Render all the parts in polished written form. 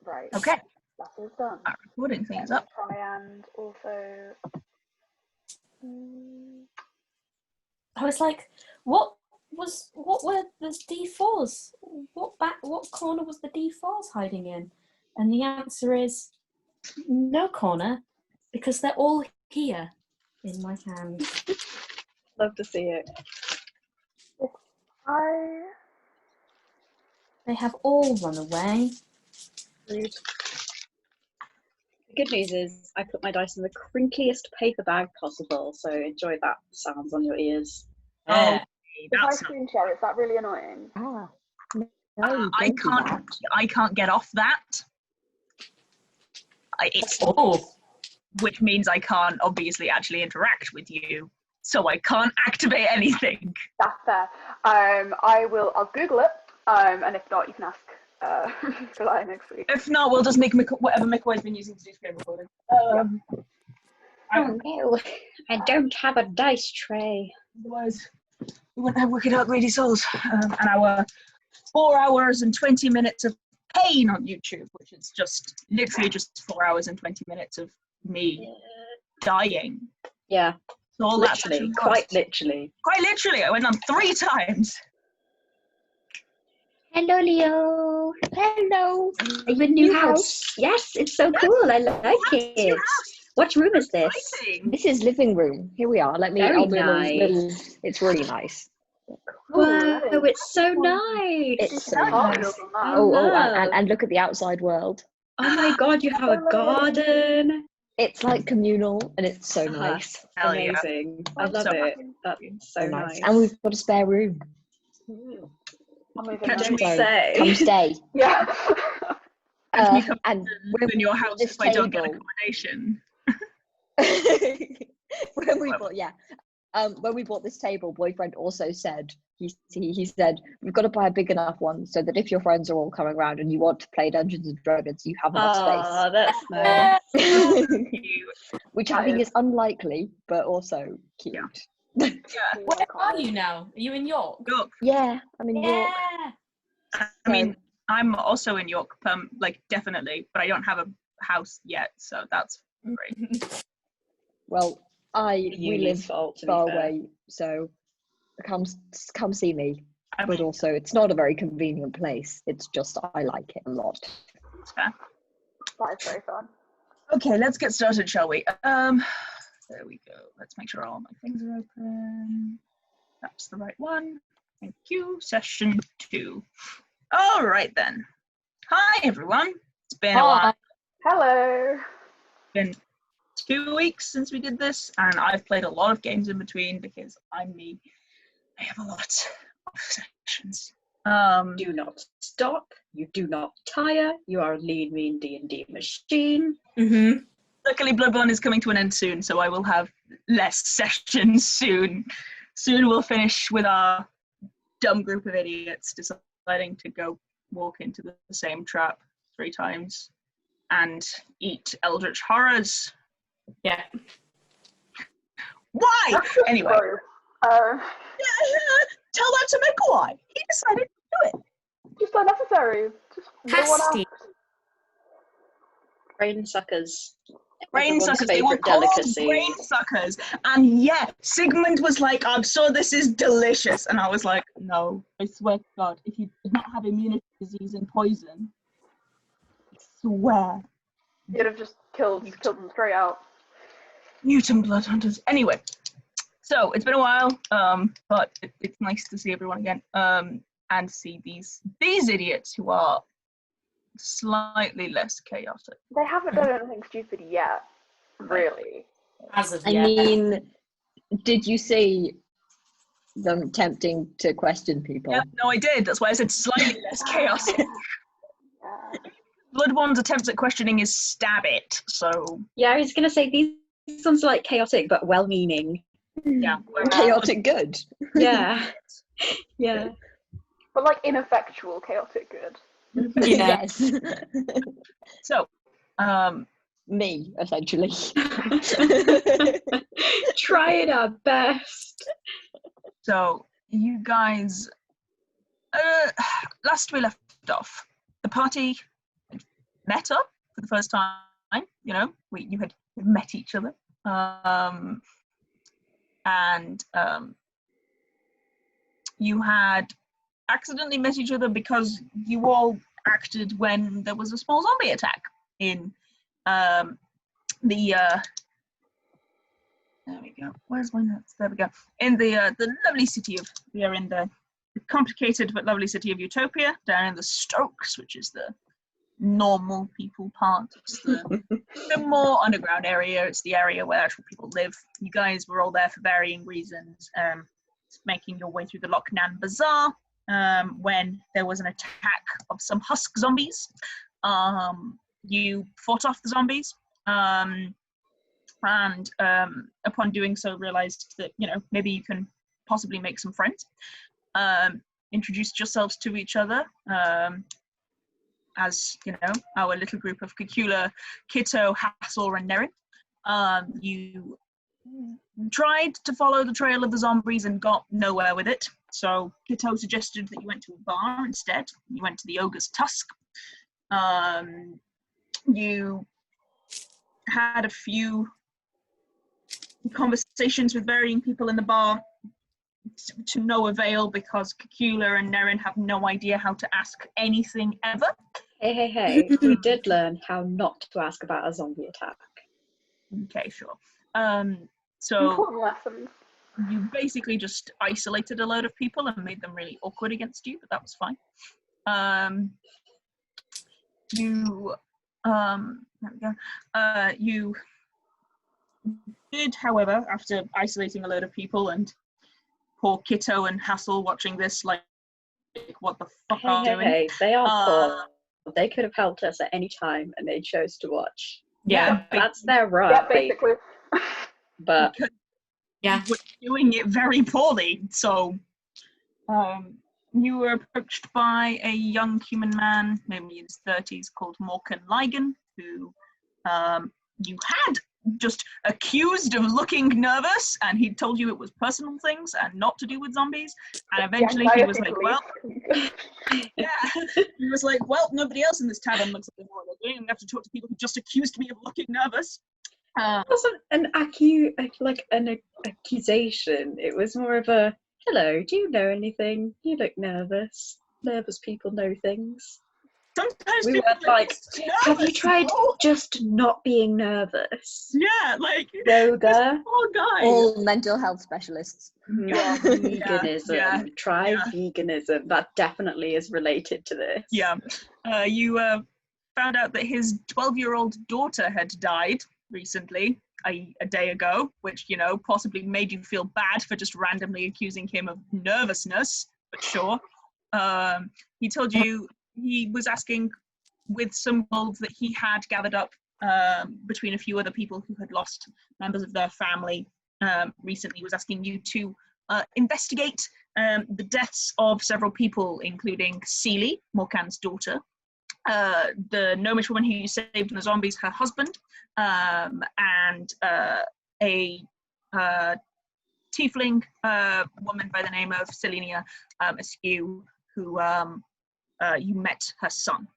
Right. Okay. That is done. Our recording things up. Try and also. I was like, what were the D4s? What corner was the D4s hiding in? And the answer is no corner, because they're all here in my hand. Love to see it. They have all run away. Rude. The good news is I put my dice in the crinkliest paper bag possible, so enjoy that sounds on your ears. Yeah. If I screen share, is that really annoying? No, I can't get off that. It's which means I can't obviously actually interact with you, so I can't activate anything. That's fair. I'll Google it, and if not, you can ask July next week. If not, we'll just make whatever Mikoi's been using to do screen recording. Oh no, I don't have a dice tray. Otherwise, we wouldn't have Wicked Out Greedy Souls and our 4 hours and 20 minutes of pain on YouTube, which is just literally just 4 hours and 20 minutes of me dying. Yeah. So all literally, quite literally. Quite literally, I went on 3 times. Hello, Leo. Hello. Are you in new house? Yes, it's so cool. I like it. What room is this? Exciting. This is living room. Here we are. Very nice. It's really nice. Wow, it's so nice. It's so nice. And look at the outside world. Oh my god, you have a garden. It's like communal and it's so nice. Amazing. Yeah. I love it. That's so nice. And we've got a spare room. Can say? Come stay. Yeah. And in your house if I don't get accommodation. when we bought this table, boyfriend also said he said we've got to buy a big enough one so that if your friends are all coming around and you want to play Dungeons and Dragons, you have enough space. Oh, that's nice. Which I think is unlikely, but also cute. Yeah. Where are you now? Are you in York? York. Yeah, I'm in York. I mean, I'm also in York, definitely, but I don't have a house yet, so that's great. Well, we live far away, so come see me. But also, it's not a very convenient place. It's just I like it a lot. That's fair. That is very fun. Okay, let's get started, shall we? There we go. Let's make sure all my things are open. That's the right one. Thank you. Session 2. All right then. Hi everyone. It's been a while. Hello. It's been 2 weeks since we did this, and I've played a lot of games in between because I'm me. I have a lot of sessions. Do not stop. You do not tire. You are a lean, mean D&D machine. Mm-hmm. Luckily, Bloodborne is coming to an end soon, so I will have less sessions soon. Soon we'll finish with our dumb group of idiots deciding to go walk into the same trap 3 times and eat eldritch horrors. Yeah. Why? Anyway. Tell that to Mikoai. He decided to do it. Just unnecessary. Just Pasty. Brain suckers. Brain suckers. They were called brain suckers. And yeah, Sigmund was like, I'm sure this is delicious. And I was like, no, I swear to God, if you did not have immunity disease and poison, I swear. You'd have just killed them straight out. Mutant blood hunters. Anyway, so it's been a while, but it's nice to see everyone again, and see these idiots who are slightly less chaotic. They haven't done anything stupid yet, really. As of I yet. mean, did you see them attempting to question people? Yeah, no, I did. That's why I said slightly less chaotic. Bloodborne's attempt at questioning is stab it, so... Yeah, I was going to say, these sounds like chaotic, but well-meaning. Yeah. Chaotic good. Yeah. Yeah. But like ineffectual chaotic good. Yeah. Yes. So, me, essentially. Trying our best. So, you guys... last we left off, the party met up for the first time. You know, you had met each other, and you had accidentally met each other because you all acted when there was a small zombie attack in there we go. Where's my notes? There we go. In the lovely city of, we are in the complicated but lovely city of Utopia, down in the Stokes, which is the normal people part. It's the more underground area. It's the area where actual people live. You guys were all there for varying reasons, making your way through the Lochnan Bazaar when there was an attack of some husk zombies. You fought off the zombies. And upon doing so realized that, you know, maybe you can possibly make some friends. Introduced yourselves to each other as, you know, our little group of Cacula, Kitto, Hathor, and Nerin. You tried to follow the trail of the zombies and got nowhere with it. So Kitto suggested that you went to a bar instead. You went to the Ogre's Tusk. You had a few conversations with varying people in the bar to no avail because Cacula and Nerin have no idea how to ask anything ever. Hey. We did learn how not to ask about a zombie attack. Okay, sure. So Important lessons. you basically just isolated a load of people and made them really awkward against you, but that was fine. There we go. You did, however, after isolating a load of people, and poor Kitto and Hassel watching this, like what the fuck are you doing? Hey, they are poor. They could have helped us at any time, and they chose to watch. Yeah, That's their right. Yeah, basically. But yeah, we're doing it very poorly. So, you were approached by a young human man, maybe in his 30s, called Morkan Ligon, who you had just accused of looking nervous, and he told you it was personal things and not to do with zombies. And eventually he was like, well, yeah, he was like, well, nobody else in this tavern looks like they know what they're doing. I'm going to have to talk to people who just accused me of looking nervous. It wasn't an accusation. It was more of a, hello, do you know anything? You look nervous. Nervous people know things. Sometimes we people were like, have you tried just not being nervous? Yeah, like yoga. Poor guy. All mental health specialists. Yeah. Veganism. Yeah. Try veganism. That definitely is related to this. Yeah. You found out that his 12-year-old daughter had died recently, a day ago, which, you know, possibly made you feel bad for just randomly accusing him of nervousness, but sure. He told you he was asking with some wolves that he had gathered up between a few other people who had lost members of their family recently, was asking you to investigate the deaths of several people, including Seely, Morkan's daughter, the gnomish woman who you saved from the zombies, her husband, and a tiefling woman by the name of Selenia Askew, who you met her son.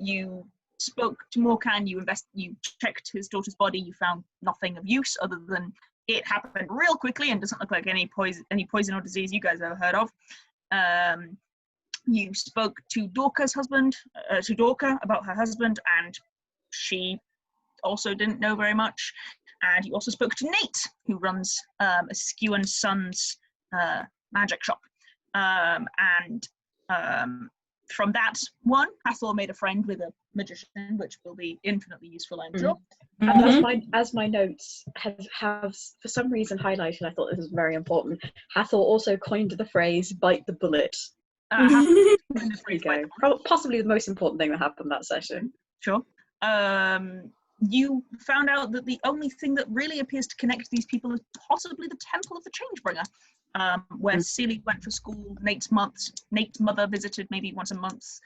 You spoke to Morkan, you checked his daughter's body, you found nothing of use other than it happened real quickly and doesn't look like any poison or disease you guys have ever heard of. You spoke to Dorca's husband, to Dorca about her husband, and she also didn't know very much. And you also spoke to Nate, who runs Askew and Sons magic shop. From that one, Hathor made a friend with a magician, which will be infinitely useful, I'm sure. And as my notes have for some reason highlighted, I thought this was very important. Hathor also coined the phrase "bite the bullet." There you go. Possibly the most important thing that happened that session. Sure. You found out that the only thing that really appears to connect these people is possibly the Temple of the Changebringer, where Seely went for school. Nate's mother visited maybe once a month.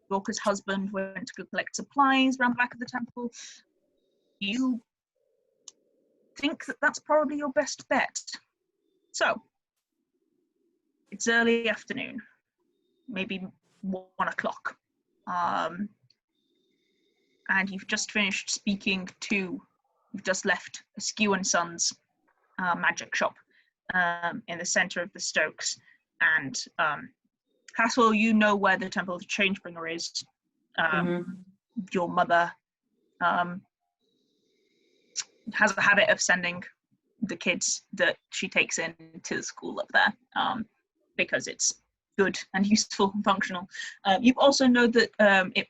Dorca's husband went to go collect supplies around the back of the temple. You think that that's probably your best bet. So, it's early afternoon, maybe 1 o'clock. and you've just finished speaking to, you've just left Askew and Sons magic shop in the center of the Stokes, and Hathor, you know where the Temple of the Changebringer is. Your mother has a habit of sending the kids that she takes in to the school up there because it's good and useful and functional. You also know that it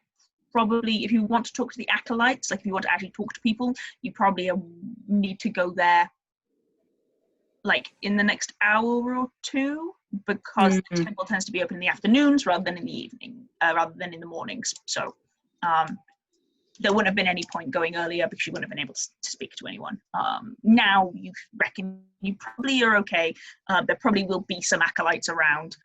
probably, if you want to talk to the acolytes, like if you want to actually talk to people, you probably need to go there like in the next hour or two, because the temple tends to be open in the afternoons rather than in the evening, rather than in the mornings. So there wouldn't have been any point going earlier because you wouldn't have been able to speak to anyone. Now you reckon you probably are okay. There probably will be some acolytes around,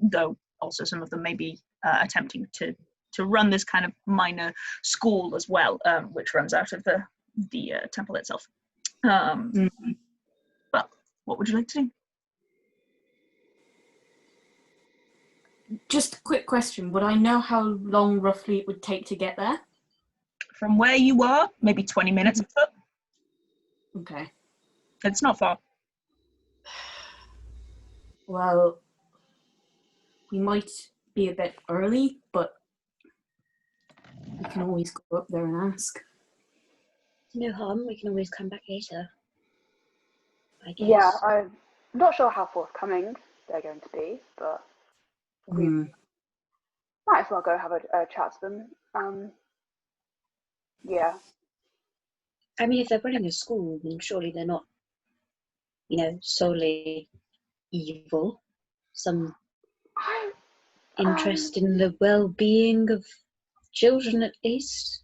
though also some of them may be attempting to run this kind of minor school as well, which runs out of the temple itself. But what would you like to do? Just a quick question. Would I know how long roughly it would take to get there? From where you are, maybe 20 minutes or so. Okay. It's not far. Well, we might be a bit early, but we can always go up there and ask. No harm, we can always come back later, I guess. Yeah, I'm not sure how forthcoming they're going to be, but we might as well go have a chat to them. Yeah. I mean, if they're running a school, then surely they're not, solely evil. Some interest in the well-being of children, at least.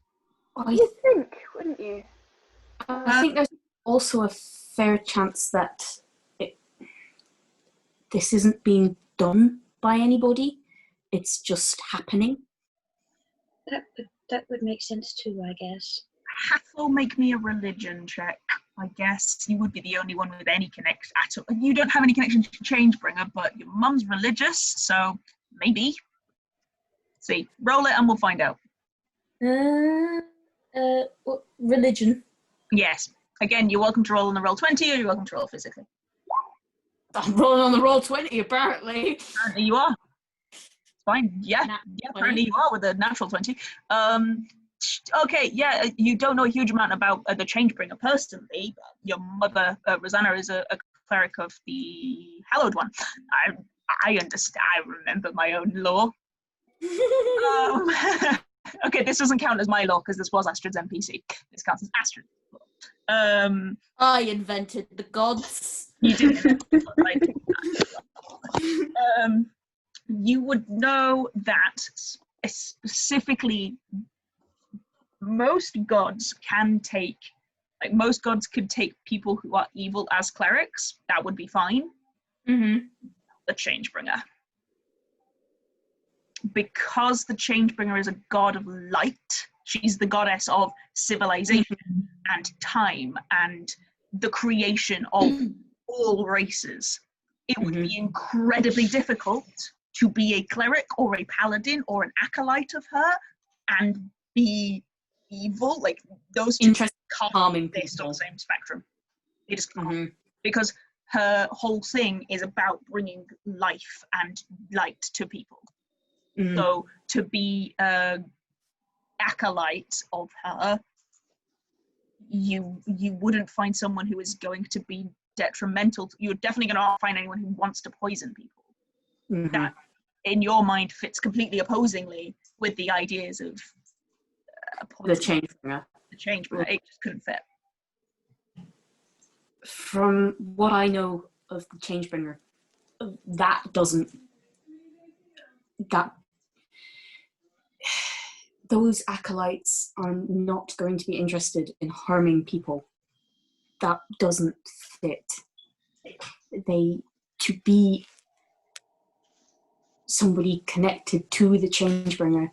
You think, wouldn't you? I think there's also a fair chance that this isn't being done by anybody. It's just happening. That would make sense too, I guess. Hathor, make me a religion check. I guess you would be the only one with any connection at all. You don't have any connection to Changebringer, but your mum's religious, so maybe. See, roll it and we'll find out. Religion. Yes. Again, you're welcome to roll on the roll 20, or you're welcome to roll physically. I'm rolling on the roll 20, apparently. Apparently you are. It's fine. Yeah, apparently you are with a natural 20. Okay, yeah, you don't know a huge amount about the Changebringer personally. Your mother, Rosanna, is a cleric of the Hallowed One. I understand. I remember my own lore. Okay, this doesn't count as my lore because this was Astrid's NPC. This counts as Astrid's lore. I invented the gods. You did. Right? You would know that specifically most gods can take, like most gods could take people who are evil as clerics. That would be fine. The Changebringer. Because the Changebringer is a god of light, she's the goddess of civilization and time and the creation of all races. It would be incredibly difficult to be a cleric or a paladin or an acolyte of her and be evil. Like those two can't be based on the same spectrum. It just can't. Because her whole thing is about bringing life and light to people. So to be an acolyte of her, you wouldn't find someone who is going to be detrimental. You're definitely going to find anyone who wants to poison people. That, in your mind, fits completely opposingly with the ideas of the Changebringer. The Changebringer. It just couldn't fit. From what I know of the Changebringer, those acolytes are not going to be interested in harming people. That doesn't fit. To be somebody connected to the Changebringer,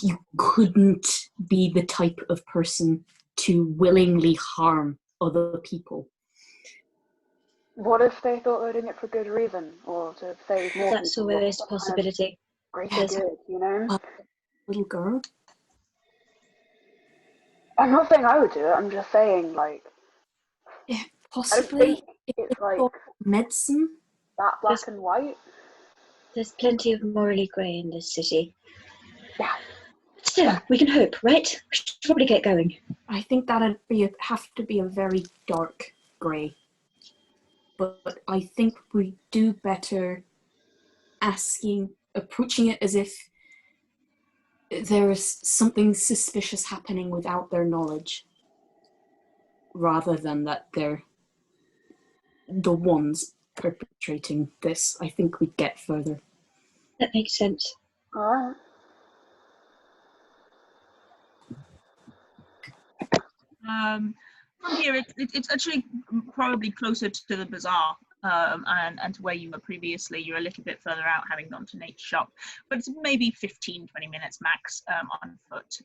you couldn't be the type of person to willingly harm other people. What if they thought they were doing it for good reason, or to save more? That's always a possibility. Greater good, you know. little girl? I'm not saying I would do it. I'm just saying, like, Yeah, I don't possibly. think it's like Medicine? that black and white. There's plenty of morally grey in this city. Yeah. Still, we can hope, right? We should probably get going. I think that'd have to be a very dark grey. But I think we do better approaching it as if there is something suspicious happening without their knowledge, rather than that they're the ones perpetrating this. I think we'd get further. That makes sense. Alright. From here, it's actually probably closer to the bazaar and to where you were previously. You're a little bit further out, having gone to Nate's shop, but it's maybe 15-20 minutes max on foot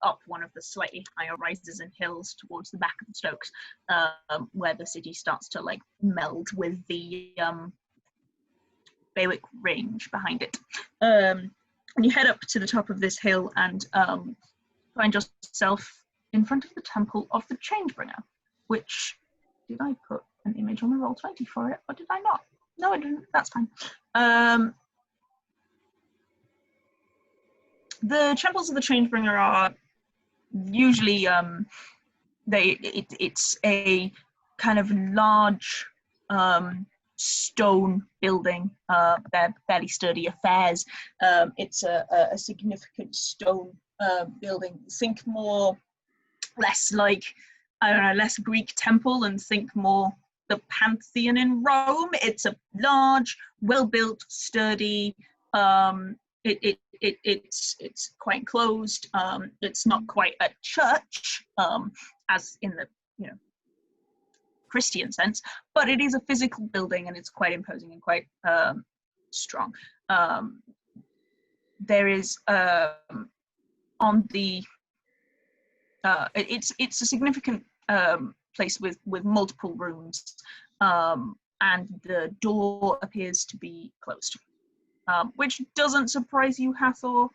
up one of the slightly higher rises and hills towards the back of the Stokes, where the city starts to like meld with the Baywick range behind it. And you head up to the top of this hill and find yourself in front of the temple of the Changebringer, which, did I put an image on the Roll20 for it, or did I not? No, I didn't. That's fine. The temples of the Changebringer are usually it's a kind of large stone building. They're fairly sturdy affairs. It's a significant stone building. Think less like, I don't know, less Greek temple, and think more the Pantheon in Rome. It's a large, well-built, sturdy. It's quite enclosed. It's not quite a church, as in the Christian sense, but it is a physical building, and it's quite imposing and quite strong. There is on the it's a significant place with multiple rooms, and the door appears to be closed, which doesn't surprise you, Hathor.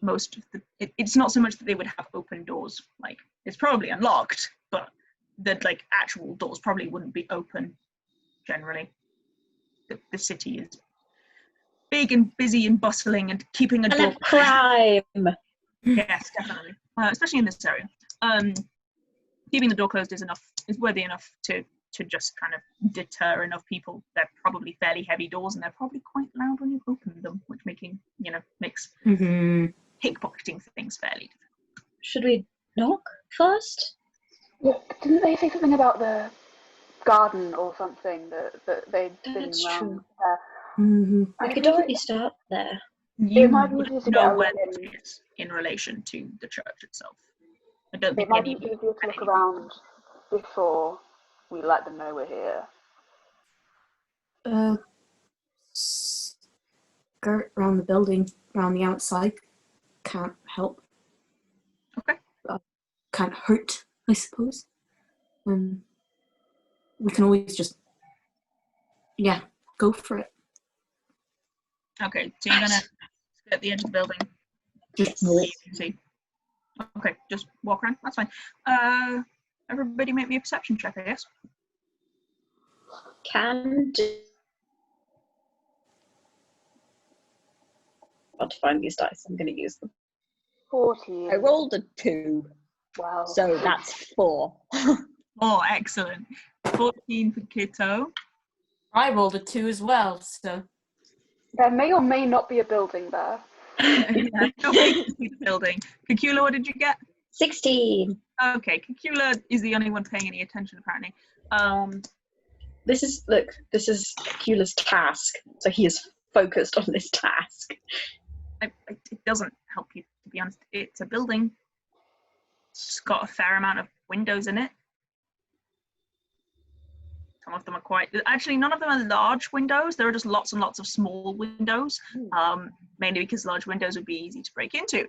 Most of it's not so much that they would have open doors. Like, it's probably unlocked, but the like actual doors probably wouldn't be open generally. The city is big and busy and bustling, and keeping a door. Crime. Yes, definitely, especially in this area. Keeping the door closed is worthy enough to just kind of deter enough people. They're probably fairly heavy doors, and they're probably quite loud when you open them, which makes pickpocketing things fairly difficult. Should we knock first? Yeah, didn't they say something about the garden or something that they'd been That's around true. there? We could definitely start there. You might be would easier to know get where around. it is in relation to the church itself. I don't think It might be any. easier to look around before we let them know we're here. Skirt around the building, around the outside. Can't help. Okay. Can't hurt, I suppose. We can always just, go for it. Okay, so you're gonna sit at the edge of the building. Just So walk. you can see. Okay, just walk around. That's fine. Everybody make me a perception check, I guess. Can do. I want to find these dice. I'm going to use them. 14. I rolled a 2, Wow. so that's 4. Oh, excellent. 14 for Kitto. I rolled a 2 as well, so. There may or may not be a building there. Yeah, no way to see the building. Cacula, what did you get? 16. Okay, Cacula is the only one paying any attention, apparently. This is Cacula's task, so he is focused on this task. It doesn't help you, to be honest. It's a building. It's got a fair amount of windows in it. Some of them are actually, none of them are large windows. There are just lots and lots of small windows, mainly because large windows would be easy to break into.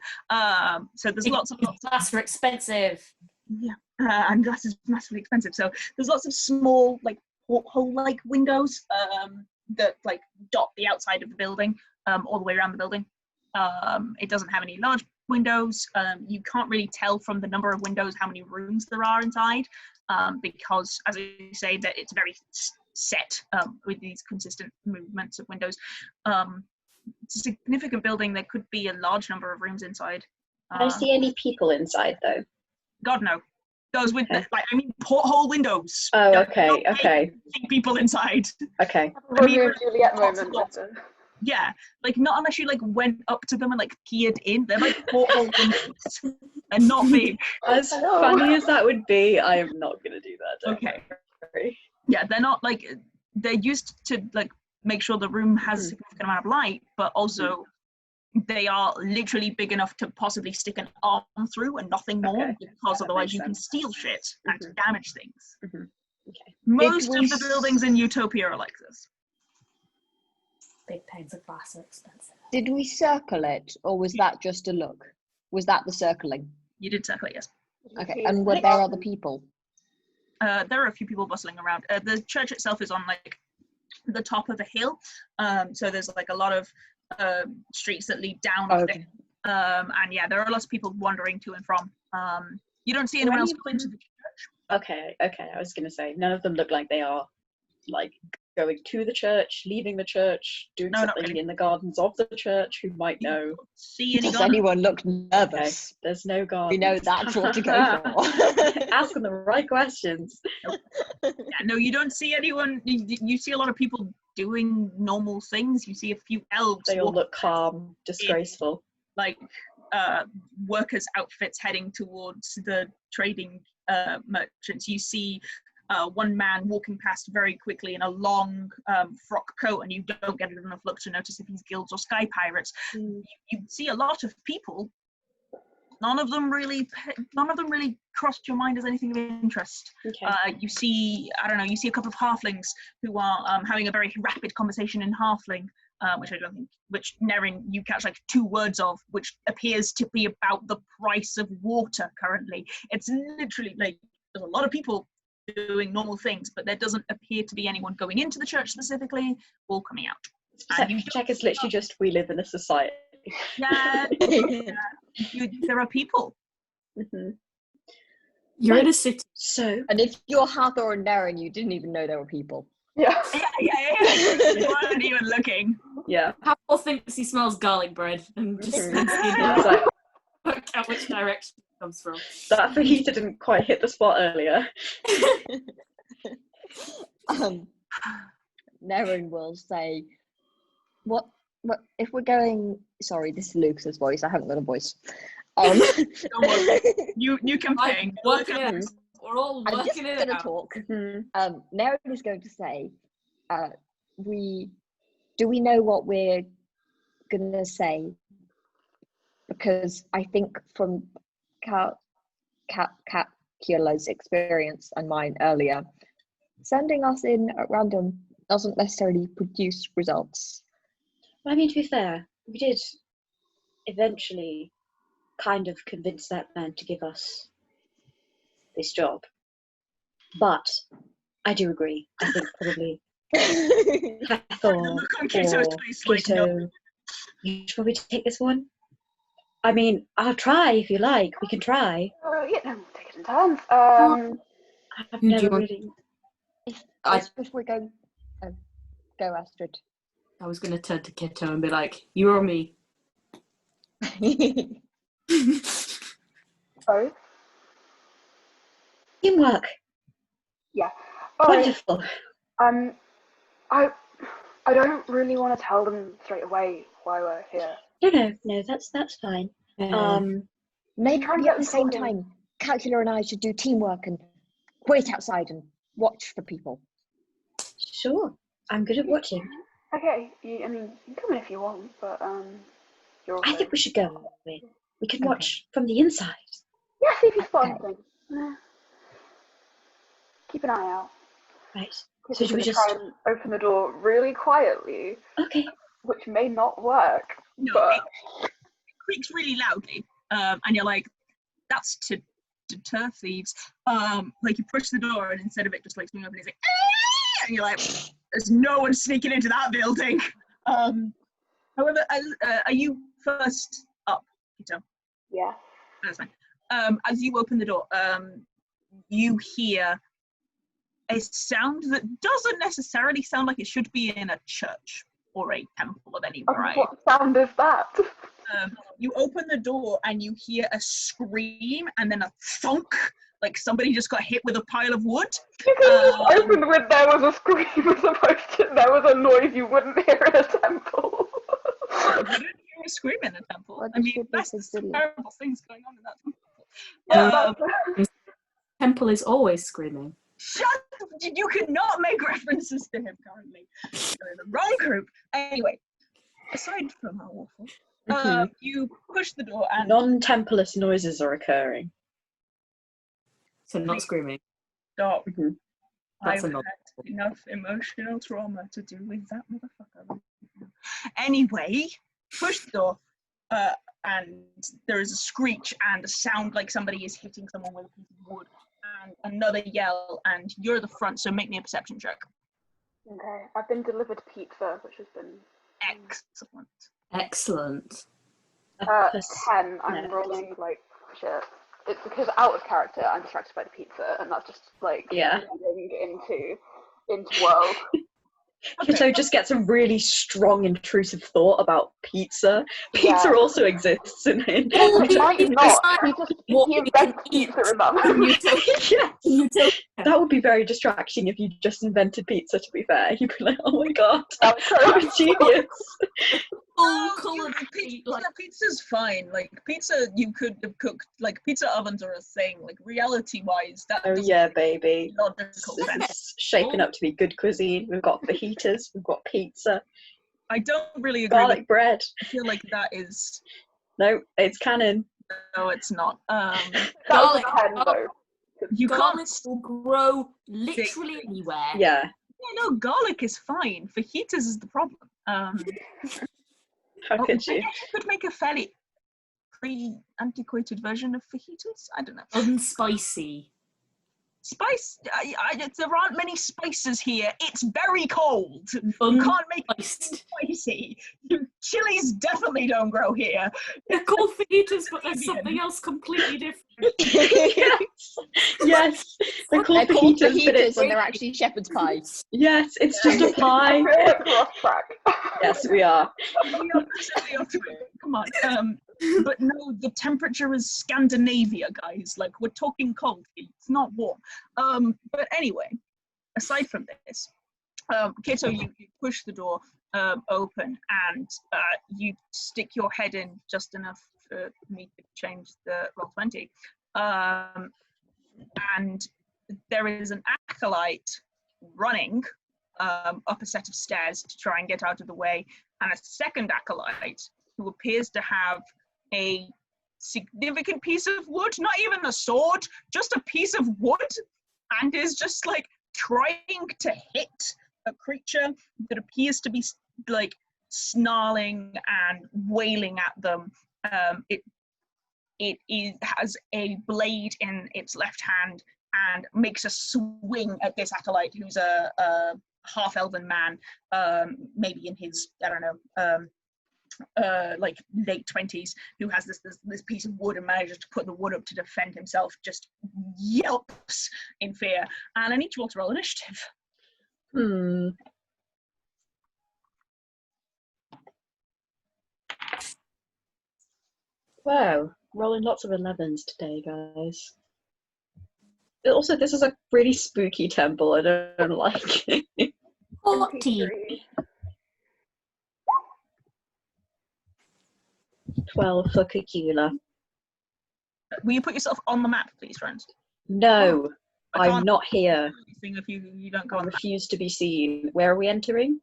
So there's lots of Glass are expensive. Yeah, and glass is massively expensive. So there's lots of small, like, porthole-like windows that, like, dot the outside of the building, all the way around the building. It doesn't have any large windows. You can't really tell from the number of windows how many rooms there are inside, because, as I say, that it's very set with these consistent movements of windows. It's a significant building. There could be a large number of rooms inside. I don't see any people inside, though. God, no. Those windows, porthole windows. Oh, okay. People inside. Okay. Romeo and Juliet moment. Yeah, like not unless you like went up to them and like peered in. They're like porthole windows. They're not big. As funny as that would be, I am not gonna do that. Okay. Worry. Yeah, they're not like, they're used to like make sure the room has a significant amount of light, but also they are literally big enough to possibly stick an arm through and nothing more, because otherwise you can steal shit and damage things. Okay. Most of the buildings in Utopia are like this. Big panes of glass are expensive. Did we circle it, or was that just a look? Was that the circling? You did circle it, yes. Okay, and were there other people? There are a few people bustling around. The church itself is on like the top of a hill, so there's like a lot of streets that lead down off it. And yeah, there are lots of people wandering to and from. You don't see anyone else go into the church. Okay. I was gonna say, none of them look like they are like going to the church, leaving the church, doing something in the gardens of the church. Who might know? See any Does anyone look nervous? Okay. There's no garden. We know that's what to go for. Asking the right questions. Yeah, no, you don't see anyone. You see a lot of people doing normal things. You see a few elves. They all look calm, disgraceful. Like workers' outfits heading towards the trading merchants. You see one man walking past very quickly in a long frock coat, and you don't get enough look to notice if he's guilds or sky pirates. You see a lot of people. None of them really crossed your mind as anything of interest. Okay. You see a couple of halflings who are having a very rapid conversation in halfling, which Nerin, you catch like 2 words of, which appears to be about the price of water currently. It's literally like there's a lot of people doing normal things, but there doesn't appear to be anyone going into the church specifically or coming out. Check is literally just, we live in a society. Yeah, there are people. You're in a city. So, and if you're Hathor and Nerin, you didn't even know there were people. Yeah. You weren't even looking. Yeah. Hathor thinks he smells garlic bread and just It's like, work out which direction it comes from. that fajita didn't quite hit the spot earlier. Nerin will say, what if we're going, sorry, this is Lucas's voice, I haven't got a voice. Don't worry. You can ping. We're all I'm just working it gonna out. talk. Nerin is going to say, do we know what we're gonna say? Because I think from Cacula's experience and mine earlier, sending us in at random doesn't necessarily produce results. I mean, to be fair, we did eventually kind of convince that man to give us this job. But I do agree. I think probably Hathor or Kitto, you should probably take this one. I mean, I'll try if you like. We can try. Yeah, no, we'll take it in turns. I've never really... If we're going... go, Astrid. I was going to turn to Kitto and be like, you or me? Both. Teamwork. Yeah. Wonderful. I don't really want to tell them straight away why we're here. No, that's fine. Maybe Try and at get the same them time, Cacula and I should do teamwork and wait outside and watch for people. Sure, I'm good at watching. Okay, I mean, you can come in if you want, but you're also... I think we should go in. We can watch from the inside. Yeah, see if you spot anything. Keep an eye out. Right. So should we just try and open the door really quietly? Okay. Which may not work. No, but... it creaks really loudly, and you're like, "That's to deter thieves." Like you push the door, and instead of it just like swinging open, it's like, "Ah!" And you're like, "There's no one sneaking into that building." However, are you first up, Kitto. Yeah. That's fine. As you open the door, you hear a sound that doesn't necessarily sound like it should be in a church or a temple of any variety. What sound is that? You open the door and you hear a scream and then a thunk, like somebody just got hit with a pile of wood. You could have just opened with there was a scream as opposed to there was a noise you wouldn't hear in a temple. You didn't hear a scream in a temple. What I mean, should that's this some be? terrible things going on in that temple. Temple is always screaming. Shut up! You cannot make references to him currently. You're in the wrong group. Anyway, aside from how awful, you push the door and Non-templeless noises are occurring. So not screaming. stop. That's I've a nod. had enough emotional trauma to deal with that motherfucker. Anyway, push the door, and there is a screech and a sound like somebody is hitting someone with a piece of wood, and another yell, and you're at the front, so make me a perception check. Okay, I've been delivered pizza, which has been Excellent. Excellent. 10. I'm rolling like shit. It's because out of character, I'm distracted by the pizza, and that's just like leading into world. Kitto just gets a really strong, intrusive thought about pizza. Pizza also exists in He might not. He invents pizza, remember? Yes. That would be very distracting if you just invented pizza, to be fair. You'd be like, oh my god, I'm a genius. Pizza's fine. Like pizza, you could have cooked. Like pizza ovens are a thing. Like reality-wise, that. Oh yeah, baby. Logical This sense. is shaping up to be good cuisine. We've got fajitas. We've got pizza. I don't really agree. Garlic bread. I feel like that is. No, it's canon. No, it's not. Garlic, You garlic can't. will grow literally anywhere. Yeah. Yeah, no, garlic is fine. Fajitas is the problem. How could you? I guess you could make a fairly pre-antiquated version of fajitas. I don't know. Unspicy. Spice. There aren't many spices here. It's very cold. You Unspiced. can't make it spicy. Chilies definitely don't grow here. They're called fajitas, but there's something else completely different. Yes. They're called They're called fajitas, but it's and they're actually shepherd's pie. yes, it's just a pie. I feel like we're off track. Yes, we are. We are massively off track. Come on. But no, the temperature is Scandinavia, guys. Like, we're talking cold. It's not warm. But anyway, aside from this, Kitto, you push the door open, and you stick your head in just enough for me to change the roll 20. And there is an acolyte running up a set of stairs to try and get out of the way, and a second acolyte who appears to have a significant piece of wood, not even a sword, just a piece of wood, and is just like trying to hit a creature that appears to be like snarling and wailing at them. It has a blade in its left hand and makes a swing at this acolyte, who's a half-elven man, maybe in his, I don't know, like late 20s, who has this piece of wood and manages to put the wood up to defend himself, just yelps in fear. And I need you all to roll initiative. Wow, rolling lots of 11s today, guys. Also, this is a really spooky temple. I don't like it. 14. 12 for Cacula. Will you put yourself on the map, please, friends? No, I I'm can't not here. do anything if you don't go I on the map refuse to be seen. Where are we entering?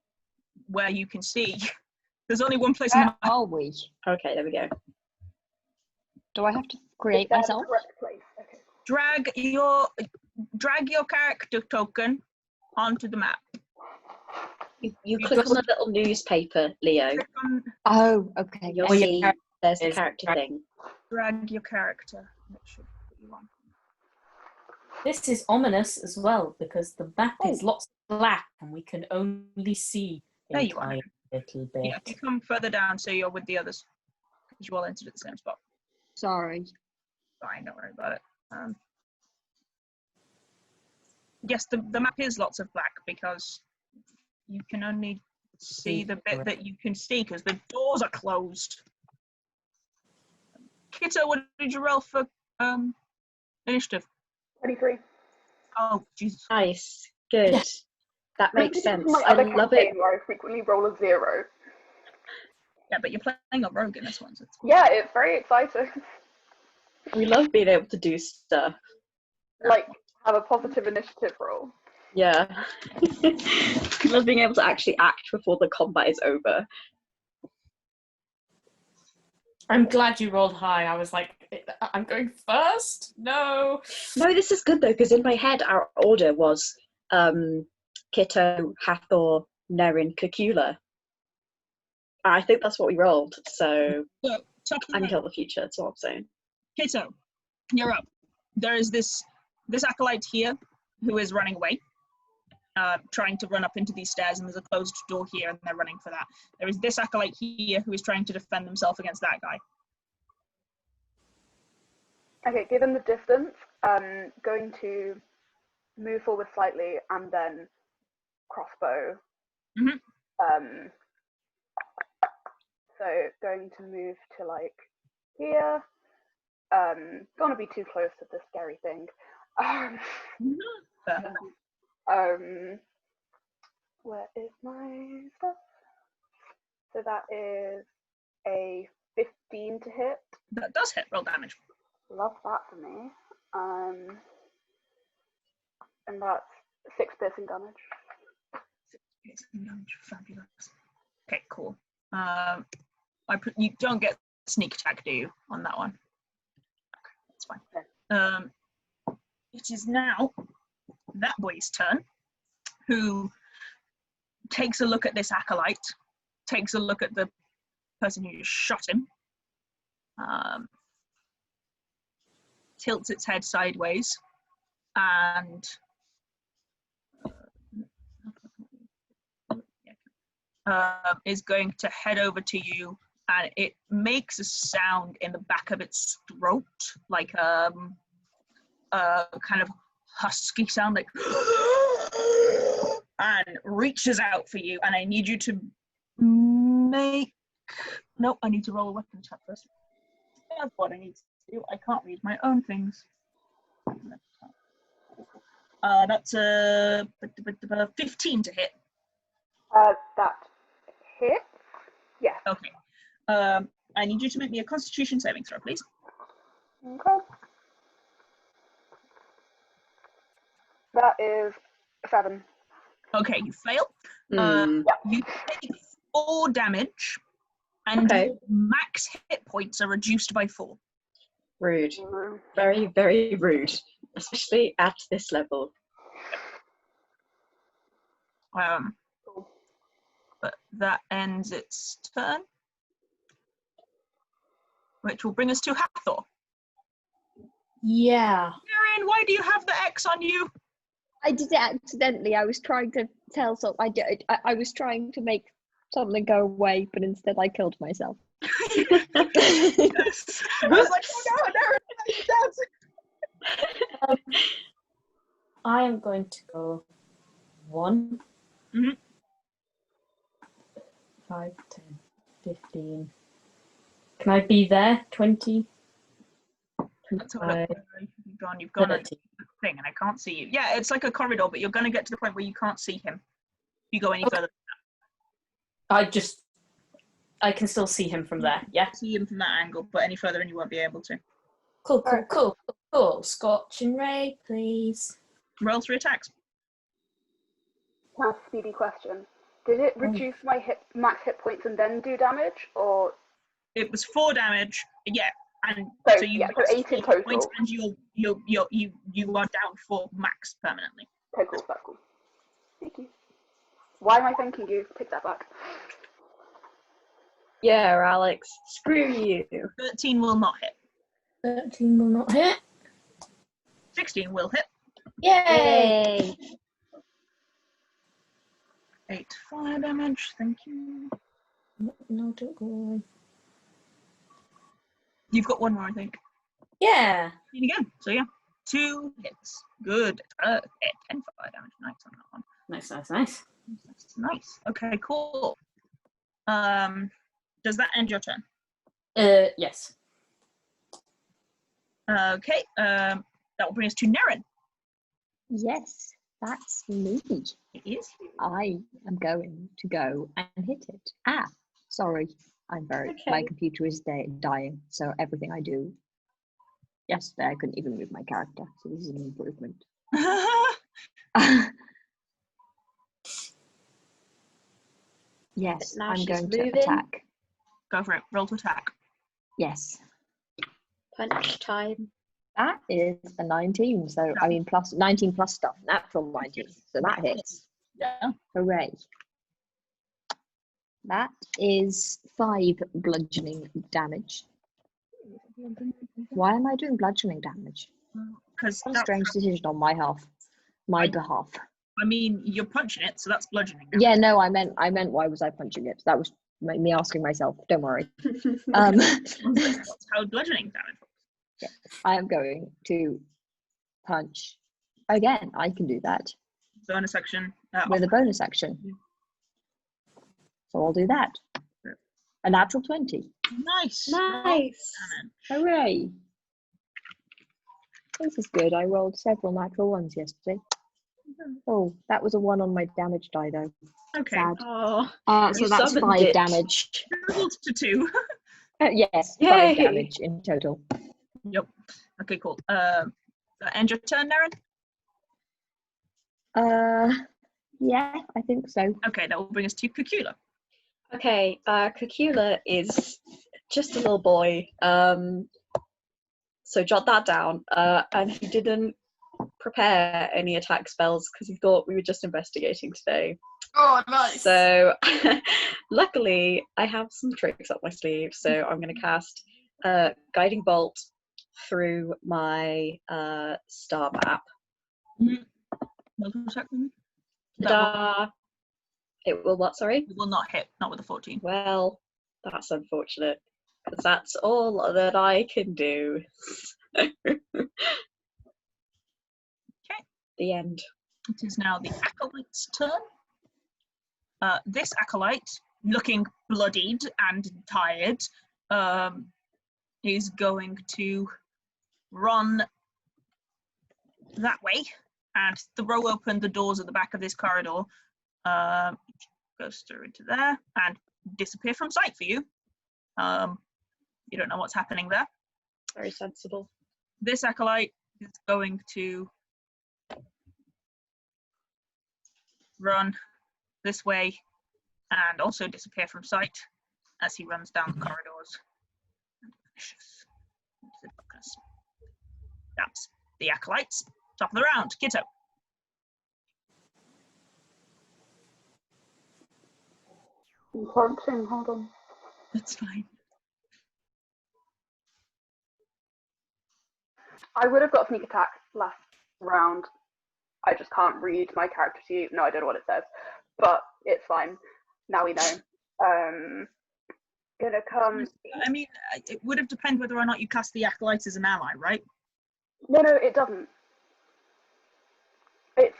where you can see. There's only one place in the Where map. are we? Okay, there we go. Do I have to create That's myself? the correct place. Okay. Drag your character token onto the map. You click on the little newspaper, Leo. Click on Oh, okay. You'll I see there's the is- character thing. drag your character. That should put you on. This is ominous as well, because the map is lots of black and we can only see There you are. a little bit. Yeah, if you come further down so you're with the others. because you all entered at the same spot. Sorry. Fine, don't worry about it. Yes, the map is lots of black because you can only see the bit that you can see because the doors are closed. Kitto, what did you roll for initiative? 23. Oh, Jesus. Nice. Good. Yeah. That makes sense. My I other love it. campaign where I frequently roll a 0. Yeah, but you're playing a rogue in this one, so it's cool. Yeah, it's very exciting. We love being able to do stuff. Like, have a positive initiative roll. Yeah. We love being able to actually act before the combat is over. I'm glad you rolled high. I was like, I'm going first? No. No, this is good though, because in my head our order was Kitto, Hathor, Nerin, Cacula. I think that's what we rolled, so So, I can tell the future, that's what I'm saying. Kitto, you're up. There is this acolyte here who is running away, trying to run up into these stairs, and there's a closed door here, and they're running for that. There is this acolyte here who is trying to defend himself against that guy. Okay, given the distance, I'm going to move forward slightly and then crossbow. Mhm. So going to move to like here. Don't want to be too close to this scary thing. Where is my stuff? So that is a 15 to hit. That does hit. Roll damage. Love that for me. And that's 6 piercing damage. 6 piercing damage. Fabulous. Okay, cool. You don't get sneak attack, do you, on that one? Okay, that's fine. Okay. It is now that boy's turn, who takes a look at this acolyte, takes a look at the person who just shot him, tilts its head sideways, and is going to head over to you, and it makes a sound in the back of its throat, like a kind of husky sound, like, and reaches out for you, and I need you to make... Nope, I need to roll a weapon check first. That's what I need to do. I can't read my own things. That's a 15 to hit. That hits. Yeah. Okay. I need you to make me a Constitution saving throw, please. Okay. That is 7. Okay, you fail. Hmm. You take 4 damage, and Okay. your max hit points are reduced by 4. Rude. Very, very rude. Especially at this level. But that ends its turn, which will bring us to Hathor. Yeah. Nerin, why do you have the X on you? I did it accidentally. I was trying to tell something. I was trying to make something go away, but instead I killed myself. Yes. I was like, oh no, Nerin, that's... I am going to go 1, Mhm. 5, 10, 15. Can I be there? 20, Let's have a 25, look. You've gone under 30. the thing, and I can't see you. Yeah, it's like a corridor, but you're going to get to the point where you can't see him. If you go any further. I can still see him from there, yeah? See him from that angle, but any further and you won't be able to. Cool. Scorch and Ray, please. Roll 3 attacks. Can I ask a speedy question? Did it reduce my max hit points and then do damage, or? It was 4 damage, yeah, and So, so you yeah, so 8 in total. points, and you are down 4 max permanently. Okay, cool, that's cool. Thank you. Why am I thanking you? Take that back. Yeah, Aleks. Screw you. 13 will not hit. 13 will not hit. 16 will hit. Yay! 8 fire damage, thank you. No, don't go away. You've got one more, I think. Yeah. Again. So yeah, 2 hits. Good. 10 fire damage. Nice on that one. Nice, nice, nice. Nice. Okay, cool. Does that end your turn? Yes. Okay. That will bring us to Nerin. Yes, that's me. It is. I am going to go and hit it. Sorry. My Okay. computer is dying, so everything I do. Yesterday I couldn't even move my character, so this is an improvement. Yes, Now I'm she's going moving. to attack. Go for it. Roll to attack. Yes. Punch time. That is a 19, so I mean plus 19 plus stuff, natural 19, so that hits. Yeah. Hooray. That is 5 bludgeoning damage. Why am I doing bludgeoning damage? Because What a strange decision on my behalf. I mean, you're punching it, so that's bludgeoning damage. Yeah, no, I meant why was I punching it? That was me asking myself. Don't worry. That's how bludgeoning damage works. I am going to punch again. I can do that Bonus action. with a bonus action. So I'll do that. A natural 20. Nice. Nice. Hooray. This is good. I rolled several natural ones yesterday. Oh, that was a 1 on my damage die though. Okay. Sad. Oh, So you that's summoned 5 it. damage. Rolled to 2. Yes, Yay. 5 damage in total. Yep. Okay, cool. End your turn, Nerin? Yeah, I think so. Okay, that will bring us to Cacula. Okay, Cacula is just a little boy. So jot that down. And he didn't prepare any attack spells because he thought we were just investigating today. Oh, nice. So luckily I have some tricks up my sleeve. So I'm going to cast Guiding Bolt through my star map. Multiple attack with me? Ta-da! It will what, sorry? It will not hit, not with a 14. Well, that's unfortunate, because that's all that I can do. Okay. The end. It is now the Acolyte's turn. This Acolyte, looking bloodied and tired, is going to run that way and throw open the doors at the back of this corridor. Goes through into there and disappear from sight for you. You don't know what's happening there. Very sensible. This Acolyte is going to run this way and also disappear from sight as he runs down the corridors and vanishes into the darkness. That's the Acolytes. Top of the round, Kitto. I'm punching, hold on. That's fine. I would have got sneak attack last round. I just can't read my character sheet. No, I don't know what it says, but it's fine. Now we know. Gonna come. I mean, it would have depended whether or not you cast the Acolyte as an ally, right? No, it doesn't.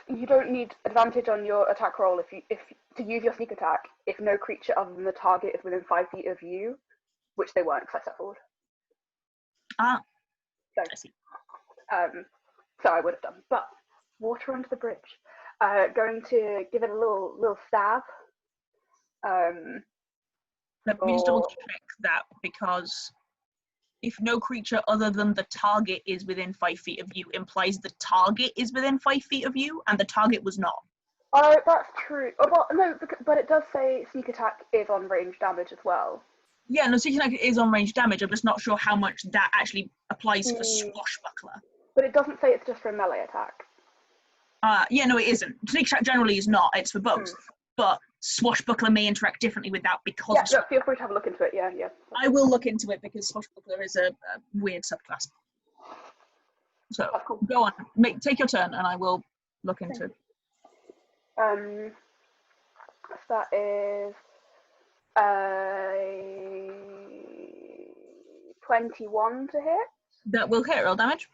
You don't need advantage on your attack roll if to use your sneak attack if no creature other than the target is within 5 feet of you, which they weren't because I stepped forward. Ah, So, I see. so I would have done, but water under the bridge. Going to give it a little stab. Let me just double check that, because if no creature other than the target is within 5 feet of you implies the target is within 5 feet of you, and the target was not. Oh, that's true. Oh, well, no, but it does say sneak attack is on range damage as well. Yeah, no, sneak attack is on range damage. I'm just not sure how much that actually applies for Swashbuckler. But it doesn't say it's just for a melee attack. Yeah, no, it isn't. Sneak attack generally is not. It's for both. But Swashbuckler may interact differently with that because Yeah, feel free to have a look into it. Yeah. I will look into it because Swashbuckler is a weird subclass. So Cool. go on, take your turn, and I will look into it. So that is 21 to hit. That will hit. Roll damage.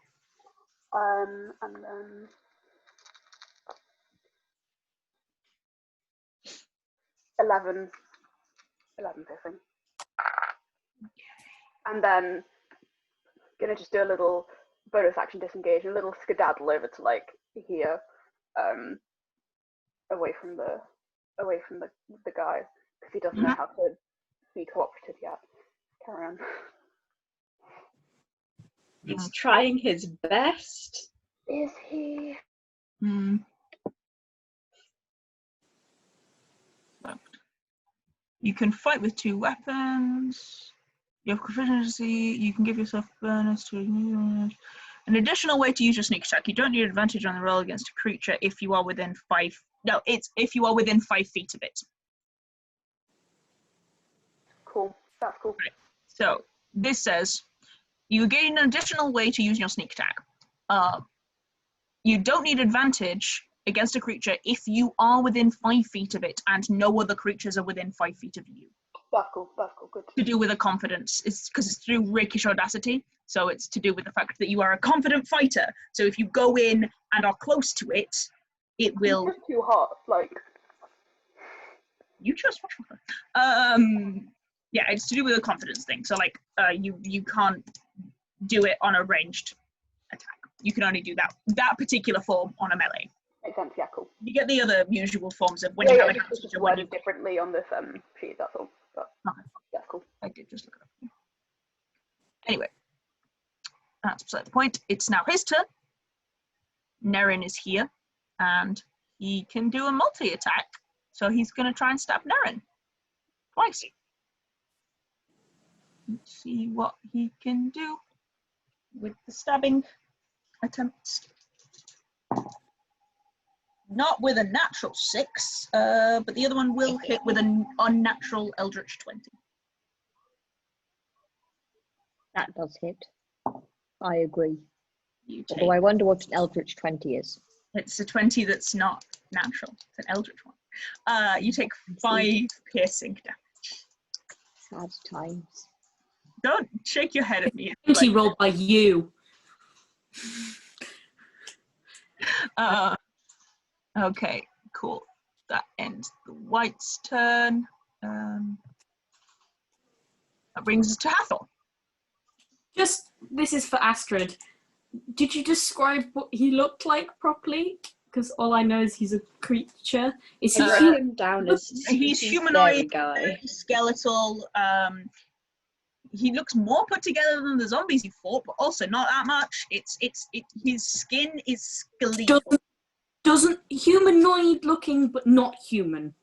And then 11 piercing. And then gonna just do a little bonus action disengage, a little skedaddle over to like here, away from the guy, because he doesn't know how to be cooperative yet. Carry on. He's trying his best. Is he? You can fight with 2 weapons. You have proficiency. You can give yourself bonus to an additional way to use your sneak attack. You don't need advantage on the roll against a creature if you are within 5. No, it's if you are within 5 feet of it. Cool. That's cool. Right. So this says you gain an additional way to use your sneak attack. You don't need advantage against a creature if you are within 5 feet of it and no other creatures are within 5 feet of you. That's cool. Good. To do with a confidence. It's because it's through rakish audacity. So it's to do with the fact that you are a confident fighter. So if you go in and are close to it, it will. It's too hot. Like. You just. Yeah, it's to do with a confidence thing. So like, you can't do it on a ranged attack. You can only do that particular form on a melee. Makes sense. Yeah, cool. You get the other usual forms of when you have a it's just creature, worded differently on this sheet. That's all. But that's cool. I did just look it up. Anyway, that's beside the point. It's now his turn. Nerin is here, and he can do a multi-attack. So he's going to try and stab Nerin twice. Let's see what he can do with the stabbing attempts. Not with a natural 6, but the other one will hit with an unnatural Eldritch 20. That does hit. I agree. Although I wonder what an Eldritch 20 is. It's a 20 that's not natural. It's an Eldritch one. You take 5 piercing damage. Sad times. Don't shake your head at me. 20 rolled by you. Okay, cool. That ends the White's turn. That brings us to Hathor. This is for Astrid. Did you describe what he looked like properly? Because all I know is he's a creature. Is he him down as he's humanoid, guy. Skeletal. He looks more put together than the zombies he fought, but also not that much. His skin is skeletal. Doesn't humanoid looking, but not human.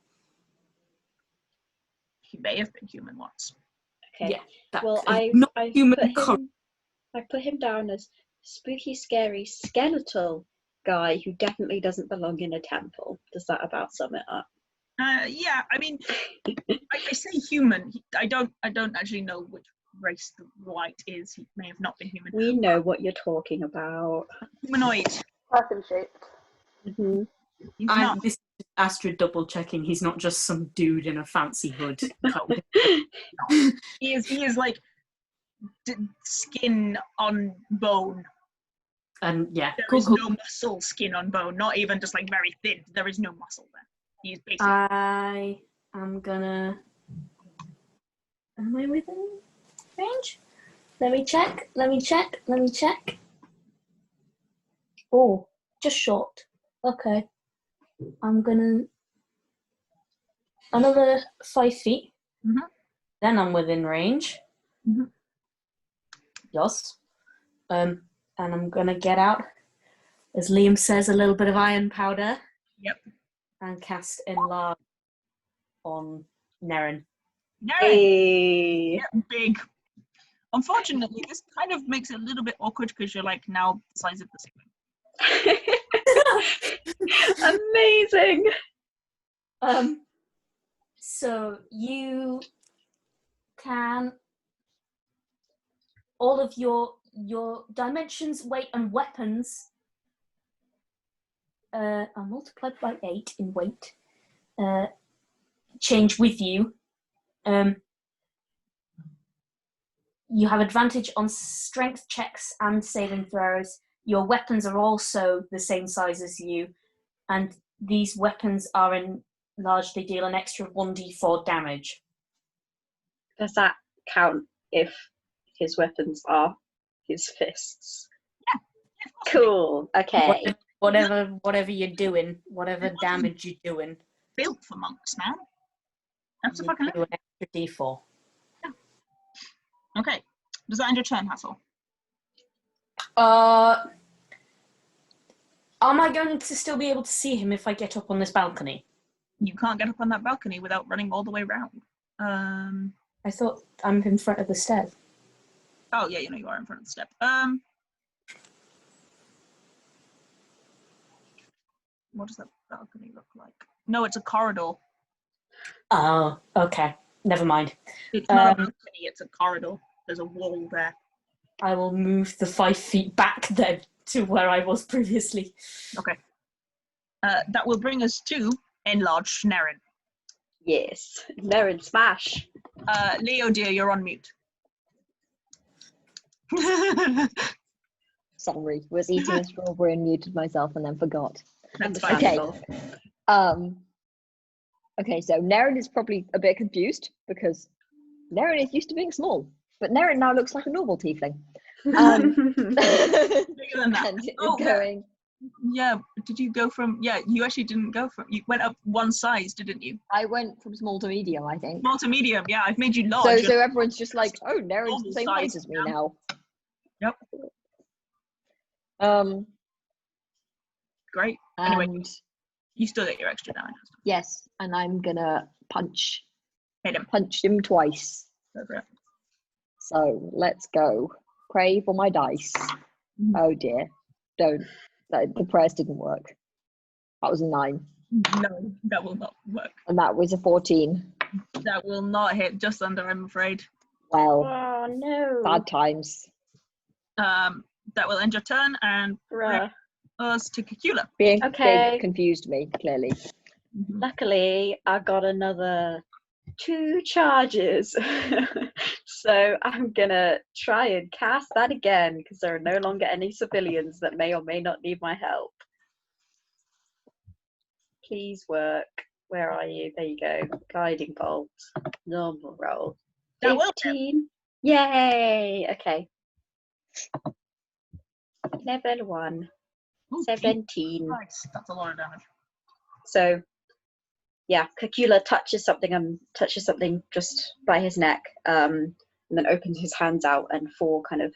He may have been human once. Okay. Yeah. Well, I put him down as spooky, scary, skeletal guy who definitely doesn't belong in a temple. Does that about sum it up? Yeah, I mean, I say human. I don't actually know which race the White is. He may have not been human. We know what you're talking about. Humanoid. Person shaped. Mm-hmm. This is Astrid double checking. He's not just some dude in a fancy hood. He is like skin on bone. And yeah, There is no muscle, skin on bone. Not even just like very thin. There is no muscle there. He's basically. I am gonna. Am I within range? Let me check. Oh, just short. Okay. I'm gonna. Another 5 feet. Mm-hmm. Then I'm within range. Mm-hmm. Yes. And I'm gonna get out, as Liam says, a little bit of iron powder. Yep. And cast Enlarge on Nerin. Nerin! Yeah, big. Unfortunately, this kind of makes it a little bit awkward because you're like now the size of the ceiling. Amazing! So you can all of your dimensions, weight, and weapons are multiplied by 8 in weight. Change with you. You have advantage on strength checks and saving throws. Your weapons are also the same size as you, and these weapons are enlarged. They deal an extra 1d4 damage. Does that count if his weapons are his fists? Yeah. Cool. Okay. Whatever you're doing, whatever damage you're doing, Built for monks, man. That's a you fucking. do an extra d4. Okay. Does that end your turn, Hathor? Am I going to still be able to see him if I get up on this balcony? You can't get up on that balcony without running all the way around. I thought I'm in front of the stairs. Oh yeah, you are in front of the step. What does that balcony look like? No, it's a corridor. Oh, okay. Never mind. It's not a balcony, it's a corridor. There's a wall there. I will move the 5 feet back then to where I was previously. Okay. That will bring us to enlarged Nerin. Yes. Nerin smash. Leo, dear, you're on mute. Sorry, was eating a strawberry and muted myself and then forgot. That's fine. Okay. Okay, so Nerin is probably a bit confused because Nerin is used to being small, but Nerin now looks like a normal tiefling. Bigger than that. And is Oh, going. Yeah, did you go from... Yeah, you actually didn't go from... You went up one size, didn't you? I went from small to medium, I think. Small to medium, yeah. I've made you large. So everyone's just like, oh, Nerin's the same height as me now. Yep. Great. Anyway, And you still get your extra damage. yes, and I'm gonna punch Hit him. twice. Go for it. So let's go. Pray for my dice. Oh dear. Don't. The prayers didn't work. That was a 9. No, that will not work. And that was a 14. That will not hit, just under, I'm afraid. Well, Oh no. bad times. That will end your turn and bring us to Cacula. Being Okay. big confused me, clearly. Luckily, I got another 2 charges. So I'm gonna try and cast that again because there are no longer any civilians that may or may not need my help. Please work. Where are you? There you go. Guiding bolt. Normal roll. That will 15. Yay! Okay. Level 1. Ooh, 17. Nice. That's a lot of damage. So, yeah, Cacula touches something just by his neck, and then opens his hands out, and 4 kind of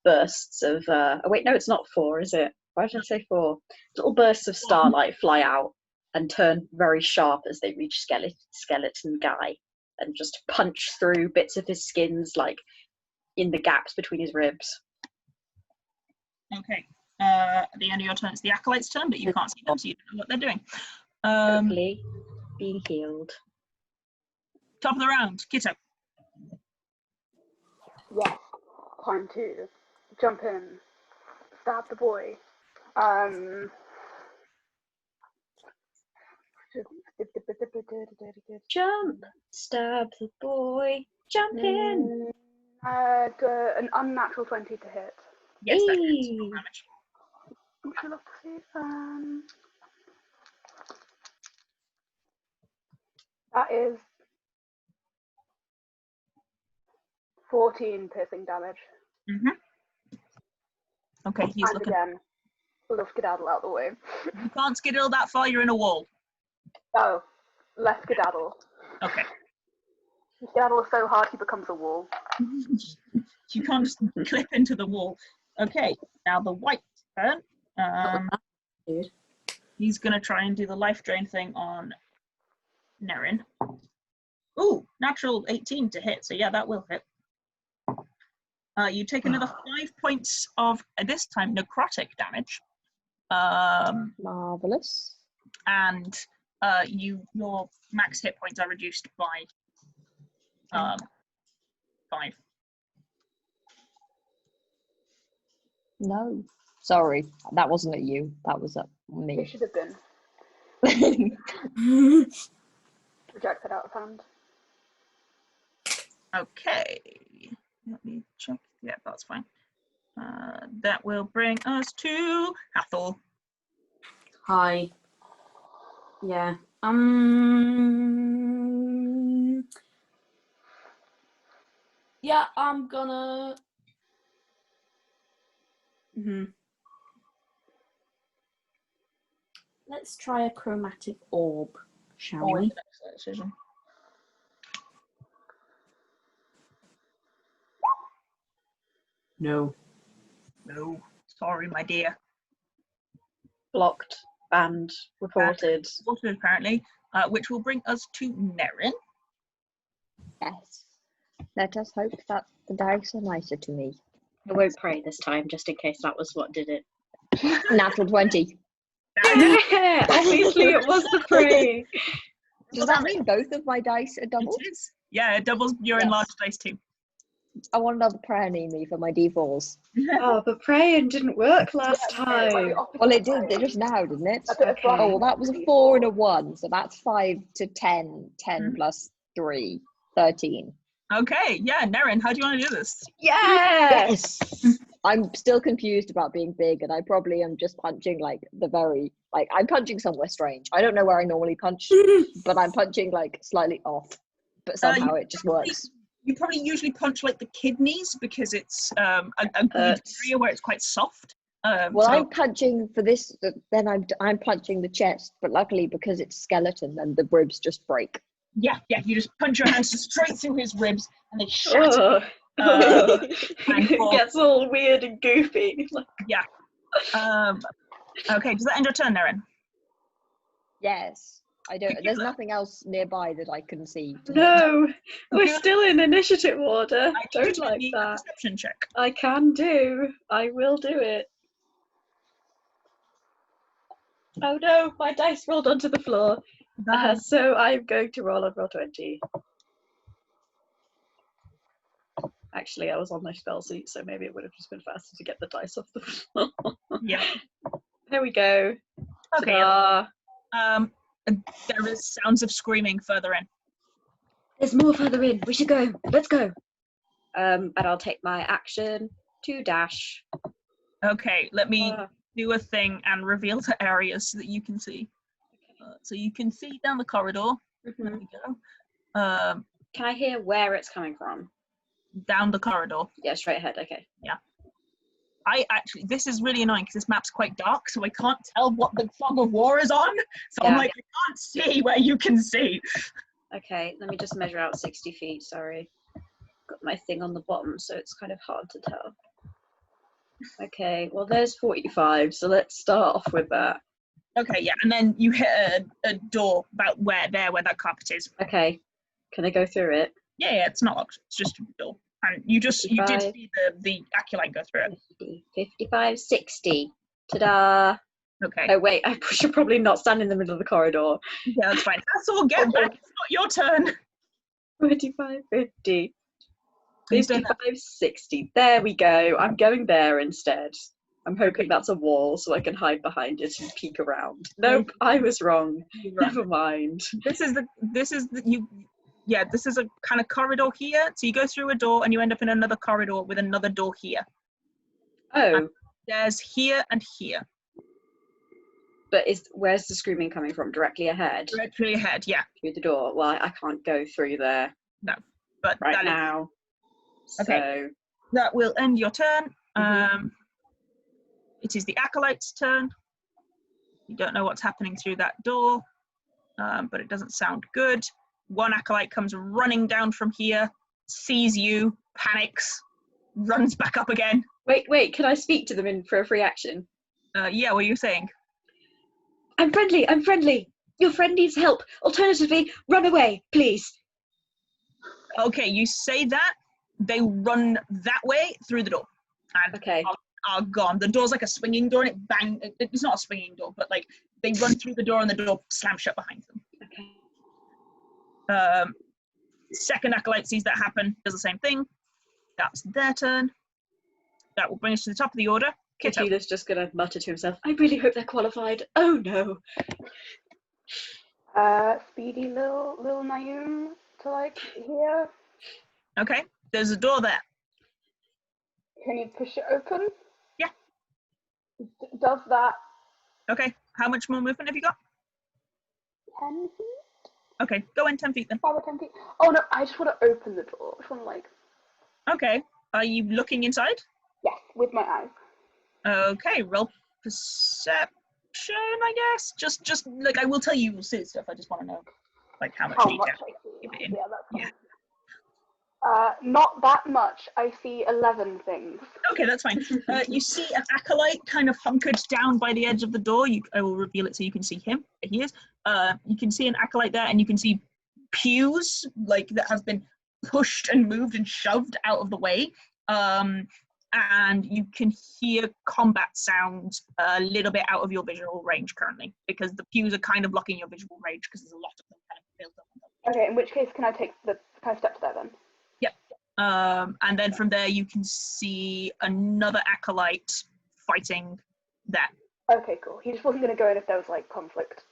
bursts of. Oh wait, no, it's not 4, is it? Why did I say 4? Little bursts of starlight fly out and turn very sharp as they reach skeleton guy, and just punch through bits of his skins, like in the gaps between his ribs. Okay. The end of your turn is the Acolyte's turn, but you can't see them, so you don't know what they're doing. Hopefully, being healed. Top of the round, Kitto. Yes, time to jump in, stab the boy. Jump, stab the boy, jump in. An unnatural 20 to hit. Yes, that hits. Full damage. Would you love to see? That is 14 piercing damage. Okay, he's And looking. again, we'll skedaddle out the way. You can't skedaddle that far, you're in a wall. Oh, less skedaddle. Okay. You skedaddle so hard he becomes a wall. You can't just clip into the wall. Okay, now the white turn. He's going to try and do the life drain thing on Nerin. Ooh, natural 18 to hit, so yeah, that will hit. You take another 5 points of, this time, necrotic damage. Marvelous. And your max hit points are reduced by 5. No. Sorry, that wasn't at you. That was at It me. should have been. Rejected out of hand. Okay. Let me check. Yeah, that's fine. That will bring us to Hathor. Hi. Yeah. Yeah, I'm gonna. Let's try a chromatic orb, shall Always we? an excellent decision. No. No, sorry, my dear. Blocked, banned, reported. Also, apparently, which will bring us to Nerin. Yes. Let us hope that the dice are nicer to me. I won't pray this time, just in case that was what did it. Natural 20. Yeah, obviously it was the pray. Does that mean both of my dice are doubled? It is. Yeah, it doubles your Yes. enlarged dice too. I want another prayer Niimi for my D4s. Oh, but praying didn't work last time. Well, it did just now, didn't it? Okay. Oh, well, that was a 4 and a 1, so that's 5 to 10. 10 Mhm. plus 3, 13. Okay, yeah, Nerin, how do you want to do this? Yes! I'm still confused about being big, and I probably am just punching I'm punching somewhere strange. I don't know where I normally punch, but I'm punching slightly off. But somehow it just works. You probably usually punch like the kidneys because it's a good area where it's quite soft. I'm punching for this. Then I'm punching the chest, but luckily because it's skeleton, then the ribs just break. Yeah, you just punch your hands straight through his ribs and they shatter. It gets all weird and goofy. Yeah. Okay, does that end your turn, Nerin? Yes, I don't. There's nothing else nearby that I can see. No, we're still in initiative order. I Don't like a that. perception check. I can do. I will do it. Oh no, my dice rolled onto the floor. So I'm going to roll on roll 20. Actually, I was on my spell sheet, so maybe it would have just been faster to get the dice off the floor. Yeah. There we go. Okay. There is sounds of screaming further in. There's more further in. We should go. Let's go. And I'll take my action to dash. Okay, let me do a thing and reveal the areas so that you can see. So you can see down the corridor. Mm-hmm. There we go. Can I hear where it's coming from? Down the corridor. Yeah, straight ahead. Okay. Yeah. This is really annoying because this map's quite dark, so I can't tell what the fog of war is on. So I'm like, I can't see where you can see. Okay, let me just measure out 60 feet. Sorry. Got my thing on the bottom, so it's kind of hard to tell. Okay, well, there's 45, so let's start off with that. Okay, yeah, and then you hit a door about where that carpet is. Okay, can I go through it? Yeah, it's not locked. It's just a door. And you did see the acolyte go through it. 50, 55, 60. Ta-da! Okay. Oh, wait, I should probably not stand in the middle of the corridor. Yeah, that's fine. Hathor, get back. It's not your turn. 25, 50. 55, 60. There we go. I'm going there instead. I'm hoping that's a wall so I can hide behind it and peek around. Nope, I was wrong. Never mind. This is a kind of corridor here. So you go through a door and you end up in another corridor with another door here. Oh. And there's here and here. But where's the screaming coming from? Directly ahead? Directly ahead, yeah. Through the door. Well, I can't go through there. No. But right now. Okay. So that will end your turn. It is the acolyte's turn. You don't know what's happening through that door, but it doesn't sound good. One acolyte comes running down from here, sees you, panics, runs back up again. Wait, can I speak to them for a free action? Yeah, what are you saying? I'm friendly. Your friend needs help. Alternatively, run away, please. Okay, you say that, they run that way through the door. And are gone. The door's like a swinging door and it bang. It's not a swinging door, but like they run through the door and the door slams shut behind them. Okay. Second acolyte sees that happen, does the same thing. That's their turn. That will bring us to the top of the order. Kitto. Cacula's just gonna mutter to himself, I really hope they're qualified. Oh no. Speedy little Niimi to here. Okay, there's a door there. Can you push it open? Yeah. Does that Okay. How much more movement have you got? 10 feet? Okay, go in 10 feet then. 5 or 10 feet? Oh no, I just want to open the door. I just want to like... Okay. Are you looking inside? Yes, with my eyes. Okay, roll perception, I guess. Just like I will tell you you'll see stuff. I just want to know like how much How detail much I you see. give it in. Yeah, that's fine. Yeah. Not that much. I see 11 things. Okay, that's fine. You see an acolyte kind of hunkered down by the edge of the door. I will reveal it so you can see him. There he is. You can see an acolyte there, and you can see pews like that have been pushed and moved and shoved out of the way. And you can hear combat sounds a little bit out of your visual range currently, because the pews are kind of blocking your visual range because there's a lot of them kind of built up. Okay, in which case can I step to there then? Yep. And then from there you can see another acolyte fighting there. Okay, cool. He just wasn't going to go in if there was like conflict.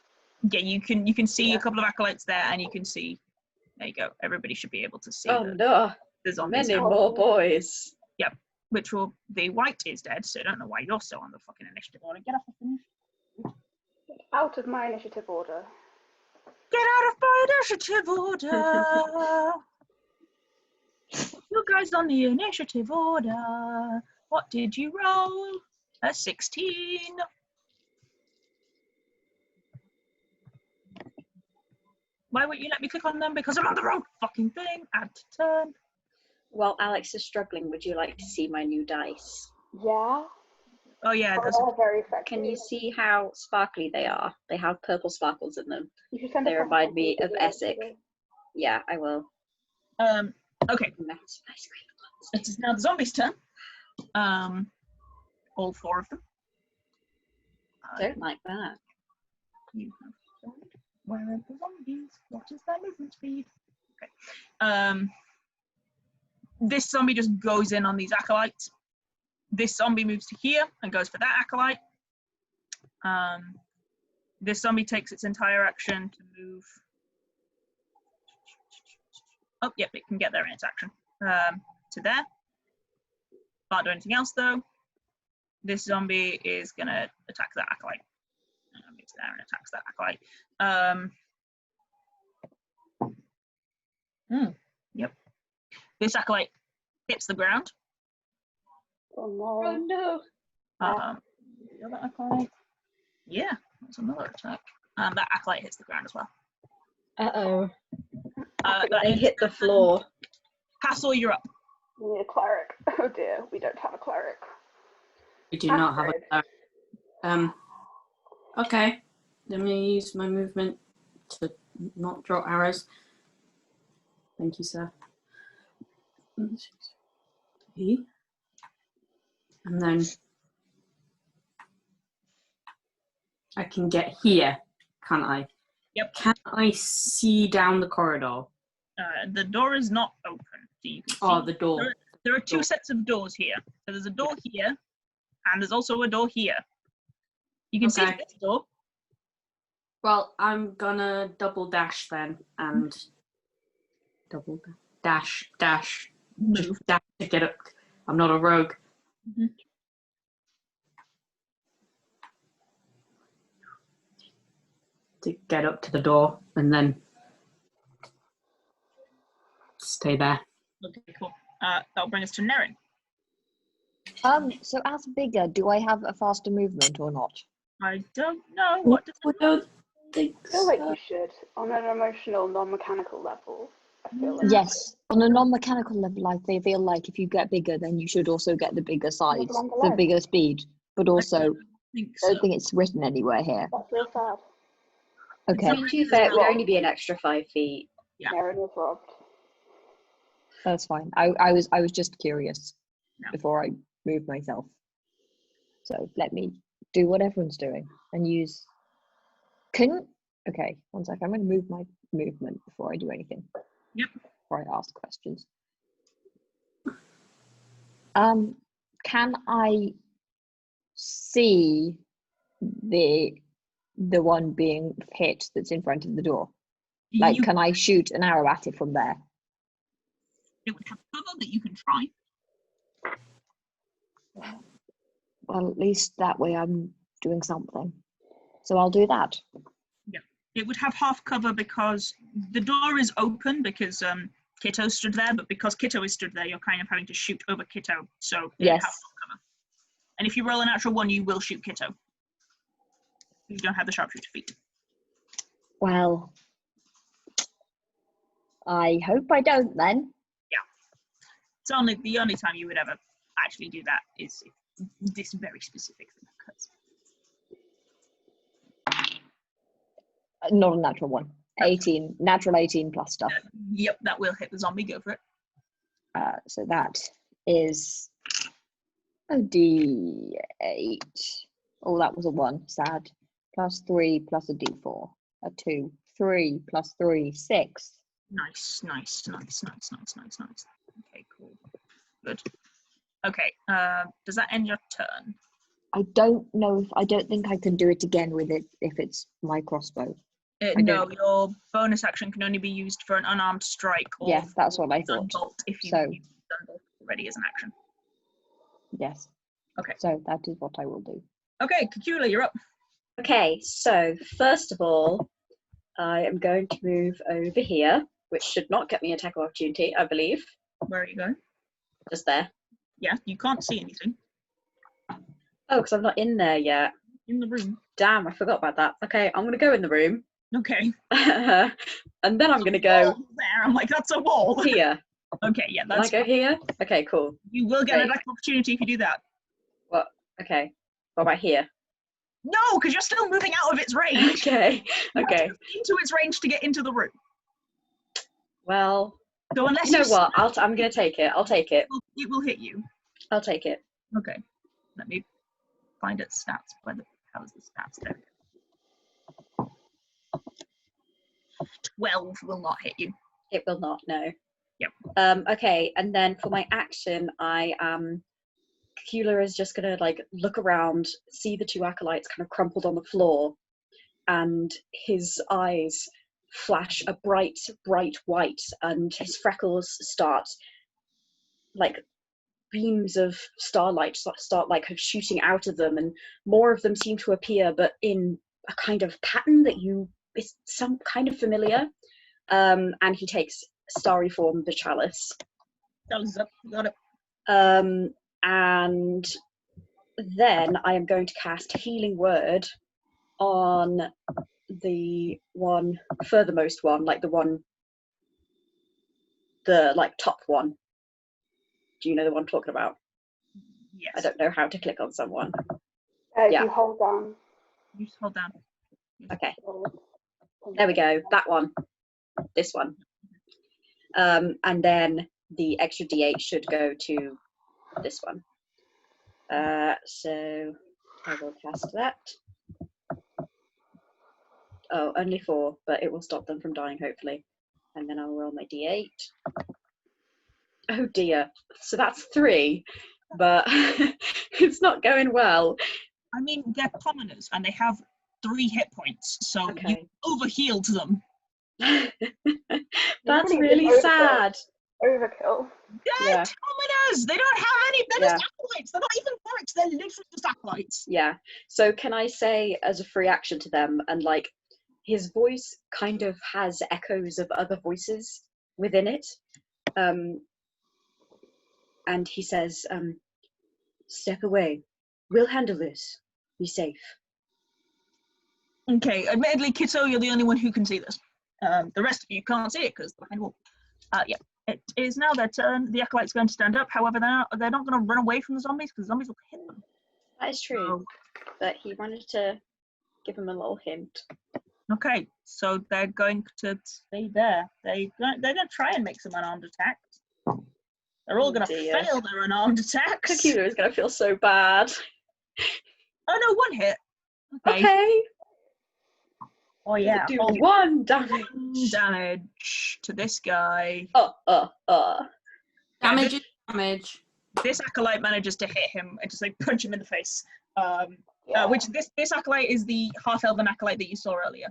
Yeah, you can see a couple of acolytes there, and you can see. There you go. Everybody should be able to see. Oh no! The zombies. Many more boys. Yep. Which will be white is dead, so I don't know why you're still on the fucking initiative order. Get off the initiative. Get out of my initiative order. Get out of my initiative order. You guys on the initiative order. What did you roll? A 16. Why won't you let me click on them? Because I'm on the wrong fucking thing. Add to turn. While Alex is struggling, would you like to see my new dice? Yeah. Oh yeah, Oh, that's they're very effective. Can you see how sparkly they are? They have purple sparkles in them. You should send They us remind some me of videos Essex. it. Yeah, I will. okay. That's nice green ones. It is now the zombies' turn. All 4 of them. Don't like that. You have died. Where are the zombies? What is their movement speed? Okay. This zombie just goes in on these acolytes. This zombie moves to here and goes for that acolyte. This zombie takes its entire action to move. Oh, yep, it can get there in its action. To there. Can't do anything else though. This zombie is gonna attack that acolyte. Moves there and attacks that acolyte. Yep. This acolyte hits the ground. Oh no. Oh no! The other acolyte. Yeah, that's another attack. That acolyte hits the ground as well. Uh-oh. They hit the floor. Hathor, you're up. We need a cleric. Oh dear, we don't have a cleric. We do not have a cleric. Okay, let me use my movement to not draw arrows. Thank you, sir. And then I can get here, can't I? Yep. Can I see down the corridor? The door is not open, so you can see. Oh, the door. There are 2 sets of doors here. So there's a door here, and there's also a door here. You can see this door. Well, I'm gonna double dash then, and double dash, Move. just dash to get up. I'm not a rogue. Mm-hmm. To get up to the door and then stay there. Okay, cool. That'll bring us to Nerin. So as bigger, do I have a faster movement or not? I don't know. What does I don't think I feel like so. you should, on an emotional, non-mechanical level. I feel like Yes. On a non-mechanical level, I feel like if you get bigger, then you should also get the bigger size, longer the legs. bigger speed. But also, I I think don't so. think it's written anywhere here. That's real sad. Okay, To be fair, it would only be an extra 5 feet. Yeah. Nerin was robbed. that's fine. I was just curious No. before I moved myself. So let me do what everyone's doing and use. Okay, one sec. I'm going to move my movement before I do anything. Yep. Before I ask questions. Can I see the one being hit that's in front of the door? Like, You- can I shoot an arrow at it from there? It would have cover, but you can try. Well, at least that way I'm doing something. So I'll do that. Yeah. It would have half cover because the door is open because Kitto stood there, but because Kitto is stood there, you're kind of having to shoot over Kitto. So it would have half cover. And if you roll a natural 1, you will shoot Kitto. You don't have the sharpshooter feat. Well, I hope I don't then. Yeah. It's only the only time you would ever actually do that is if this very specific thing occurs. Not a natural 1. 18, natural 18 plus stuff. Yep, that will hit the zombie. Go for it. So that is a D8. Oh, that was a 1. Sad. Plus 3 plus a D4. A 2. 3 plus 3. 6. Nice. Okay, cool. Good. Okay, does that end your turn? I don't know if I don't think I can do it again with it if it's my crossbow. No, your bonus action can only be used for an unarmed strike or Yeah, that's what I thought. bolt if you So use bolt already as an action. yes. Okay. So that is what I will do. Okay, Cacula, you're up. Okay, so first of all, I am going to move over here, which should not get me attack of opportunity, I believe. Where are you going? Just there. Yeah, you can't see anything Oh, because I'm not in there yet. in the room. Damn, I forgot about that. Okay, I'm going to go in the room. Okay. And then I'm going to go Wall there. I'm like, that's a wall. here. Okay, yeah, Can I that's go here? Okay, cool. You will get an Great. attack of opportunity if you do that. What? Okay. What about here? No, because you're still moving out of its range. Okay. You have to Okay. move into its range to get into the room. Well, So unless you know what? I'm going to take it. I'll take it. it will hit you. I'll take it. Okay. Let me find its stats. How's the stats there? 12 will not hit you. It will not, no. Yep. Okay, and then for my action, Cacula is just gonna like look around, see the 2 acolytes kind of crumpled on the floor, and his eyes flash a bright white, and his freckles start like beams of starlight start like shooting out of them, and more of them seem to appear, but in a kind of pattern that is some kind of familiar. And he takes starry form, the chalice. Chalice is up. Got it. And then I am going to cast Healing Word on the one furthermost one, like the top one. Do you know the one I'm talking about? Yes. I don't know how to click on someone. Yeah. You hold down. You just hold down. Okay. There we go. That one. This one. And then the extra D8 should go to this one. So I will cast that. Oh, only 4, but it will stop them from dying, hopefully. And then I'll roll my D8. Oh dear. So that's 3, but it's not going well. I mean, they're commoners and they have 3 hit points, so Okay. you overhealed them. That's really really overkill. sad. Overkill. They're Yeah. commoners! They don't have any, they're just acolytes. They're not even clerics, they're literally just acolytes. Yeah. So can I say as a free action to them, and like his voice kind of has echoes of other voices within it. And he says, step away. We'll handle this. Be safe. Okay, admittedly, Kitto, you're the only one who can see this. The rest of you can't see it because they're behind the wall. Yeah, it is now their turn. The acolyte's going to stand up. However, they're not going to run away from the zombies because the zombies will hit them. That is true. But he wanted to give him a little hint. Okay, so they're going to stay there. They're going to try and make some unarmed attacks. They're all going to fail their unarmed attacks. Cacula is going to feel so bad. Oh no, 1 hit. Okay. Oh yeah. Do 1 damage. Damage to this guy. Damage is damage. This acolyte manages to hit him and just like punch him in the face. Which this acolyte is the half-elven acolyte that you saw earlier.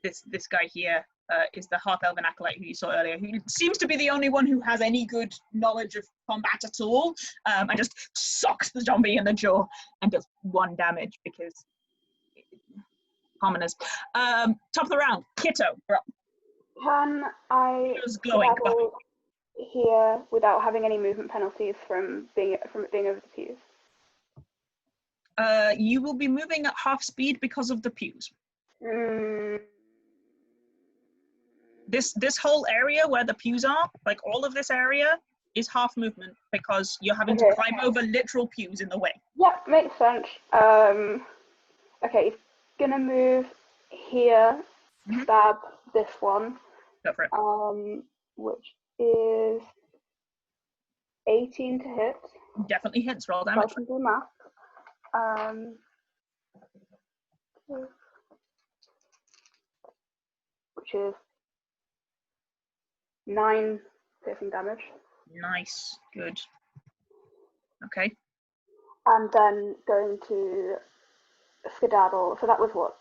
This guy here is the half-elven acolyte who you saw earlier, who seems to be the only one who has any good knowledge of combat at all, and just socks the zombie in the jaw and does 1 damage because commoners. Top of the round, Kitto, you're up. Can I It was glowing. travel here without having any movement penalties from it being over the pews? You will be moving at half speed because of the pews. This whole area where the pews are, like all of this area, is half movement because you're having to climb over literal pews in the way. Yeah, makes sense. Okay, he's gonna move here, stab this one. Go for it. Which is 18 to hit. Definitely hits. Roll So I damage. can do math. Which is 9 piercing damage. Nice. Good. Okay. And then going to skedaddle. So that was what?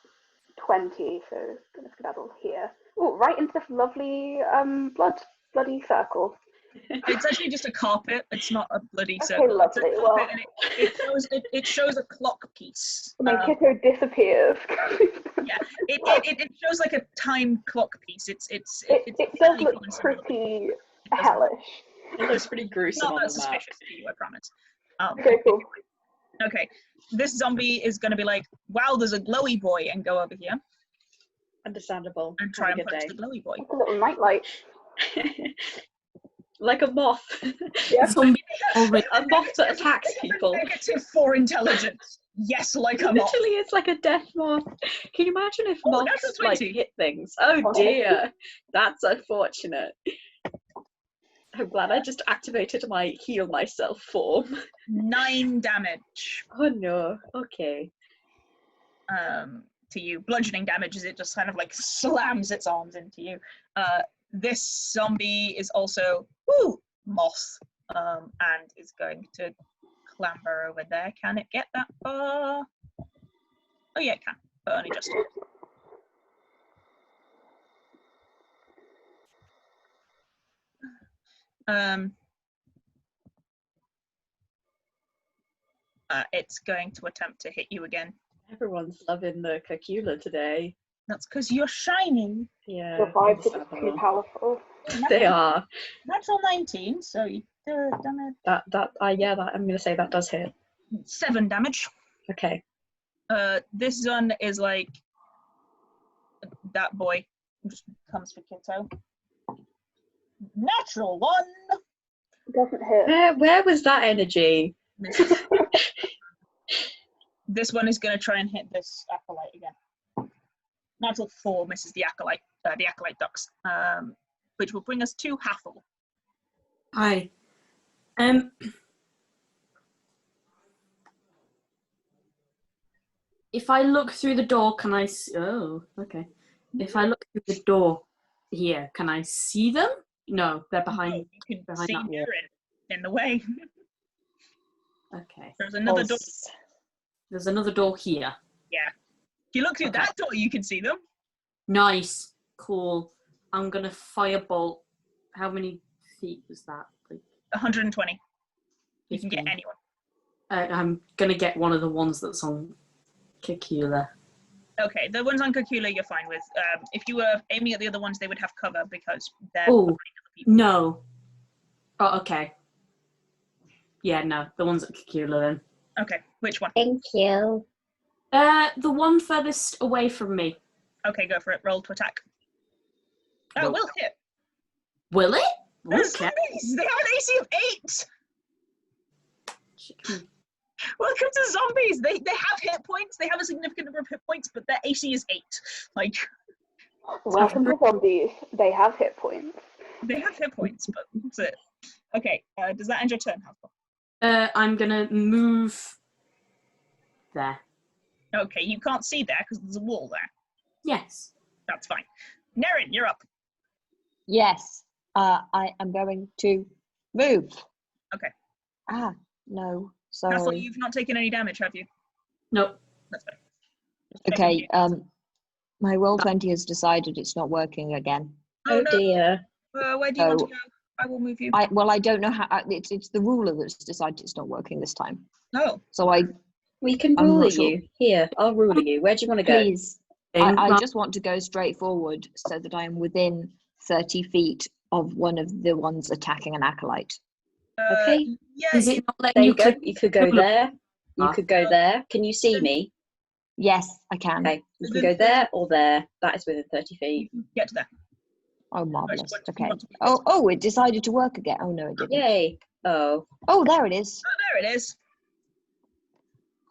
20. So gonna skedaddle here. Oh, right into this lovely bloody circle. It's actually just a carpet. It's not a bloody Okay, circle. lovely. It's a Well, carpet and it shows a clock piece. and then Kitto disappears. Yeah, it shows like a time clock piece. It It does look pretty hellish. It looks pretty gruesome Not on that the map. suspicious to you, I promise. Okay, cool. Okay, this zombie is going to be like, wow, there's a glowy boy, and go over here Understandable. and try Have and a punch good the glowy boy. It's a little nightlight. day. Like a moth. Yeah. Zombie already. A moth that attacks people. -4 intelligence. Yes, like a moth. Literally, it's like a death moth. Can you imagine if Oh, moths natural like 20. hit things? Oh dear, that's unfortunate. I'm glad I just activated my heal myself form. 9 damage Oh no. Okay. to you. Bludgeoning damage as it just kind of like slams its arms into you. This zombie is also moth, and is going to clamber over there. Can it get that far? Oh yeah, it can, but only just. It's going to attempt to hit you again. Everyone's loving the Cacula today. That's because you're shining. Yeah. The vibes are just too understandable. powerful. They are. Natural 19, so you do damage. That I'm gonna say that does hit. 7 damage. Okay. This one is like that boy just comes for Kitto. Natural 1. Doesn't hit. Where was that energy? Misses. This one is going to try and hit this acolyte again. Natural 4 misses the acolyte ducks, which will bring us to Hathor. Hi. If I look through the door, can I see? Oh, okay. If I look through the door here, can I see them? No, they're behind. You can behind see that wall. Nerin in the way. Okay. There's another door. There's another door here. Yeah. If you look through that door, you can see them. Nice. Cool. I'm gonna firebolt. How many feet was that? Like 120. You can get 15. anyone. I'm gonna get one of the ones that's on Cacula. Okay, the ones on Cacula you're fine with. If you were aiming at the other ones, they would have cover because they're Oh, behind other people. no. Oh, okay. Yeah, no. The ones at Cacula then. Okay, which one? Thank you. The one furthest away from me. Okay, go for it. Roll to attack. Oh, Roll. will hit. Will it? They're Okay. zombies! They have an AC of 8! Welcome to zombies! They have hit points, they have a significant number of hit points, but their AC is 8. Like, Welcome to zombies. They have hit points. they have hit points, but that's it. Okay, does that end your turn, Hathor? I'm gonna move there. Okay, you can't see there because there's a wall there. Yes. That's fine. Nerin, you're up. Yes. I am going to move. Okay. Ah, no. Hathor, Sorry. you've not taken any damage, have you? Nope. That's fine. Okay. My Roll20 has decided it's not working again. Oh no. dear. Where do you want to go? I will move you. I don't know how. It's the ruler that's decided it's not working this time. No. So We can I'm ruler not sure. you. Here, I'll ruler you. Where do you want to go? Please. I just want to go straight forward so that I'm within 30 feet of one of the ones attacking an acolyte. Okay. Yeah. Is it not There letting you you go. click? You could go there. You Ah. could go there. Can you see me? Yes, I can. Okay. You can go there or there. That is within 30 feet. Get to there. Oh, marvelous. You Okay. want to be Oh, it decided to work again. Oh, no, it didn't. Yay. Oh. Oh, there it is. Oh, there it is.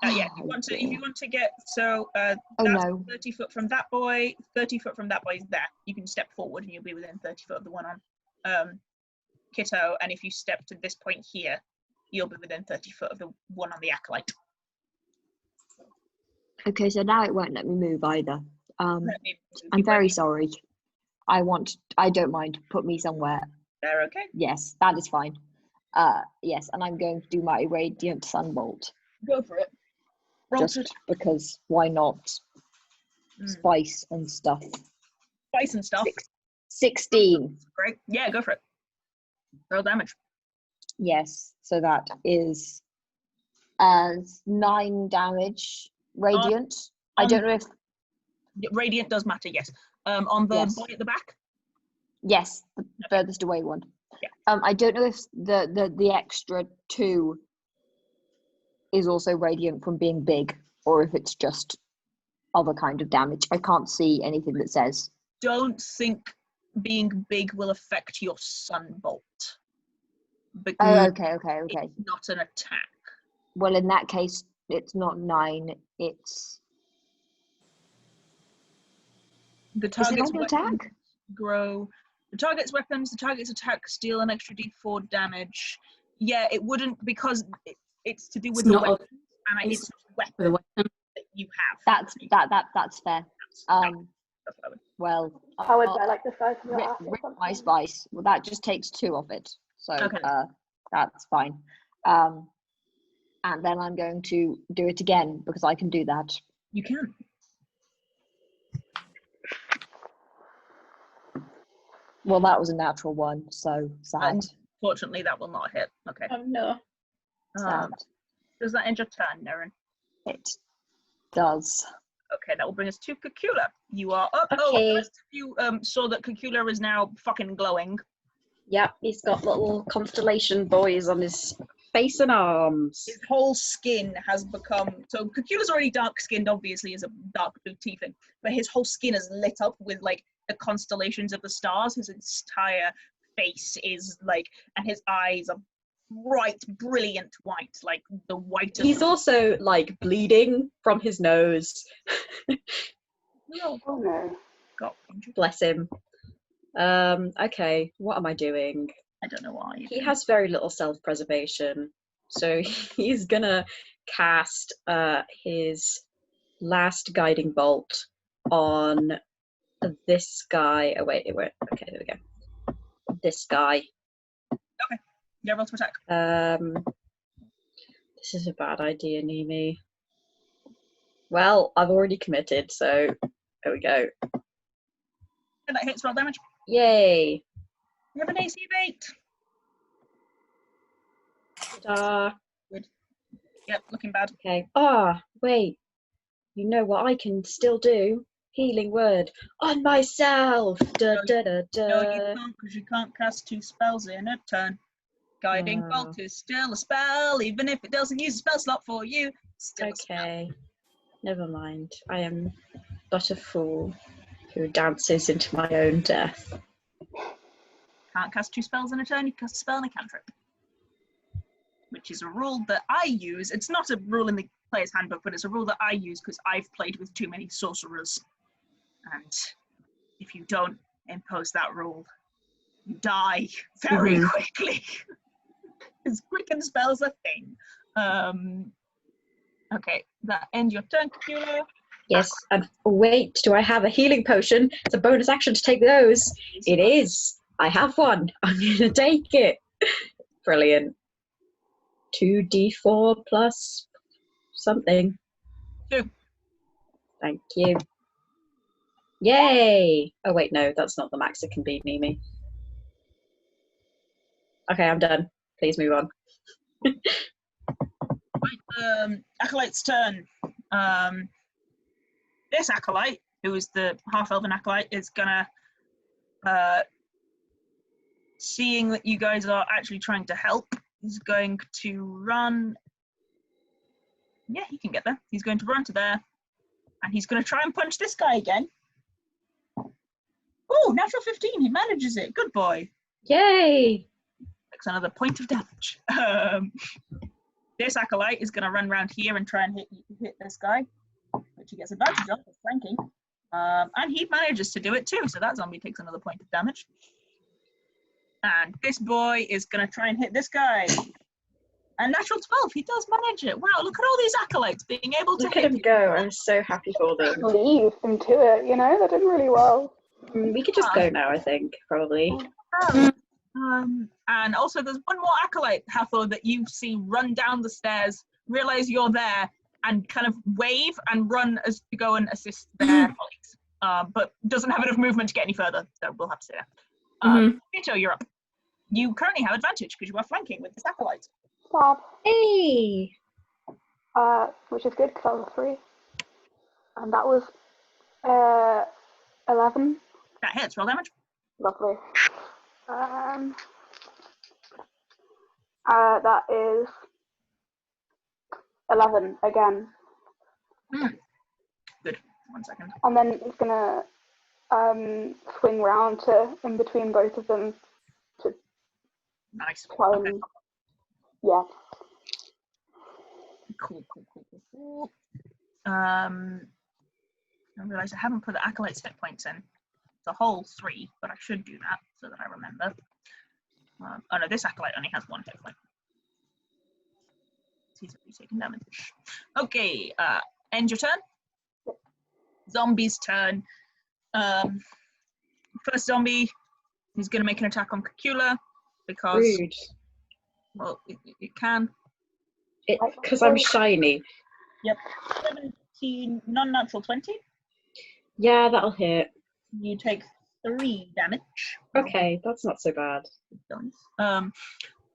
Yeah, Oh, if you dear. want to get Oh, that's no. 30 foot from that boy, 30 foot from that boy is there. You can step forward and you'll be within 30 foot of the one on Kitto, and if you step to this point here, you'll be within 30 foot of the one on the acolyte. Okay, so now it won't let me move either. I'm I'm very sorry. I don't mind. Put me somewhere. They're okay. Yes, that is fine. Yes, and I'm going to do my Radiant Sunbolt. Go for it. Roll Just to because, why not? Spice and stuff. spice and stuff. 16. Great. Yeah, go for it. Roll damage. Yes, so that is 9 damage. Radiant. I don't know if... Radiant does matter, yes. On the Yes. boy at the back? Yes, the furthest away one. Yeah. I don't know if the extra 2 is also radiant from being big, or if it's just other kind of damage. I can't see anything that says. Don't think being big will affect your sunbolt. Oh, Because okay. it's not an attack. Well, in that case, it's not 9. It's... The Is it target's not an weapons attack? grow. The target's weapons, the target's attacks deal an extra d4 damage. Yeah, it wouldn't because it's to do with It's the not a- weapons, and it's not a With weapon a weapon. that you have. That's fair. That's what I would. Well, How would I like the size of your ass or rip my something? spice. Well, that just takes 2 of it, so Okay. that's fine. And then I'm going to do it again because I can do that. You can. Well, that was a natural 1, so sad. Fortunately, that will not hit. Okay. Oh no. Sad. Does that end your turn, Nerin? It does. Okay, that will bring us to Cacula. You are up. Oh, Okay. the rest of you saw that Cacula is now fucking glowing. Yep, he's got little constellation boys on his face and arms. His whole skin has become so. Cacula's already dark skinned, obviously, as a dark blue tiefling, but his whole skin is lit up with like the constellations of the stars. His entire face is like, and his eyes are bright, brilliant white, like the white. He's also like bleeding from his nose. Oh no. got injured. Bless him. Okay, what am I doing? I don't know why. He has very little self-preservation, so he's gonna cast his last guiding bolt on this guy. Oh wait, it won't. Okay, there we go. This guy. Yeah, roll to attack. This is a bad idea, Niimi. Well, I've already committed, so there we go. And that hits roll damage. Yay! You have an AC of 8. Ta-da. Yep, looking bad. Okay. Wait. You know what I can still do? Healing word on myself. Da da da da. No, you can't, because you can't cast 2 spells in a turn. Guiding bolt is still a spell, even if it doesn't use a spell slot for you. Still a spell. Okay. Never mind. I am but a fool who dances into my own death. Can't cast 2 spells in a turn, you cast a spell and a cantrip. Which is a rule that I use. It's not a rule in the player's handbook, but it's a rule that I use because I've played with too many sorcerers. And if you don't impose that rule, you die very quickly. Because quicken spells a thing. Okay, that ends your turn, Cacula. Yes, and wait, do I have a healing potion? It's a bonus action to take those. It is. I have one. I'm going to take it. Brilliant. 2d4 plus something. 2. Thank you. Yay! Oh wait, no, that's not the max it can be, Niimi. Okay, I'm done. Please move on. Right, Acolyte's turn. This Acolyte, who is the half-elven Acolyte, is gonna, seeing that you guys are actually trying to help, is going to run. Yeah, he can get there. He's going to run to there, and he's going to try and punch this guy again. Oh, natural 15. He manages it. Good boy. Yay! Takes another point of damage. This Acolyte is going to run around here and try and hit this guy, which he gets advantage on for flanking. And he manages to do it too, so that zombie takes another point of damage. And this boy is going to try and hit this guy. And natural 12, he does manage it. Wow, look at all these Acolytes being able to Look hit at him go. I'm so happy for them. Leave them to it, you know? They're doing really well. We could just go now, I think, probably. And also there's one more Acolyte, Hathor, that you see run down the stairs, realize you're there, and kind of wave and run as to go and assist their colleagues. But doesn't have enough movement to get any further, so we'll have to say that. Kitto, you're up. You currently have advantage because you are flanking with this Acolyte. Bob. Hey! Which is good because that was a 3. And that was 11. That hits, roll damage. Lovely. That is 11 again. Good. 1 second. And then it's gonna swing round to in between both of them to Nice. try and Okay. yeah. Cool. I realise I haven't put the Acolyte's hit points in. It's a whole 3, but I should do that so that I remember. Oh no, this Acolyte only has 1 hit point. He's already taken damage. Okay, end your turn. Zombie's turn. First zombie is going to make an attack on Cacula because, Rude. well, it can. Because I'm shiny. Yep. 17, non-natural 20. Yeah, that'll hit. You take 3 damage. Okay, that's not so bad.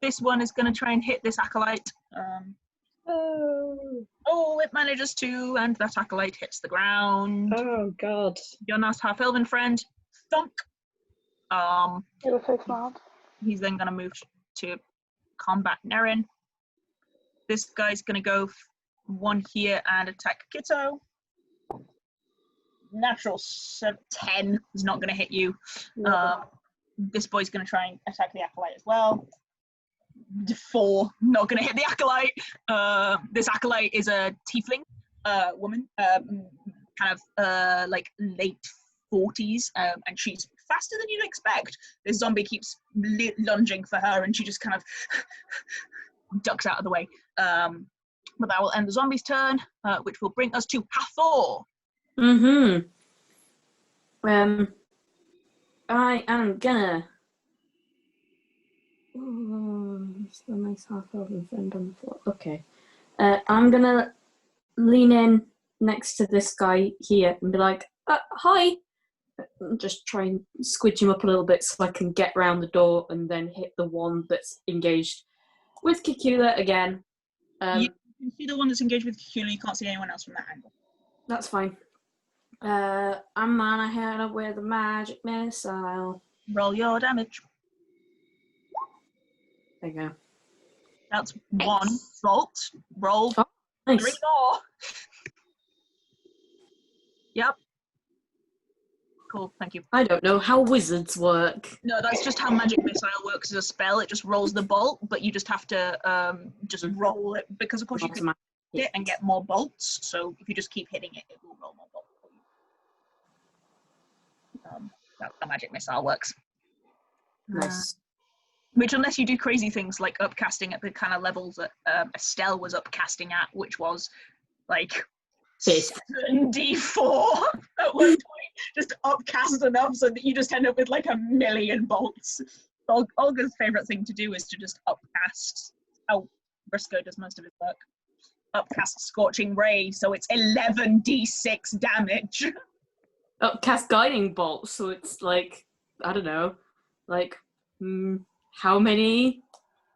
This one is going to try and hit this Acolyte. Oh, it manages to, and that Acolyte hits the ground. Oh, God. Your last half-elven friend, thunk. It was so smart. He's then going to move to combat Nerin. This guy's going to go 1 here and attack Kitto. Natural 10 is not going to hit you. This boy's going to try and attack the Acolyte as well. 4, not going to hit the Acolyte. This Acolyte is a tiefling woman, kind of like late 40s, and she's faster than you'd expect. This zombie keeps lunging for her, and she just kind of ducks out of the way. But that will end the zombie's turn, which will bring us to Hathor. I am gonna. It's the nice half-elven friend on the floor. Okay. I'm gonna lean in next to this guy here and be like, hi. Just try and squidge him up a little bit so I can get round the door and then hit the one that's engaged with Cacula again. You can see the one that's engaged with Cacula, you can't see anyone else from that angle. That's fine. I'm on ahead with a magic missile. Roll your damage. There you go. That's 1 bolt. Roll Oh, nice. 3 more. Yep. Cool, thank you. I don't know how wizards work. No, that's just how magic missile works as a spell. It just rolls the bolt, but you just have to just roll it, because of course you can hit and get more bolts. So if you just keep hitting it, it will roll more bolts for you. That's how magic missile works. Nice. Which, unless you do crazy things like upcasting at the kind of levels that Estelle was upcasting at, which was like 74 at one point, just upcast enough so that you just end up with like 1,000,000 bolts. Olga's favourite thing to do is to just upcast. How Briscoe does most of his work. Upcast Scorching Ray, so it's 11d6 damage. cast guiding bolt, so it's like, I don't know, like how many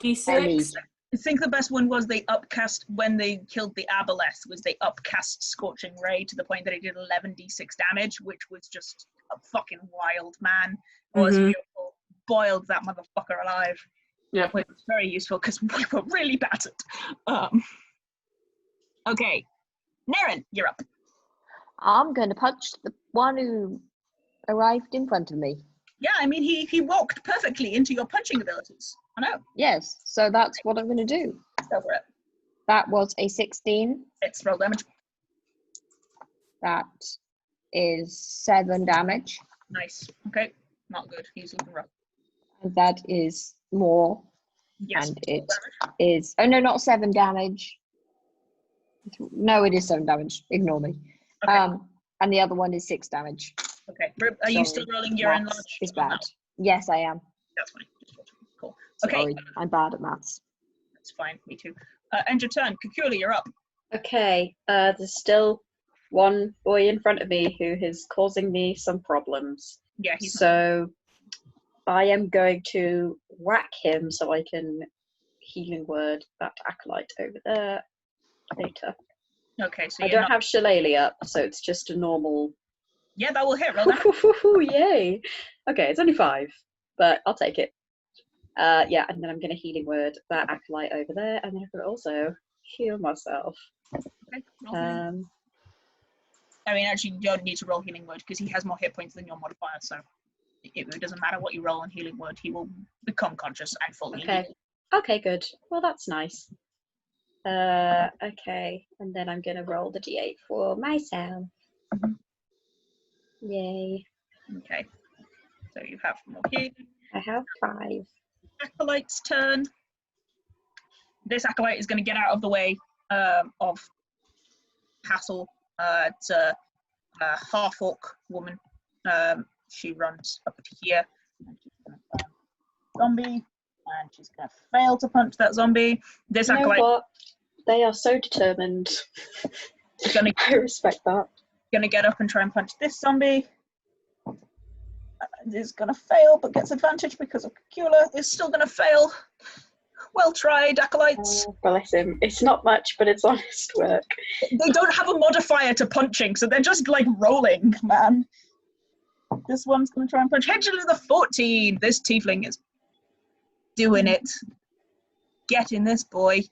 d6? I think the best one was they upcast when they killed the aboleth. Was they upcast Scorching Ray to the point that it did 11d6 damage, which was just a fucking wild, man. It was beautiful. Boiled that motherfucker alive. Yeah, which was very useful because we were really battered. Okay, Nerin, you're up. I'm going to punch the one who arrived in front of me. Yeah, I mean, he walked perfectly into your punching abilities. I know. Yes, so that's what I'm going to do. Go for it. That was a 16. It's roll damage. That is 7 damage. Nice. Okay, not good. He's looking rough. And that is more. Yes. And it is... Oh, no, not 7 damage. No, it is 7 damage. Ignore me. Okay. And the other one is 6 damage. Okay. Are you still rolling your enlarged? It's bad. Yes, I am. That's fine. Cool. Okay. Sorry, I'm bad at maths. That's fine. Me too. End your turn. Cacula, you're up. Okay, there's still one boy in front of me who is causing me some problems. Yeah, he's So I am going to whack him so I can healing word that acolyte over there later. okay. So I don't have Shillelagh up, so it's just a normal. Yeah, that will hit. Roll damage. Yay! Okay, it's only 5, but I'll take it. Yeah, and then I'm going to healing word that acolyte over there, and then I can also heal myself. Okay. I mean, actually, you don't need to roll healing word because he has more hit points than your modifier, so it doesn't matter what you roll on healing word. He will become conscious and fully. Okay. Okay, good. Well, that's nice. Okay, and then I'm going to roll the d8 for myself. Yay. Okay. So you have more healing. I have 5. Acolyte's turn. This acolyte is going to get out of the way of Hathor. It's a half-orc woman. She runs up to here. And she's going to zombie, and she's going to fail to punch that zombie. This acolyte. You know what? They are so determined. I respect that. Going to get up and try and punch this zombie. Is going to fail, but gets advantage because of Cacula. Is still going to fail. Well tried, acolytes. Oh, bless him. It's not much, but it's honest work. They don't have a modifier to punching, so they're just like rolling, man. This one's going to try and punch. Hedge into the 14. This tiefling is doing it. Getting this boy.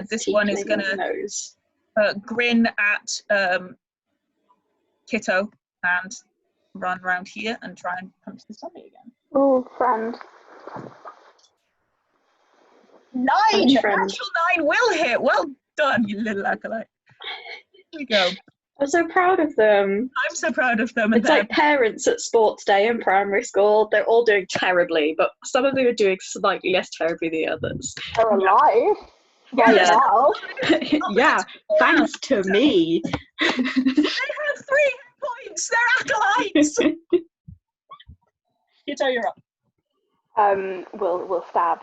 This one is going to grin at Kitto and run around here and try and punch the zombie again. Oh, friend. 9! Friend. Natural 9 will hit. Well done, you little acolyte. Here we go. I'm so proud of them. I'm so proud of them. It's like parents at sports day in primary school. They're all doing terribly, but some of them are doing slightly less terribly than others. They're alive. Yeah. Now. Yeah, thanks to me. They have 3 points. They're acolytes. Kitto, you're up. We'll stab.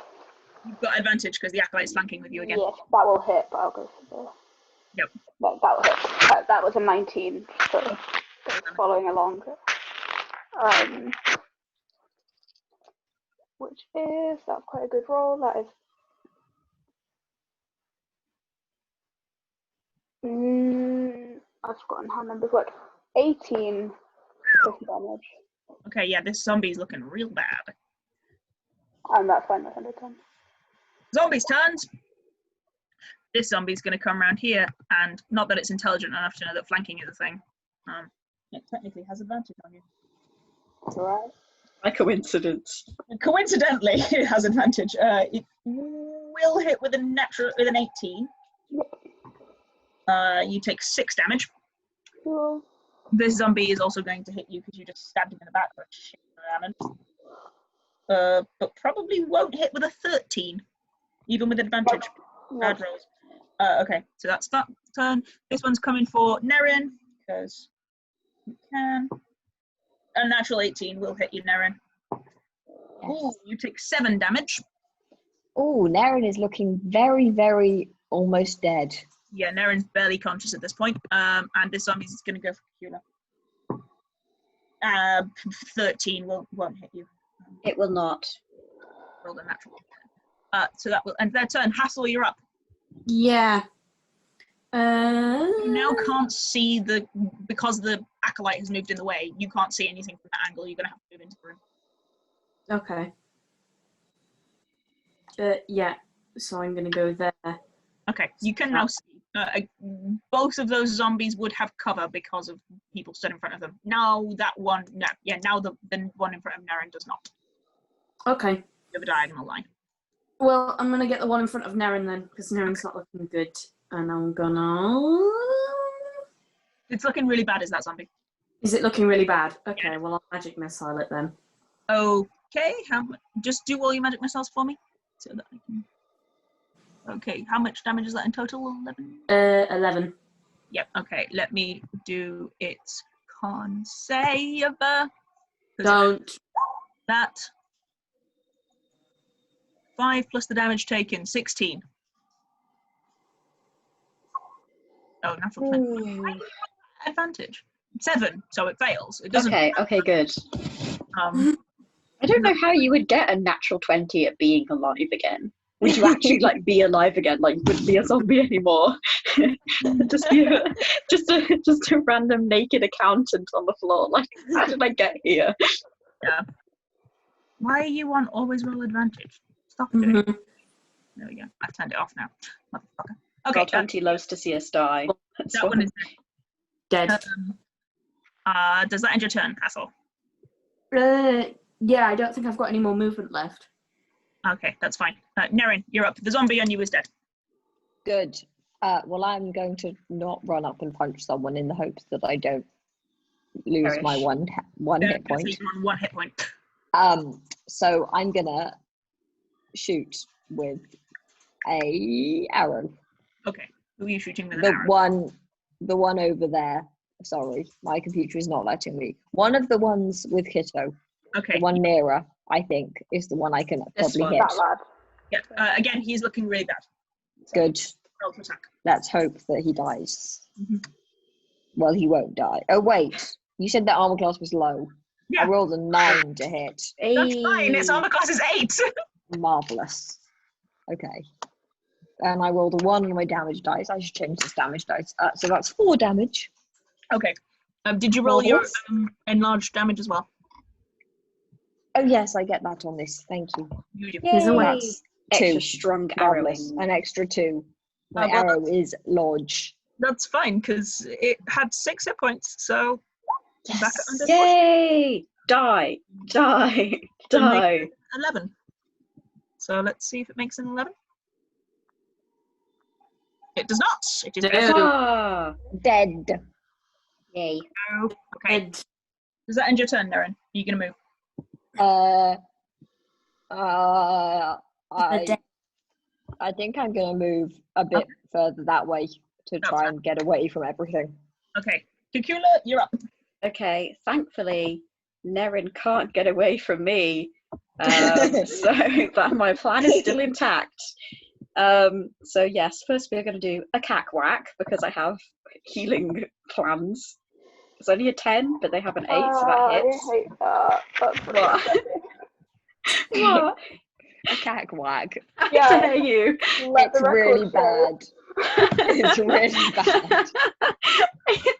You've got advantage because the acolyte's flanking with you again. Yes, that will hit, but I'll go for the... Yep. That will hit. That was a 19, so following along. Which is... That's quite a good roll. That is... I've forgotten how numbers work. 18 damage. Okay, yeah, this zombie's looking real bad. And that's fine, that's under 10. Zombies' turns. This zombie's going to come around here, and not that it's intelligent enough to know that flanking is a thing. It technically has advantage on you. That's alright. By coincidence. Coincidentally, it has advantage. It will hit with an 18. You take 6 damage. Cool. This zombie is also going to hit you because you just stabbed him in the back for a shit ton of damage. But probably won't hit with a 13, even with advantage. Bad rolls. Okay, so that's that turn. This one's coming for Nerin, because you can. A natural 18 will hit you, Nerin. Ooh, you take 7 damage. Oh, Nerin is looking very, very almost dead. Yeah, Nerin's barely conscious at this point. And this zombie is going to go for Cacula. 13 won't hit you. It will not. Roll the natural. So that will end their turn. Hathor, you're up. Yeah. You now can't see because the acolyte has moved in the way. You can't see anything from that angle. You're gonna have to move into the room. Okay. Yeah. So I'm gonna go there. Okay, you can now see. Both of those zombies would have cover because of people stood in front of them. Now that one, no, yeah. Now the one in front of Nerin does not. Okay. You have a diagonal line. Well, I'm gonna get the one in front of Nerin then, because Nerin's not looking good, and I'm gonna. It's looking really bad. Is that zombie? Is it looking really bad? Okay. Yeah. Well, I'll magic missile it then. Okay. Just do all your magic missiles for me, so that I can. Okay. How much damage is that in total? 11. 11. Yep. Okay. Let me do its con save. Don't. That. 5 plus the damage taken, 16. Oh, natural 20. Advantage. 7, so it fails. It doesn't. Okay, good. I don't know how you would get a natural 20 at being alive again. Would you actually like be alive again? Like, you wouldn't be a zombie anymore. just a random naked accountant on the floor. Like, how did I get here? Yeah. Why are you on always roll advantage? Stop doing it. There we go. I've turned it off now. Motherfucker. Okay. 20 loves to see us die. That one is Dead. Does that end your turn, Hathor? Yeah, I don't think I've got any more movement left. Okay, that's fine. Nerin, you're up. The zombie on you is dead. Good. Well, I'm going to not run up and punch someone in the hopes that I don't lose my one hit point. You're on 1 hit point. So I'm gonna shoot with a arrow. Okay. Who are you shooting with an arrow? The one over there. Sorry, my computer is not letting me. One of the ones with Kitto. Okay. The one nearer, I think, is the one I can probably hit. That lad. Yeah. Again, he's looking really bad. Good. Roll to attack. Let's hope that he dies. Mm-hmm. Well, he won't die. Oh wait, you said that armor class was low. Yeah. I rolled a 9 to hit. That's fine. Its armor class is 8. Marvelous. Okay. And I rolled a 1 on my damage dice. I should change this damage dice. So that's 4 damage. Okay. Did you roll your enlarged damage as well? Oh yes, I get that on this. Thank you. There's a way. That's 2. Extra strong Marvelous. arrowing. An extra 2. My well, arrow is large. That's fine, because it had 6 hit points, so... Yes. Back at under Yay! Die! 11. So let's see if it makes an 11. It does not. It is dead. Ah! Dead. Yay. Okay. Does that end your turn, Nerin? Are you going to move? I think I'm gonna move a bit further that way to try and get away from everything. Okay. Cacula, you're up. Okay, thankfully, Nerin can't get away from me. So but my plan is still intact. So yes, first we're going to do a cack whack because I have healing plans. It's only a 10, but they have an 8, so that hits. I hate that. That's What? What? A cack whack. Yeah. How dare you? It's really bad. It's really bad.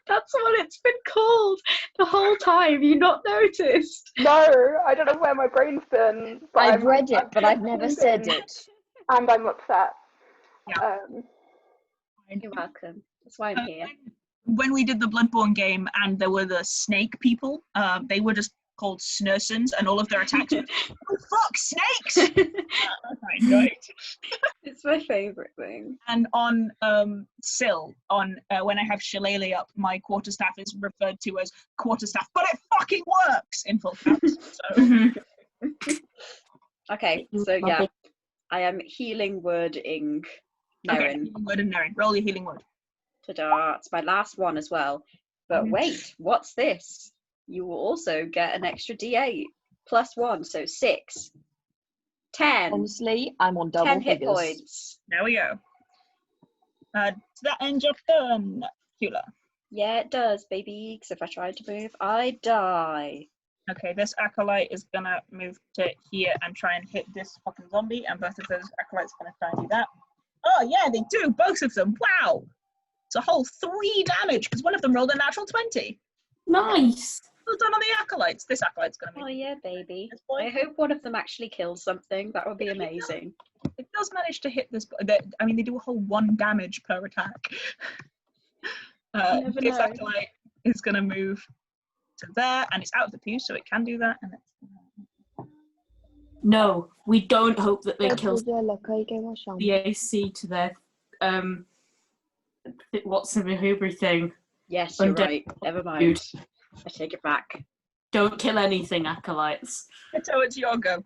That's what it's been called the whole time. You not noticed? No, I don't know where my brain's been. But I've read it, but I've never said confused it. And I'm upset. Yeah. You're welcome. That's why I'm here. When we did the Bloodborne game and there were the snake people, they were just called Snursons, and all of their attacks were, oh fuck, snakes! I enjoy it. It's my favourite thing. And on Syl, on when I have Shillelagh up, my quarterstaff is referred to as quarterstaff, but it fucking works in full caps. So. Okay, so yeah, I am healing wording Nerin. Okay, healing word and Nerin. Roll your healing word. Ta-da! It's my last one as well. But wait, what's this? You will also get an extra D8 plus 1, so 6. 10. Honestly, I'm on double 10 hit figures. points. There we go. Does that end your turn, Cacula? Yeah, it does, baby. Because if I try to move, I die. Okay, this acolyte is gonna move to here and try and hit this fucking zombie, and both of those acolytes are gonna try and do that. Oh yeah, they do, both of them. Wow! It's a whole 3 damage because one of them rolled a natural 20. Nice. Well done on the acolytes. This acolyte's gonna Oh move. yeah, baby. This boy. I hope one of them actually kills something. That would be amazing. It does manage to hit this. I mean, they do a whole 1 damage per attack. You never This know. acolyte is gonna move to there, and it's out of the pew, so it can do that. And No, we don't hope that they kill the the AC to their what's the Mahubri thing. Yes, you're Undead right. Never mind. dude. I take it back. Don't kill anything, acolytes. Kitto, it's your go.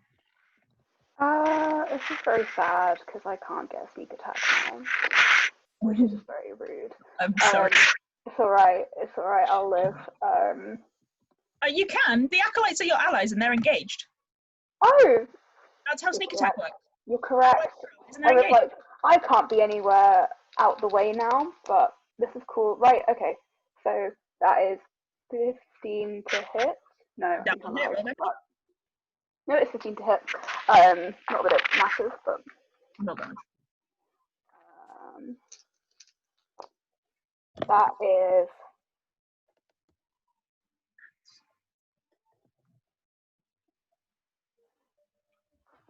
This is very sad because I can't get a sneak attack now, which is very rude. I'm sorry. It's alright. It's alright. I'll live. You can. The acolytes are your allies, and they're engaged. Oh, That's how sneak attack works. you're correct. Isn't I that was engaged? like, I can't be anywhere out the way now, but this is cool. Right, okay. So that is 15 to hit. No, That will hit, Rebecca. no, it's 15 to hit. Not that it matters, but Well done. that is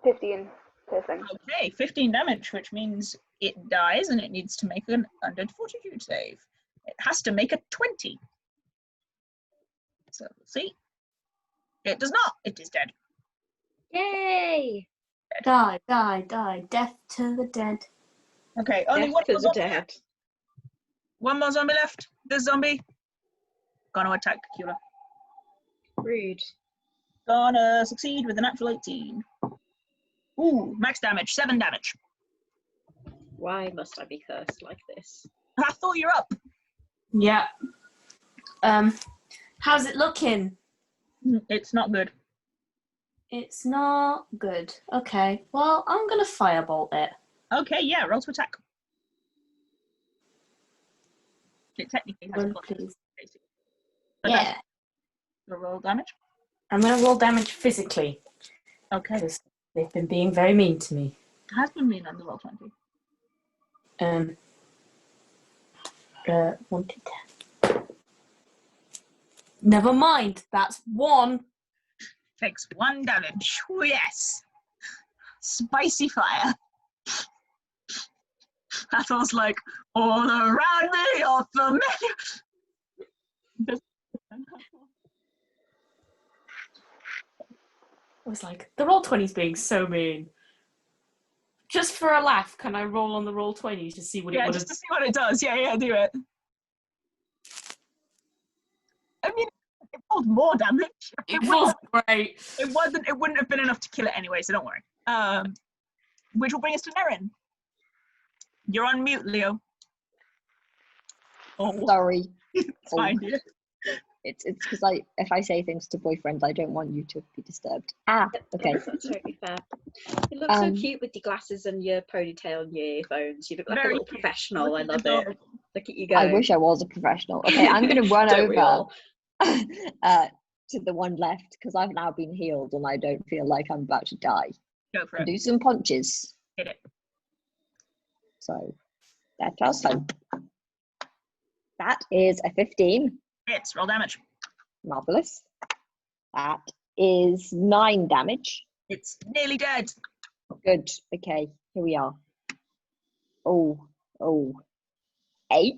15 piercing. Okay, 15 damage, which means it dies and it needs to make an undead fortitude save. It has to make a 20. So we'll see. It does not. It is dead. Yay! Die, die, die. Death to the dead. Okay, only one Death to more the zombie dead. left. One more zombie left. This zombie gonna attack Cacula. Rude. Gonna succeed with a natural 18. Ooh, max damage, 7 damage. Why must I be cursed like this? Hathor, you're up. Yeah. How's it looking? It's not good. It's not good. Okay. Well, I'm gonna firebolt it. Okay, yeah, roll to attack. It technically has a Roll, plus, please. basically. But Yeah. that's the roll damage. I'm gonna roll damage physically Okay. because they've been being very mean to me. It has been mean on the roll 20. 1 to 10. Never mind. That's 1. Takes 1 damage. Oh, yes. Spicy fire. Hathor's like, all around me are familiar. I was like, the roll 20's being so mean. Just for a laugh, can I roll on the roll 20 to see what it Yeah, would just have? to see what it does. Yeah, do it. I mean, it rolled more damage. It was great. It wouldn't have been enough to kill it anyway, so don't worry. Which will bring us to Nerin. You're on mute, Leo. Oh, Sorry. it's fine, dear. It's because if I say things to boyfriends, I don't want you to be disturbed. Okay. That's totally fair. You look so Um, cute with your glasses and your ponytail and your earphones. You look like a Very little cute. professional. I love it. Adorable. Look at you go. I wish I was a professional. Okay, I'm going to run Don't we over all? to the one left because I've now been healed and I don't feel like I'm about to die. Go for And it. do some punches. Hit it. So that does hope. That is a 15. Hits. Roll damage. Marvelous. That is 9 damage. It's nearly dead. Good. Okay, here we are. Oh, 8.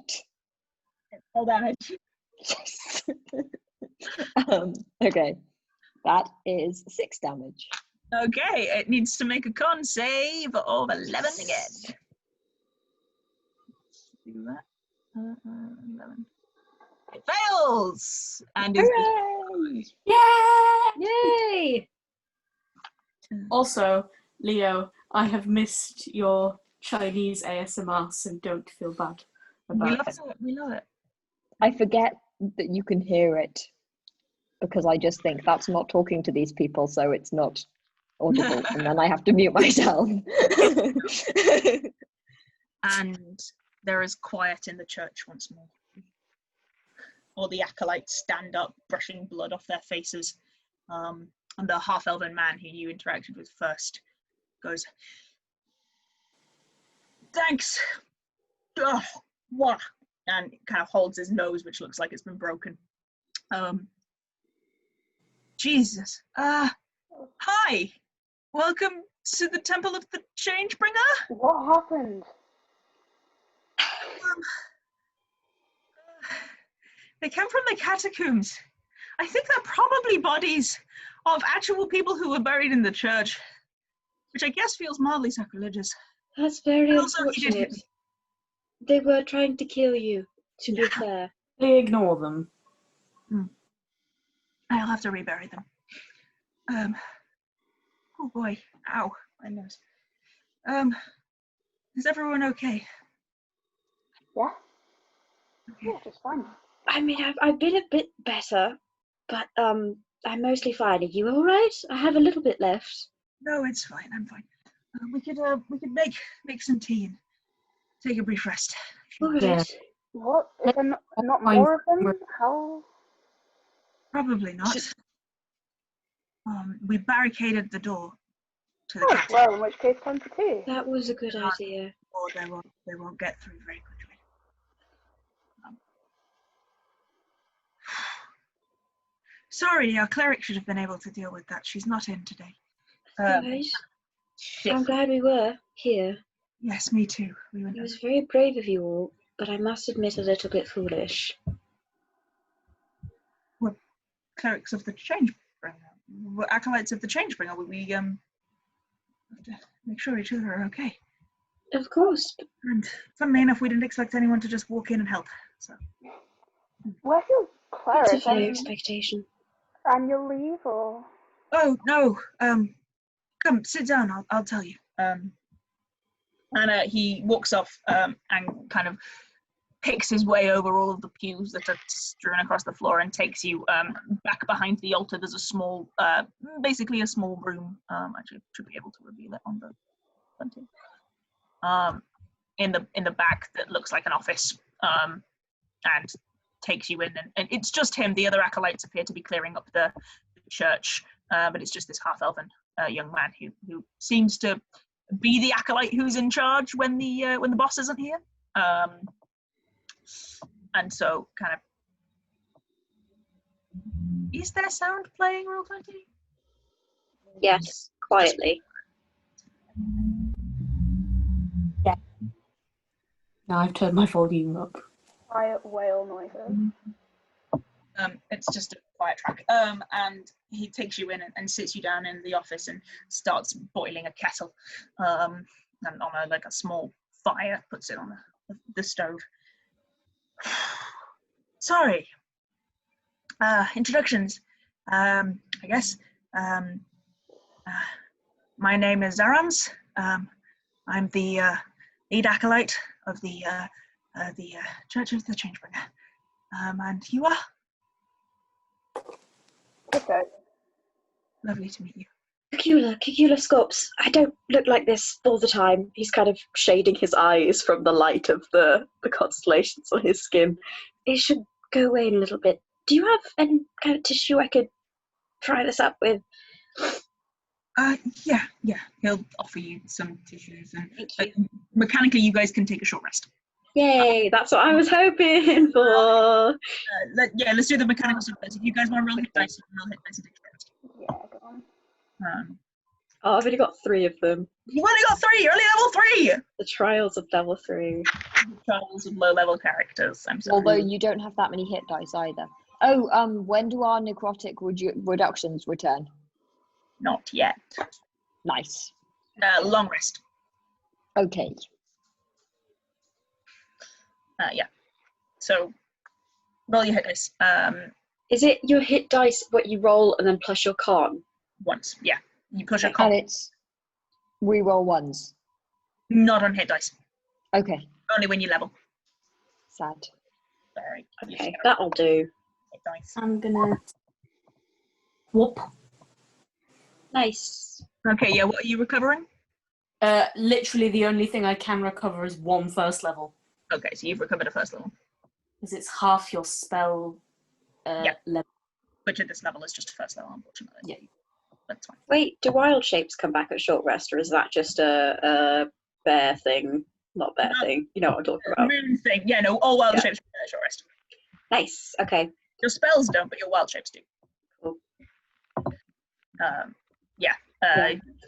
Roll damage. Yes. Okay, that is 6 damage. Okay, it needs to make a con save of 11 again. Do that. 11. It fails! And is Hooray! Yeah. Yay! Also, Leo, I have missed your Chinese ASMR, so don't feel bad we about love it. it. We love it. I forget that you can hear it because I just think that's not talking to these people, so it's not audible, and then I have to mute myself. And there is quiet in the church once more. all the acolytes stand up, brushing blood off their faces. And the half-elven man who you interacted with first goes, "Thanks. Ugh, what?" And kind of holds his nose, which looks like it's been broken. Jesus. Hi. Welcome to the Temple of the Changebringer. What happened? They came from the catacombs. I think they're probably bodies of actual people who were buried in the church, which I guess feels mildly sacrilegious. That's very And also, he did unfortunate. hit me. They were trying to kill you, to be fair. They ignore them. I'll have to rebury them. Oh boy, ow, my nose. Is everyone okay? Yeah. Okay. Yeah, just fine. I mean, I've been a bit better, but I'm mostly fine. Are you all right? I have a little bit left. No, it's fine. I'm fine. We could make some tea and take a brief rest. All right. Yeah. What? Is there not Fine. more of them? How? Probably not. We barricaded the door to the Oh, cat. well, in which case, time for tea. That was a good idea. Or they won't get through very quickly. Sorry, our cleric should have been able to deal with that. She's not in today. All right. I'm glad we were here. Yes, me too. We went. It was very brave of you all, but I must admit a little bit foolish. We're clerics of the Changebringer. We're acolytes of the Changebringer. We have to make sure each other are okay. Of course. And funnily enough, we didn't expect anyone to just walk in and help. So. Where's your That's a cleric? fair expectation. Annual leave or? Oh no. Come sit down. I'll tell you. And he walks off and kind of picks his way over all of the pews that are strewn across the floor and takes you back behind the altar. There's a small, basically a small room. Actually, should be able to reveal it on the front here. In the back that looks like an office, and takes you in, and it's just him. The other acolytes appear to be clearing up the church, but it's just this half-elven young man who seems to be the acolyte who's in charge when the boss isn't here. And so, kind of, is there sound playing, Roll20? Yes, quietly. Yeah. Now I've turned my volume up. Quiet whale noises. It's just a quiet track. And he takes you in and sits you down in the office and starts boiling a kettle, and on a small fire, puts it on the stove. Sorry. Introductions. I guess. My name is Zarams. I'm the lead acolyte of the Church of the Changebringer. And you are? Okay. Lovely to meet you. Cacula Scops. I don't look like this all the time. He's kind of shading his eyes from the light of the constellations on his skin. It should go away in a little bit. Do you have any kind of tissue I could try this up with? Yeah. He'll offer you some tissues, and mechanically, you guys can take a short rest. Yay! That's what I was hoping for. Let's do the mechanical stuff first. If you guys want to roll hit dice, you can roll hit dice and take a short rest. Yeah, go on. I've only got 3 of them. You've only got 3. You're only level 3. The trials of level 3. Trials of low-level characters. I'm sorry. Although you don't have that many hit dice either. Oh, when do our necrotic reductions return? Not yet. Nice. Long rest. Okay. Yeah. So, roll your hit dice. Is it your hit dice what you roll and then plus your con? Once. Yeah. You push a And con. it's reroll ones. Not on hit dice. Okay. Only when you level. Sad. Sorry. Okay, that'll do. Hit dice. I'm gonna whoop. Nice. Okay, yeah, what are you recovering? Literally the only thing I can recover is 1 first level. Okay, so you've recovered a first level. Because it's half your spell level. Which at this level is just first level, unfortunately. Yeah. That's fine. Wait, do wild shapes come back at short rest, or is that just a bear thing? Not bear thing. You know what I'm talking about. Moon thing. Yeah, no, all wild shapes are at short rest. Nice. Okay. Your spells don't, but your wild shapes do. Cool.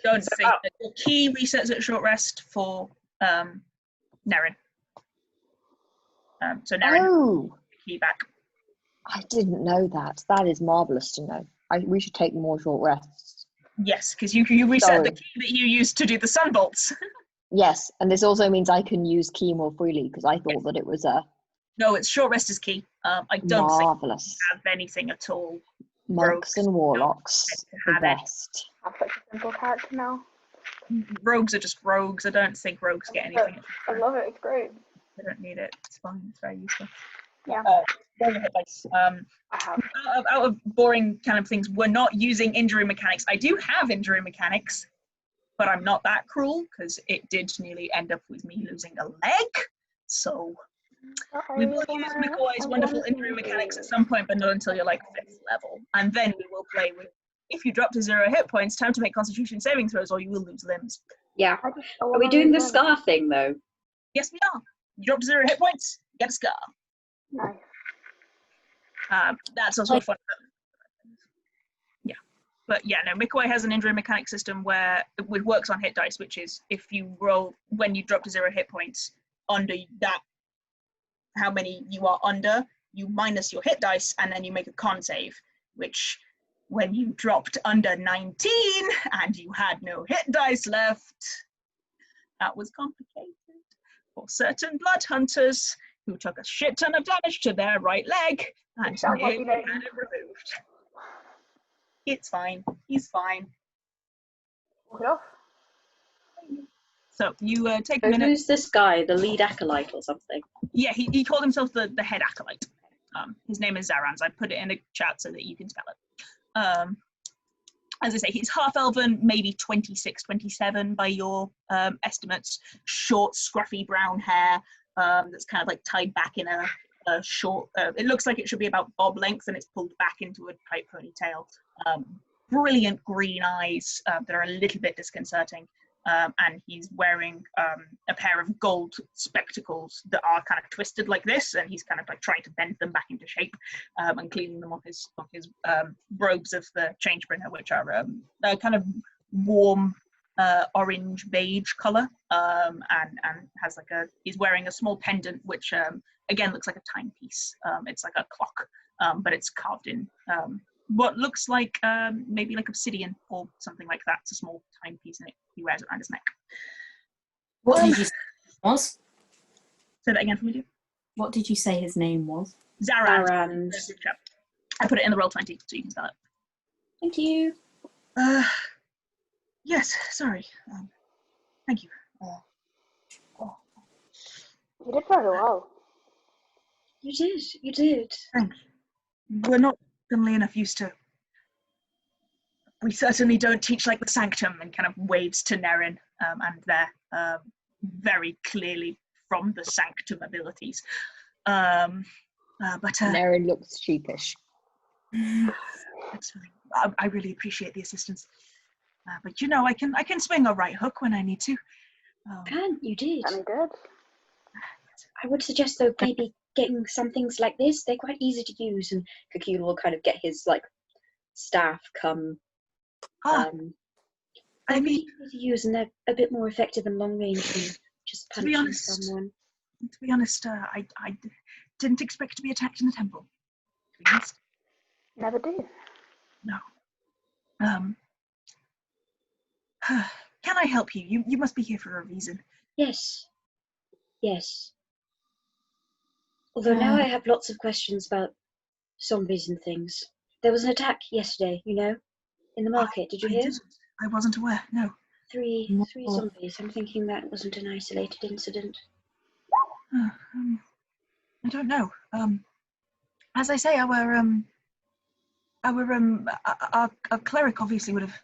Don't think that your key resets at short rest for Nerin. So Nerin, Oh, key back. I didn't know that. That is marvellous to know. We should take more short rests. Yes, because you reset Sorry. the key that you used to do the sunbolts. Yes, and this also means I can use key more freely because I thought that it was a No, it's short rest is key. I don't think marvellous. you have anything at all. Monks and warlocks, the have it. best. I'm such a simple character now. Rogues are just rogues. I don't think rogues get anything. I love it. It's great. I don't need it. It's fine. It's very useful. Yeah. Roll the hit dice. I have. Out of boring kind of things, we're not using injury mechanics. I do have injury mechanics, but I'm not that cruel because it did nearly end up with me losing a leg. So we will use McCoy's wonderful injury mechanics at some point, but not until you're like 5th level. And then we will play with, if you drop to 0 hit points, time to make Constitution saving throws or you will lose limbs. Yeah. Are we doing the scar thing though? Yes, we are. You drop to 0 hit points, you get a scar. Nice. That's also fun. Yeah. But yeah, no, McCoy has an injury mechanic system where it works on hit dice, which is if you roll, when you drop to 0 hit points, under that, how many you are under, you minus your hit dice, and then you make a con save, which when you dropped under 19 and you had no hit dice left, that was complicated for certain blood hunters who took a shit ton of damage to their right leg and nearly had it removed. It's fine. He's fine. Walk it off. So you take a So minute. who's this guy? The lead acolyte or something? Yeah, he called himself the head acolyte. His name is Zarans. I put it in the chat so that you can spell it. As I say, he's half-elven, maybe 26, 27 by your estimates. Short, scruffy brown hair that's kind of like tied back in a short, it looks like it should be about bob length and it's pulled back into a tight ponytail. Brilliant green eyes that are a little bit disconcerting. And he's wearing a pair of gold spectacles that are kind of twisted like this, and he's kind of like trying to bend them back into shape and cleaning them off his robes of the Changebringer, which are a kind of warm orange beige color, and has like he's wearing a small pendant which again looks like a timepiece. It's like a clock, but it's carved in what looks like maybe like obsidian or something like that. It's a small timepiece and he wears it around his neck. What did you say it was? Say that again for me, dear. What did you say his name was? Zarans. I put it in the Roll20 so you can spell it. Thank you. Yes, sorry. Thank you. You did very well. You did. Thanks. We're not funnily enough used to. We certainly don't teach like the Sanctum, and kind of waves to Nerin and their very clearly from the Sanctum abilities. But Nerin looks sheepish. That's fine. I really appreciate the assistance. But you know, I can swing a right hook when I need to. You did. I'm good. I would suggest though maybe getting some things like this. They're quite easy to use, and Cacula will kind of get his like staff come. They're really easy to use, and they're a bit more effective in long range than just punching someone. To be honest, I didn't expect to be attacked in the temple. To be honest. Never do. No. Can I help you? You must be here for a reason. Yes. Although now I have lots of questions about zombies and things. There was an attack yesterday, you know, in the market. Did you hear? I wasn't aware, no. Three zombies. I'm thinking that wasn't an isolated incident. I don't know. As I say, our cleric obviously would have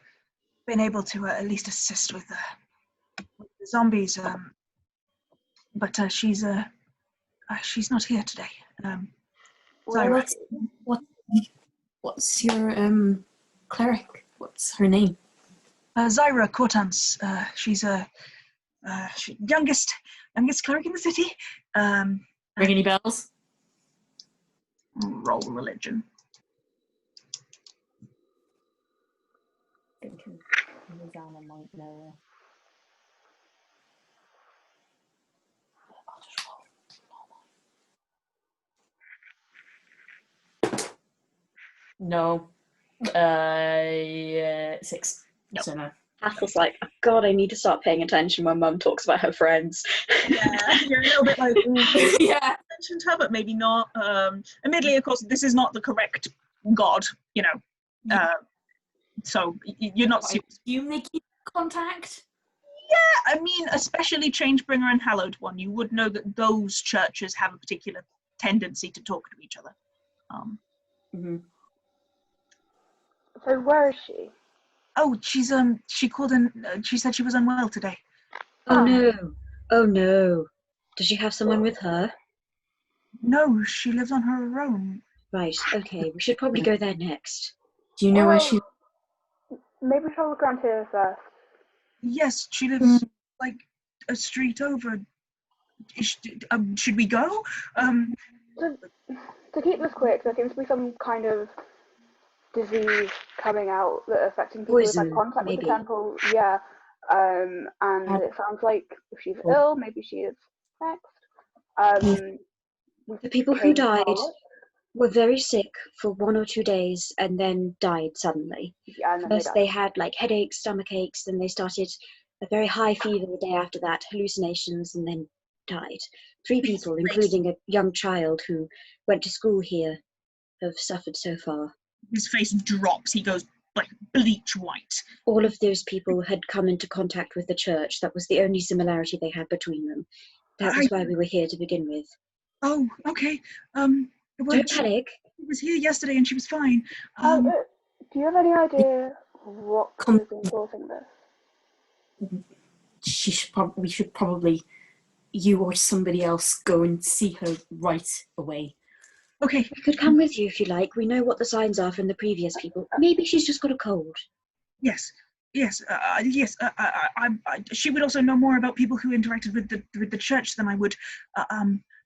been able to at least assist with the zombies, but she's not here today. Sorry. What's your cleric? What's her name? Zyra Cortans. She's youngest cleric in the city. Ring any bells? Roll religion. Thinking Rosanna might know her. I'll just roll. No. 6. No. So no. Hathor's like, oh God, I need to start paying attention when Mum talks about her friends. Yeah, you're a little bit like, Yeah. mentioned her, but maybe not. Admittedly, of course, this is not the correct god, so you're not super. You make contact? I mean, especially Changebringer and Hallowed One, you would know that those churches have a particular tendency to talk to each other. Mm-hmm. So where is she? Oh, she's she called in. She said she was unwell today. Oh no. Oh no. Does she have someone with her? No, she lives on her own. Right, okay. We should probably go there next. Do you know where she? Maybe she'll look around here first. Yes, she lives like a street over. Should we go? To keep this quick, there seems to be some kind of disease coming out that affecting people who've Poison, had contact with maybe. the temple. Yeah. And it sounds like if she's ill, maybe she is vexed. The people who died were very sick for 1 or 2 days and then died suddenly. Yeah, and then First they had like headaches, stomach aches, then they started a very high fever the day after that, hallucinations, and then died. 3 people, including a young child who went to school here, have suffered so far. His face drops. He goes like bleach white. All of those people had come into contact with the church. That was the only similarity they had between them. That was why we were here to begin with. Oh, okay. Don't panic. She was here yesterday and she was fine. do you have any idea what could have been causing this? We should probably, you or somebody else, go and see her right away. Okay. We could come with you if you like. We know what the signs are from the previous people. Maybe she's just got a cold. Yes. Yes. Yes. She would also know more about people who interacted with the church than I would.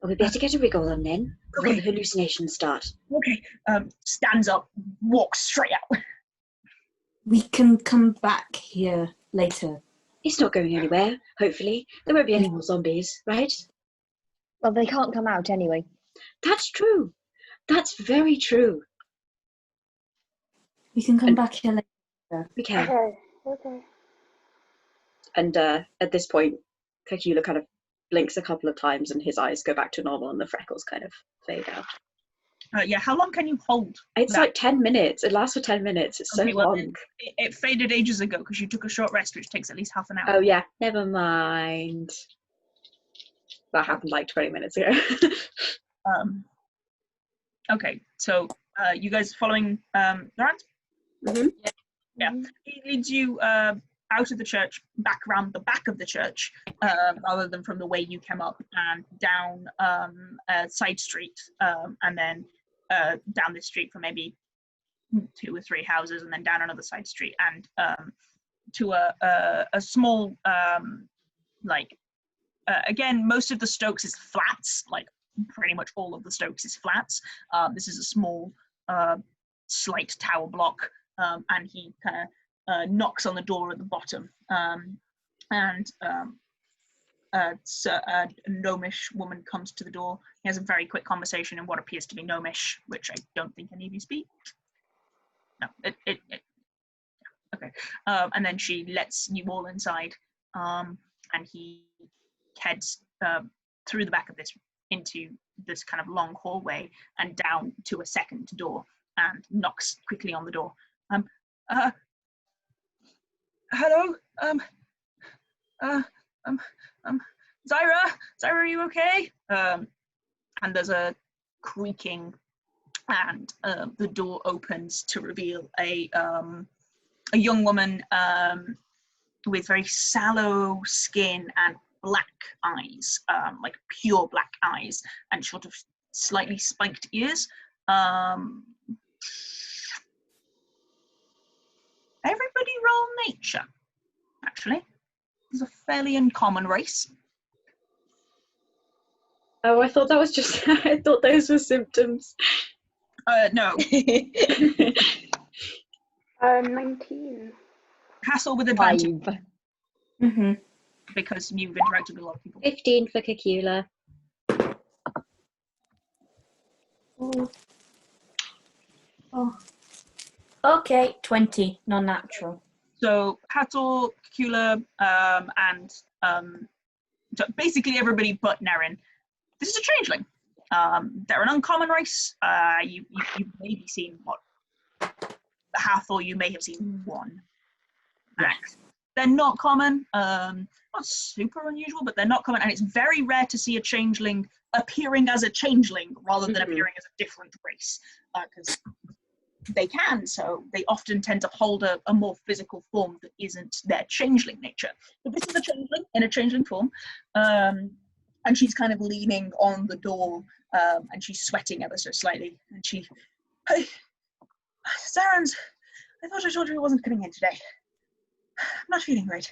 Well, we better get a wriggle on then, before the hallucinations start. Okay. Stands up, walks straight out. We can come back here later. It's not going anywhere, hopefully. There won't be any more zombies, right? Well, they can't come out anyway. That's true. That's very true. We can come back here later. We can. Okay. And at this point, Cacula kind of blinks a couple of times and his eyes go back to normal and the freckles kind of fade out. Yeah, how long can you hold? It's like 10 minutes. It lasts for 10 minutes. It's so long. It faded ages ago because you took a short rest, which takes at least half an hour. Oh, yeah. Never mind. That happened like 20 minutes ago. Okay, so you guys following Laurent? Mm-hmm. Yeah. He leads you out of the church, back around the back of the church, rather than from the way you came up, and down a side street, and then down this street for maybe 2 or 3 houses, and then down another side street, and to a small, again, most of the Stokes is flats, like pretty much all of the Stokes is flats. This is a small, slight tower block, and he kind of knocks on the door at the bottom, and a gnomish woman comes to the door. He has a very quick conversation in what appears to be gnomish, which I don't think any of you speak. No, okay. And then she lets you all inside, and he heads through the back of this into this kind of long hallway and down to a second door and knocks quickly on the door. Hello? Zyra, are you okay? And there's a creaking, and the door opens to reveal a young woman with very sallow skin and black eyes, like pure black eyes, and sort of slightly spiked ears. Everybody roll nature, actually. It's a fairly uncommon race. Oh, I thought that was just. I thought those were symptoms. No. 19. Hassle with advantage 5. Mm-hmm. because you've interacted with a lot of people. 15 for Cacula. Oh. Okay, 20, non-natural. So Hathor, Cacula, and so basically everybody but Nerin. This is a changeling. They're an uncommon race. You've maybe seen what Hathor. You may have seen one. Max. They're not common. Not super unusual, but they're not common, and it's very rare to see a changeling appearing as a changeling rather than appearing as a different race, because they can. So they often tend to hold a more physical form that isn't their changeling nature. But this is a changeling in a changeling form. And she's kind of leaning on the door, and she's sweating ever so slightly. And hey, Zarans, I thought I told you I wasn't coming in today. I'm not feeling great.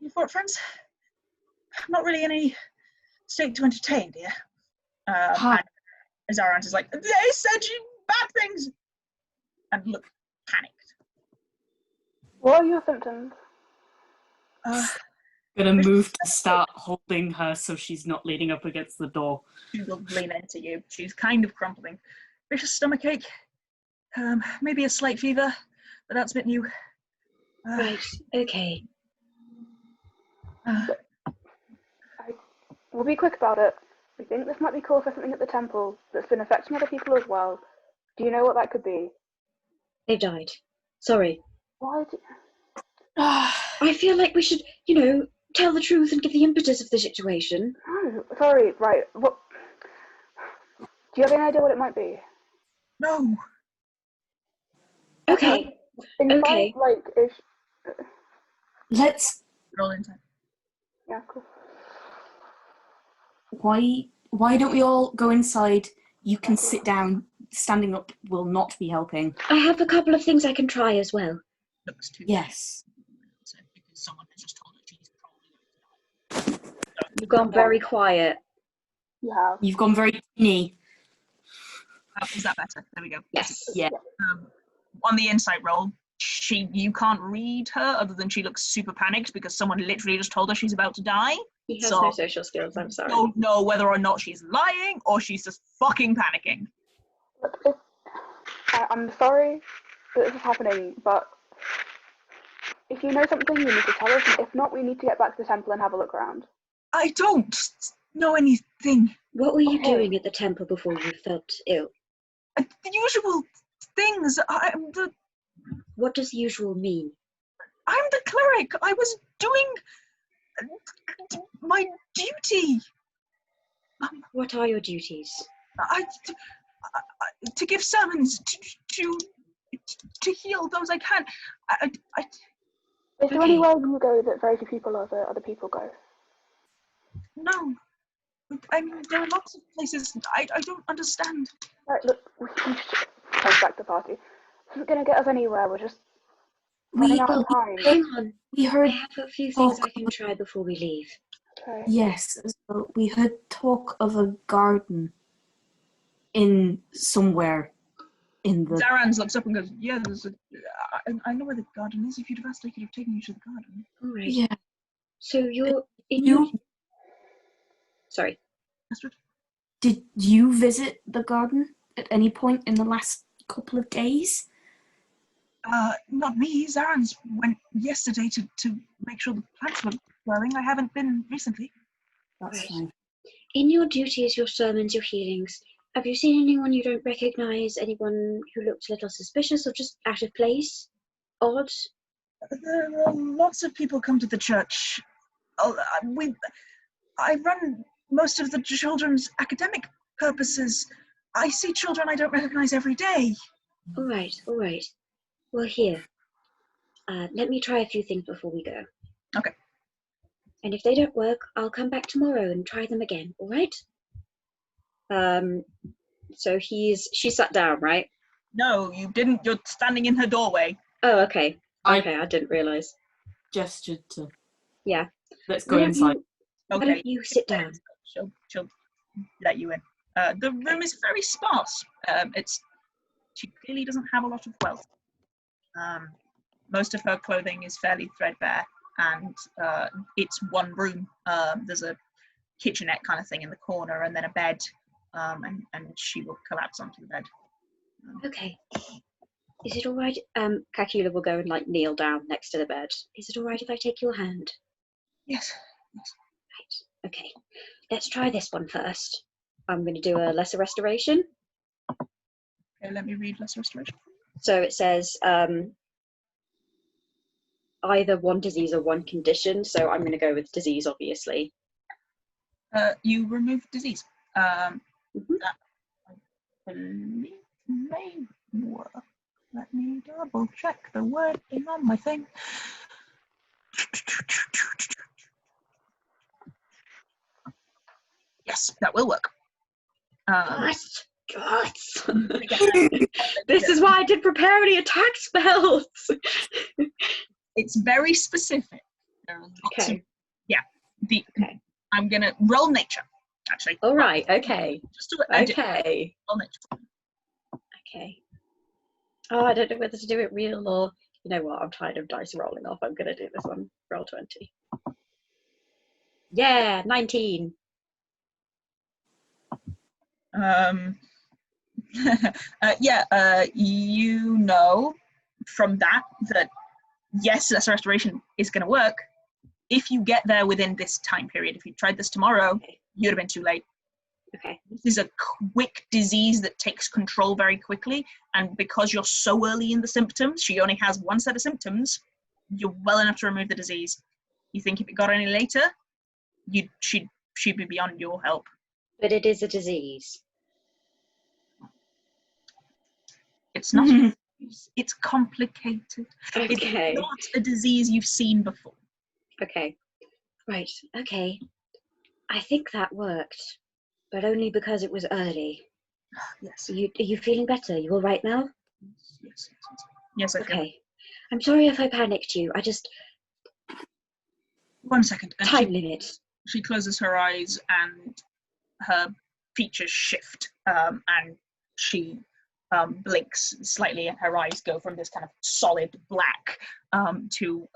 You fought friends? I'm not really in any state to entertain, dear. And Zarans is like, they said you bad things! And look panicked. What are your symptoms? Gonna move to start holding her so she's not leaning up against the door. She will lean into you. She's kind of crumpling. Vicious stomachache. Maybe a slight fever, but that's a bit new. Right, okay. We'll be quick about it. We think this might be caused by something at the temple that's been affecting other people as well. Do you know what that could be? They've died. Sorry. Why do I feel like we should, tell the truth and give the impetus of the situation. Oh, sorry, right. What? Do you have any idea what it might be? No. Okay. Okay. If Let's. Roll inside. yeah, cool. Why don't we all go inside? You can sit down. Standing up will not be helping. I have a couple of things I can try as well. Looks too Yes. because someone has just told her she's probably. You've gone very quiet. You have. You've gone very teeny. Is that better? There we go. Yes. Yeah. On the insight roll, you can't read her other than she looks super panicked because someone literally just told her she's about to die. He has no social skills, I'm sorry. Don't know whether or not she's lying or she's just fucking panicking. Look, I'm sorry that this is happening, but if you know something, you need to tell us. And if not, we need to get back to the temple and have a look around. I don't know anything. What were you doing at the temple before you felt ill? The usual things. What does usual mean? I'm the cleric. I was doing my duty. What are your duties? To give sermons, to heal those I can. Is there anywhere you go that very few people other people go? No. I mean, there are lots of places. I don't understand. Right, look, we should take back the party. This isn't going to get us anywhere. We're just running out of time. Hang on. We heard. I have a few things I can try before we leave. Okay. Yes, so we heard talk of a garden in somewhere in the. Zarans looks up and goes, "Yeah, I know where the garden is. If you'd have asked, I could have taken you to the garden." All right. Yeah. So you're in You Sorry. Astrid? did you visit the garden at any point in the last couple of days? Not me. Zarans went yesterday to make sure the plants were growing. I haven't been recently. That's Right. fine. In your duties, your sermons, your healings, have you seen anyone you don't recognise? Anyone who looks a little suspicious or just out of place? Odd? There are lots of people come to the church. I run most of the children's academic purposes. I see children I don't recognise every day. All right. Well, here. Let me try a few things before we go. Okay. And if they don't work, I'll come back tomorrow and try them again. All right? So she sat down, right? No, you didn't. You're standing in her doorway. Oh, okay. I- Okay, I didn't realise. Gestured to. Yeah. Let's go Why don't inside. Why Okay. don't you sit down? She'll let you in. The room is very sparse. She clearly doesn't have a lot of wealth. Most of her clothing is fairly threadbare, and it's one room. There's a kitchenette kind of thing in the corner, and then a bed, and she will collapse onto the bed. Okay. Is it all right? Cacula will go and like kneel down next to the bed. Is it all right if I take your hand? Yes. Right. Okay. Let's try this one first. I'm going to do a lesser restoration. Okay, let me read Lesser Restoration. So it says either one disease or one condition. So I'm going to go with disease, obviously. You remove disease. Mhm. That I believe may work. Let me double check the wording on my thing. Yes, that will work. Yes. This is why I didn't prepare any attack spells. It's very specific. There are lots of, Okay. Okay. I'm gonna roll nature, actually. All right. Okay. Just to edit. Okay. Roll nature. Okay. Oh, I don't know whether to do it real or, you know what, I'm tired of dice rolling off. I'm going to do this one. Roll 20. Yeah, 19. You know from that yes, Lesser Restoration is going to work. If you get there within this time period, if you tried this tomorrow, Okay. you'd have been too late. Okay. This is a quick disease that takes control very quickly, and because you're so early in the symptoms, she only has one set of symptoms, you're well enough to remove the disease. You think if it got any later, she'd be beyond your help. But it is a disease. It's not a disease, it's complicated. Okay. It's not a disease you've seen before. Okay. Right. Okay. I think that worked, but only because it was early. Yes. Are you feeling better? You all right now? Yes, I feel. Okay. I'm sorry if I panicked you. I just... 1 second. And Time limit. she closes her eyes and her features shift, and she blinks slightly, and her eyes go from this kind of solid black to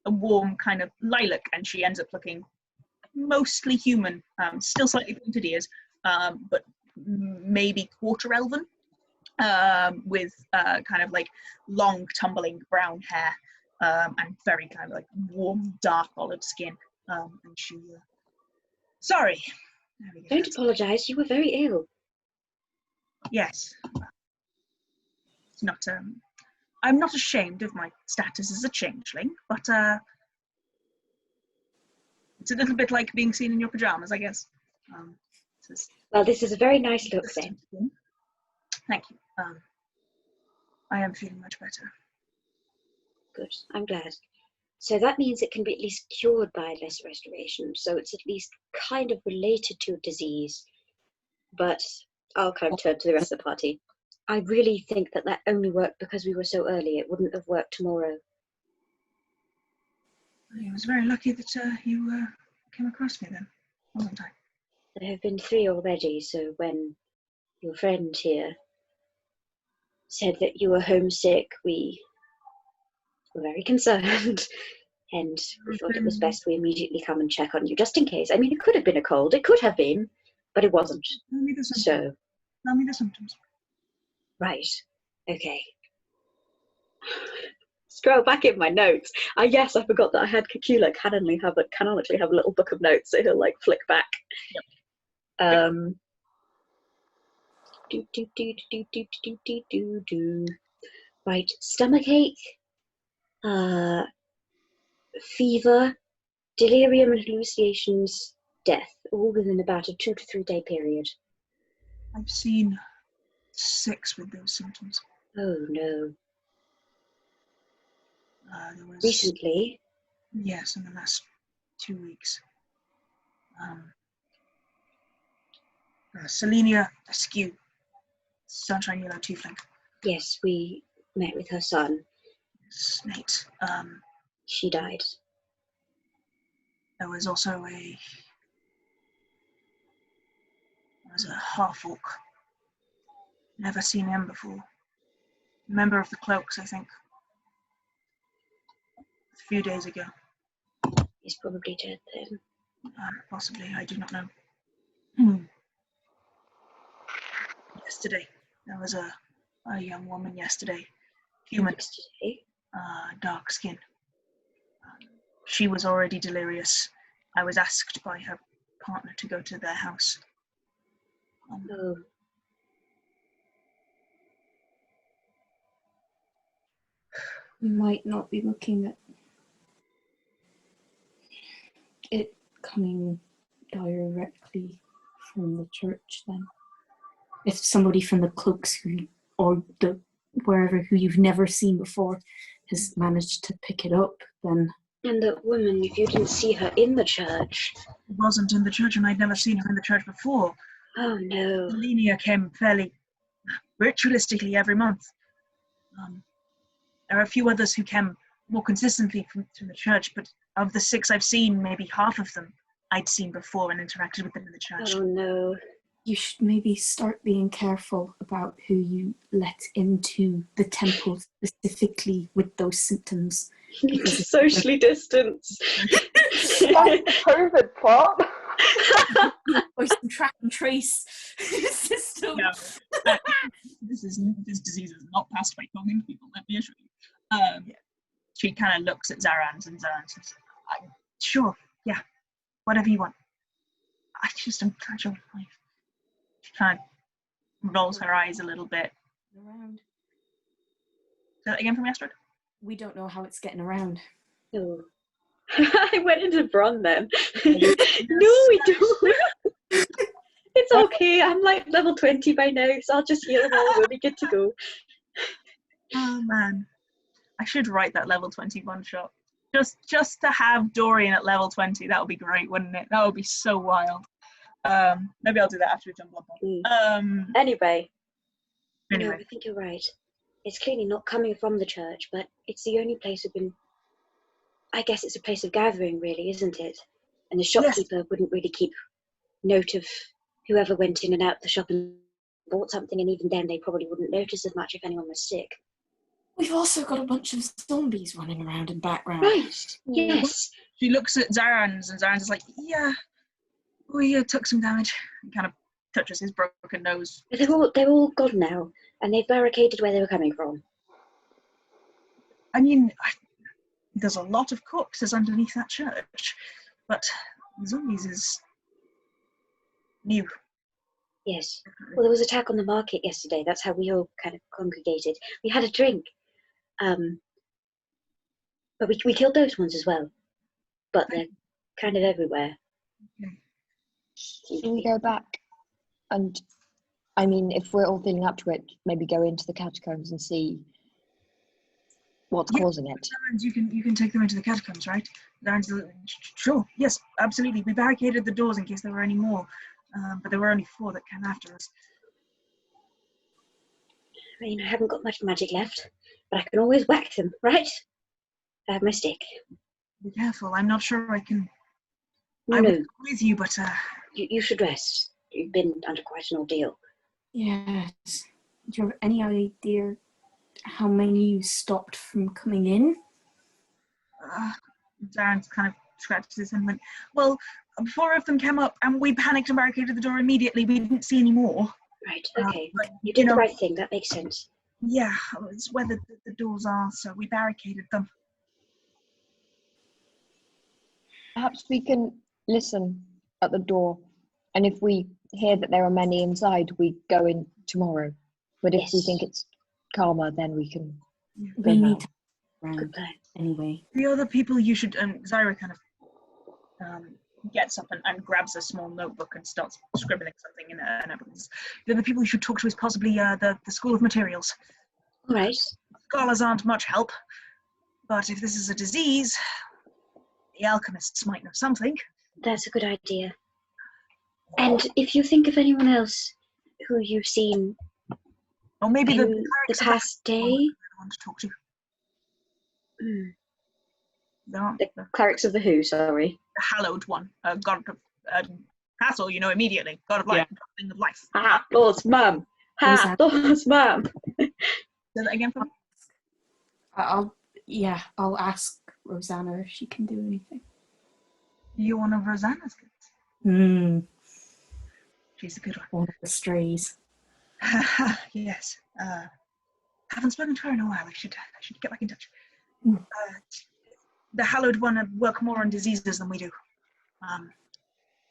a warm kind of lilac, and she ends up looking mostly human, still slightly pointed ears, but maybe quarter elven, with kind of like long tumbling brown hair, and very kind of like warm dark olive skin, and she sorry. Don't apologise. You were very ill. Yes. It's not I'm not ashamed of my status as a changeling, but it's a little bit like being seen in your pajamas, I guess. Well, this is a very nice look then. Thank you. I am feeling much better. Good. I'm glad. So that means it can be at least cured by lesser restoration. So it's at least kind of related to a disease. But I'll kind of turn to the rest of the party. I really think that only worked because we were so early. It wouldn't have worked tomorrow. I was very lucky that you came across me then, wasn't I? There have been 3 already, so when your friend here said that you were homesick, we were very concerned. And we thought it was best we immediately come and check on you, just in case. I mean, it could have been a cold. It could have been, but it wasn't. Tell me the symptoms. So, Tell me the symptoms. right. Okay. Scroll back in my notes. Yes, I forgot that I had Cacula canonically have a little book of notes, so he'll like flick back. Yep. Right. Stomachache. Fever, delirium and hallucinations, death, all within about a 2 to 3 day period. I've seen 6 with those symptoms. Oh no. There was, recently? Yes, in the last 2 weeks. Selenia, Askew, Sunshine Yellow Tiefling. Yes, we met with her son. Snate. She died. There was also a half-orc. Never seen him before. Member of the Cloaks, I think. A few days ago. He's probably dead then. Possibly, I do not know. Yesterday, there was a young woman yesterday. Human. Yesterday? Dark skin. She was already delirious. I was asked by her partner to go to their house. Oh. We might not be looking at it coming directly from the church then. If somebody from the Cloaks or the wherever who you've never seen before has managed to pick it up, then... And that woman, if you didn't see her in the church... Wasn't in the church, and I'd never seen her in the church before. Oh, no. Linnea came fairly ritualistically every month. There are a few others who came more consistently from the church, but of the 6 I've seen, maybe half of them I'd seen before and interacted with them in the church. Oh, no. You should maybe start being careful about who you let into the temple specifically with those symptoms. Socially distance. Like the COVID plot. Or some track and trace system. No, this disease is not passed by talking to people, let me assure you. She kind of looks at Zarans, and Zarans says, sure, yeah, whatever you want. I just am fragile. She kind of rolls her eyes a little bit. Around. Say that again for me, Astrid? We don't know how it's getting around. No. I went into Bron then. No, we don't. It's okay. I'm like level 20 by now, so I'll just heal them all. We'll be good to go. Oh man, I should write that level 21 shot. Just to have Dorian at level 20, that would be great, wouldn't it? That would be so wild. Maybe I'll do that after we've done Bloodborne. Anyway. No, I think you're right. It's clearly not coming from the church, but it's the only place we've been... I guess it's a place of gathering, really, isn't it? And the shopkeeper wouldn't really keep note of whoever went in and out the shop and bought something, and even then they probably wouldn't notice as much if anyone was sick. We've also got a bunch of zombies running around in background. Right, yes. She looks at Zarans, and Zarans is like, yeah, we took some damage. And kind of touches his broken nose. They're all gone now, and they've barricaded where they were coming from. I mean, there's a lot of corpses underneath that church, but zombies is new. Yes. Well, there was an attack on the market yesterday. That's how we all kind of congregated. We had a drink. But we killed those ones as well. But they're kind of everywhere. Can we go back and, I mean, if we're all feeling up to it, maybe go into the catacombs and see what's causing it? You can take them into the catacombs, right? Sure, yes, absolutely. We barricaded the doors in case there were any more, but there were only 4 that came after us. I mean, I haven't got much magic left, but I can always whack them, right? I have my stick. Be careful, I'm not sure I can... No, I will go with you, but... You should rest. You've been under quite an ordeal. Yes. Do you have any idea how many you stopped from coming in? Darren kind of scratches his head and went, well, 4 of them came up and we panicked and barricaded the door immediately. We didn't see any more. Right, okay. You did the right thing. That makes sense. Yeah, it's where the doors are, so we barricaded them. Perhaps we can listen at the door, and if we hear that there are many inside, we go in tomorrow. But if we think it's calmer, then we can go We now. need to around anyway. The other people you should... Zyra kind of gets up and grabs a small notebook and starts scribbling something in a notebook. The other people you should talk to is possibly the School of Materials. All right. Scholars aren't much help, but if this is a disease, the alchemists might know something. That's a good idea. And if you think of anyone else who you've seen Or maybe In the the clerics of past the day? want to talk to. Hmm. There aren't The clerics of the who, sorry. the hallowed one, god of Hathor, you know immediately. God of life, thing of life. Hathor's mum. Hathor's mum. Say that again for me. I'll ask Rosanna if she can do anything. You're one of Rosanna's kids. She's a good one. One of the strays. Yes. Haven't spoken to her in a while. I should get back in touch. The hallowed one work more on diseases than we do.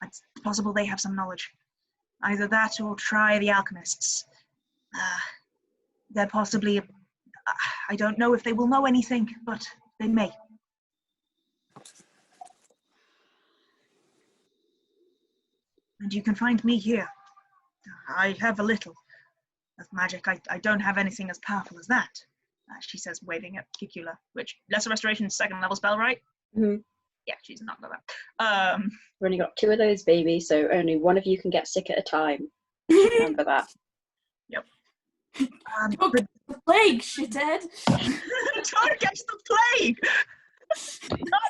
It's possible they have some knowledge. Either that or try the alchemists. They're possibly... I don't know if they will know anything, but they may. And you can find me here. I have a little of magic. I don't have anything as powerful as that. She says, waving at Cacula, which, Lesser Restoration, 2nd level spell, right? Mm-hmm. Yeah, she's not got that. We've only got 2 of those, baby, so only one of you can get sick at a time. Remember that. Yep. Don't get the plague, shithead! Don't catch the plague! Not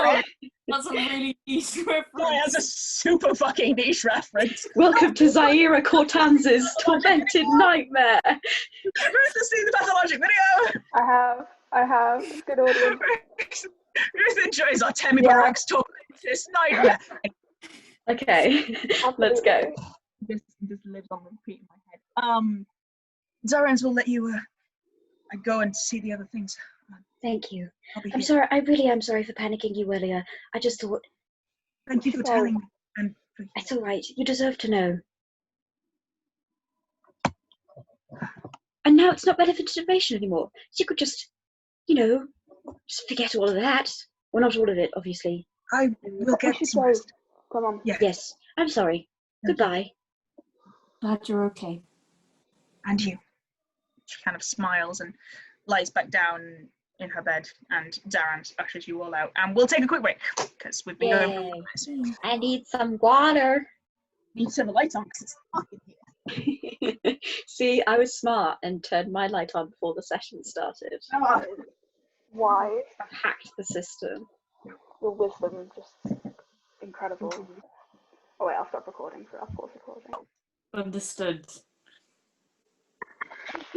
sure. That's a really niche reference. Boy, that's a super fucking niche reference. Welcome to Zaira Cortanz's Tormented Nightmare. Ruth has seen the pathologic video. I have. It's good audience. Ruth enjoys our Temi Barracks talk. This nightmare. Okay, let's go. This lives on repeat in my head. Zarens will let you go and see the other things. Thank you. I'm I'm sorry. I really am sorry for panicking you earlier. I just thought... Thank you for telling me. And It's all right. You deserve to know. And now it's not relevant information anymore. So you could just, just forget all of that. Well, not all of it, obviously. I will get some rest. Come on. Yeah. Yes. I'm sorry. Goodbye. Glad you're okay. And you. She kind of smiles and lies back down in her bed, and Zaran ushers you all out. And we'll take a quick break, because we've been going for this. I need some water. Need to turn the lights on, because it's fucking here. See, I was smart and turned my light on before the session started. Why? I've hacked the system. Your wisdom just incredible. Oh wait, I'll stop recording. I'll pause recording. Understood.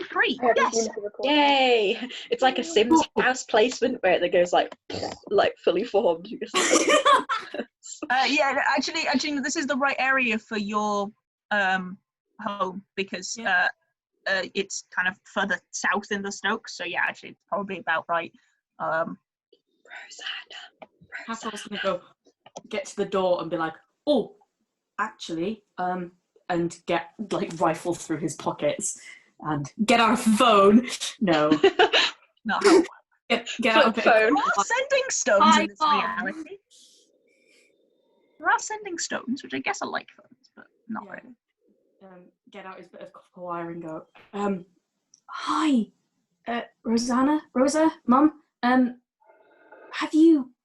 Great. I haven't Yes. seen the recording. Yay! It's like a Sims house placement where it goes like fully formed. Yeah, actually, this is the right area for your home, because it's kind of further south in the Stokes. So yeah, actually, it's probably about right. Rosanna. Hathor's gonna get to the door and be like, "Oh, actually," and get rifle through his pockets and get our phone. No, Not how. get out of it. phone. There are sending stones in this Mom. reality. There are sending stones, which I guess are like phones, but not Yeah. really. Get out his bit of copper wire and go, "Hi, Rosa, Mum.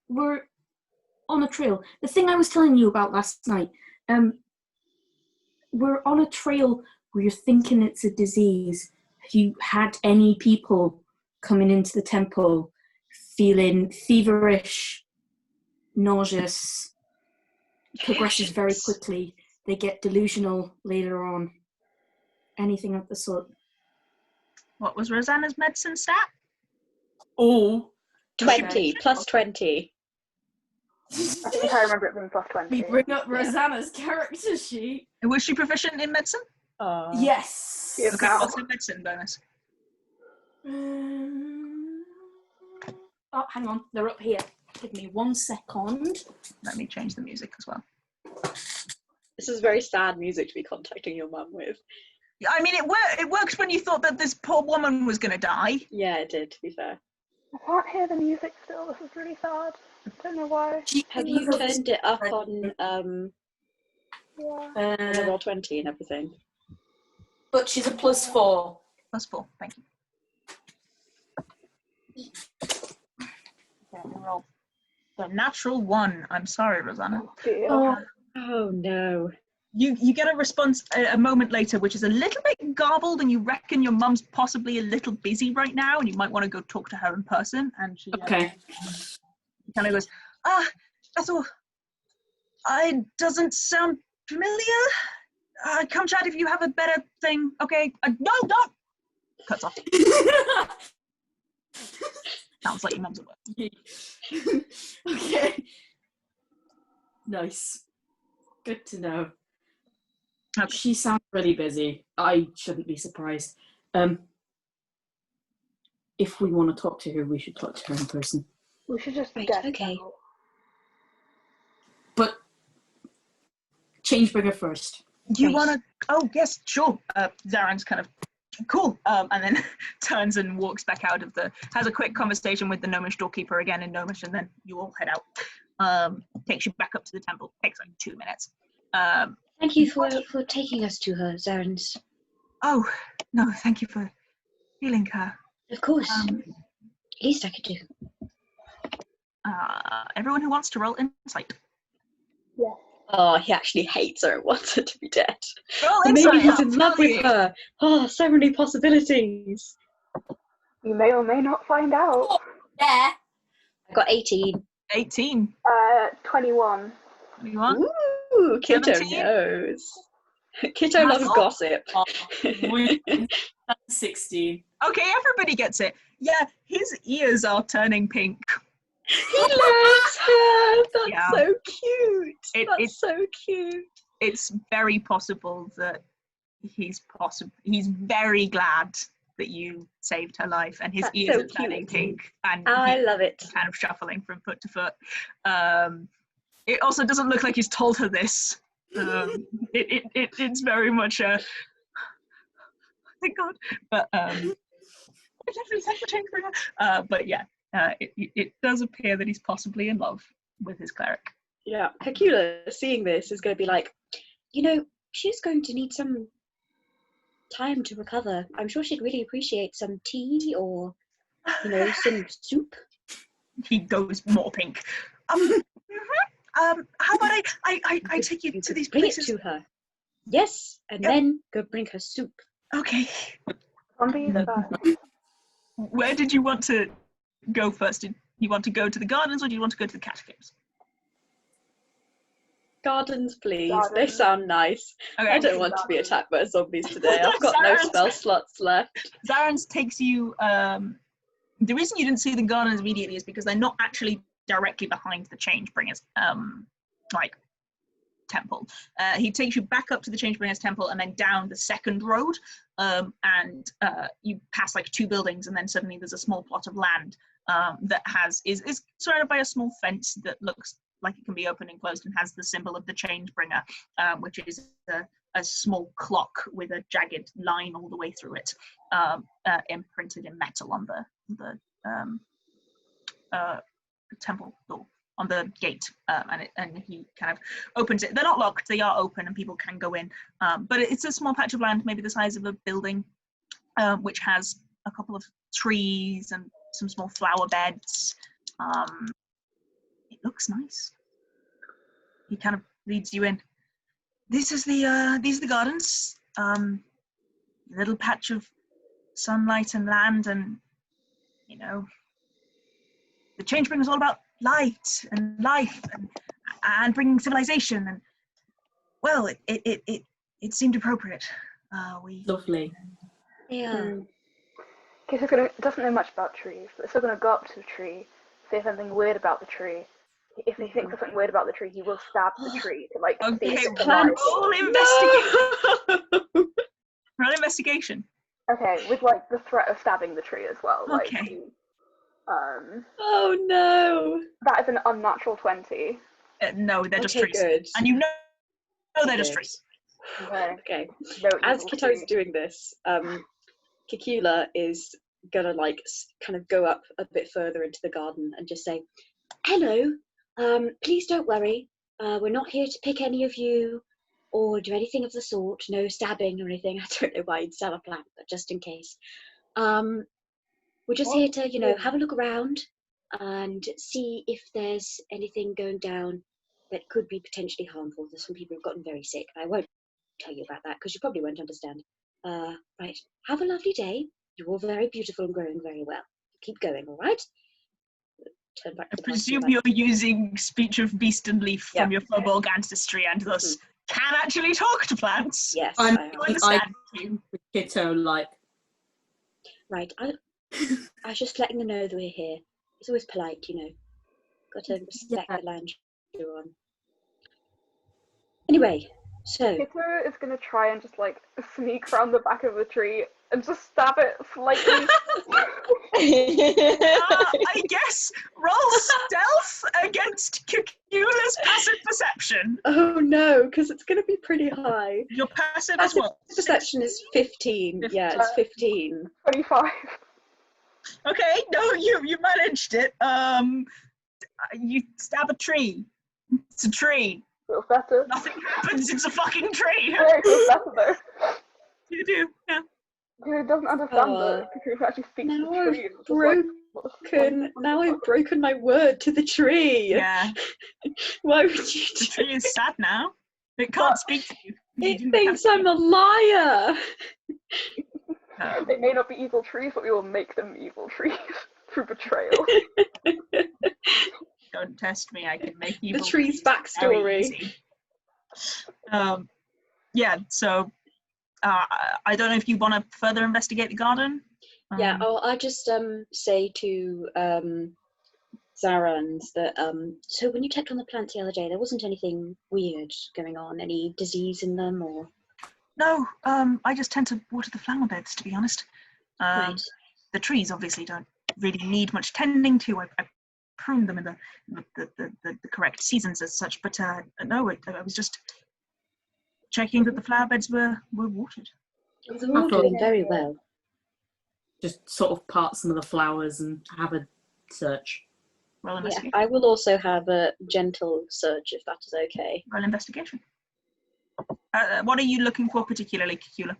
We're on a trail. The thing I was telling you about last night. We're on a trail where you're thinking it's a disease. Have you had any people coming into the temple feeling feverish, nauseous, progresses very quickly, they get delusional later on? Anything of the sort?" What was Rosanna's medicine stat? Oh, 20 plus 20. I think I remember it being plus 20. we bring up Rosanna's character sheet. Was she proficient in medicine? Yes. Yes. Okay, Now. what's her medicine bonus? Oh, hang on, they're up here. Give me 1 second. Let me change the music as well. This is very sad music to be contacting your mum with. I mean, it worked when you thought that this poor woman was going to die. Yeah, it did, to be fair. I can't hear the music still. This is really sad. Don't know why. Have you turned it up on Yeah. the roll 20 and everything? But she's a +4. +4, thank you. Okay, roll. The natural 1. I'm sorry, Rosanna. Dear. Oh, Oh no. You get a response a moment later, which is a little bit garbled, and you reckon your mum's possibly a little busy right now, and you might want to go talk to her in person. And she Okay. kind of goes, Hathor, it doesn't sound familiar. Come chat if you have a better thing. Okay. No, don't. Cuts off. Sounds like your mum's at work. Okay. Nice. Good to know. Okay. She sounds really busy. I shouldn't be surprised. If we want to talk to her, we should talk to her in person. We should just Right, get okay. out. But Changebringer first. You want to? Oh, yes, sure. Zaren's kind of cool, and then turns and walks back out of has a quick conversation with the Gnomish doorkeeper again in Gnomish, and then you all head out. Takes you back up to the temple. Takes like 2 minutes. Thank you for taking us to her, Zaren's. Oh, no, thank you for healing her. Of course. Least I could do. Everyone who wants to roll insight. Yeah. Oh, he actually hates her and wants her to be dead. Roll Or maybe insight, he's I'll in love tell with you. her. Oh, so many possibilities. You may or may not find out. Yeah. I got 18. 18. 21. 21. Ooh, Kitto 17? knows. Kitto loves Hathor? gossip. 16. Okay, everybody gets it. Yeah, his ears are turning pink. He loves her. That's Yeah. so cute. It's so cute. It's very possible that he's very glad that you saved her life, and his That's ears so are turning cute. pink, and I he's love it. kind of shuffling from foot to foot. It also doesn't look like he's told her this. It's very much a thank God, but definitely thank for changing for her. But yeah, it does appear that he's possibly in love with his cleric. Yeah, Cacula, seeing this, is going to be like, You know, she's going to need some time to recover. I'm sure she'd really appreciate some tea or, some soup. He goes more pink. How about I take you to these Bring places? it to her. Yes, and Yep. then go bring her soup. Okay. Zombies No. first. Where did you want to go first? Did you want to go to the gardens, or do you want to go to the catacombs? gardens, please. They Gardens. sound nice. Okay. I don't want to be attacked by zombies today. I've got no spell slots left. Zaren's takes you. The reason you didn't see the gardens immediately is because they're not actually directly behind the Changebringers, temple. He takes you back up to the Changebringers temple and then down the second road, and you pass like 2 buildings, and then suddenly there's a small plot of land that is surrounded by a small fence that looks like it can be opened and closed, and has the symbol of the Changebringer, which is a small clock with a jagged line all the way through it, imprinted in metal on the temple door, on the gate, and he kind of opens it. They're not locked, they are open, and people can go in, but it's a small patch of land, maybe the size of a building, which has a couple of trees and some small flower beds. It looks nice. He kind of leads you in. These are the gardens. A little patch of sunlight and land, and the Changebringer is all about light and life and bringing civilization. And well, it seemed appropriate. Lovely. Yeah. Okay, so doesn't know much about trees, but still going to go up to the tree, say something weird about the tree. If he thinks of something weird about the tree, he will stab the tree to see Okay, if it's Plant. alive. roll investigation. Okay, with the threat of stabbing the tree as well. Okay. Oh no. That is an unnatural 20. No, they're just Okay, trees, good. and they're just Good. trees. Okay. Okay. No As evil Kitto's tree. doing this, Cacula is gonna kind of go up a bit further into the garden and just say, Hello. Please don't worry. We're not here to pick any of you or do anything of the sort. No stabbing or anything. I don't know why you'd stab a plant, but just in case. We're just here to, have a look around and see if there's anything going down that could be potentially harmful. There's some people who've gotten very sick. I won't tell you about that because you probably won't understand. Right. Have a lovely day. You're all very beautiful and growing very well. Keep going, all right? Turn back to I the presume party, you're using speech of beast and leaf from your Furbolg ancestry and thus can actually talk to plants. Yes, I'm- I am. I understand you. Kitto, like, Right. I was just letting them know that we're here. It's always polite, you know. Got to respect the land you're on. Anyway, so Kitto is going to try and just like sneak around the back of the tree and just stab it slightly. I guess roll stealth against Cacula's passive perception. Oh no, because it's going to be pretty high. Your passive is Passive what? perception is 15. Yeah, it's 15. 25. Okay, no, you managed it. You stab a tree. It's a tree. Feels better. Nothing happens. It's a fucking tree. Yeah, it feels better though. You do, yeah. Kitto doesn't understand that Kitto can actually speak to Now the I've tree. and it's just like, what the fuck? Now I've broken my word to the tree. Yeah. Why would you The do tree is sad now. It can't speak to you. It thinks I'm a liar. They may not be evil trees, but we will make them evil trees through betrayal. Don't test me. I can make evil. The tree's very backstory. easy. Yeah. So, I don't know if you want to further investigate the garden. yeah, I'll just say to Zarans that so when you checked on the plants the other day, there wasn't anything weird going on, any disease in them or. No, I just tend to water the flower beds, to be honest. Right. The trees obviously don't really need much tending to. I prune them in the correct seasons as such, but no, I was just checking that the flower beds were watered. Well, they're all doing very well. just sort of part some of the flowers and have a search. Roll Yeah, investigation. I will also have a gentle search if that is okay. Roll investigation. What are you looking for particularly, Cacula?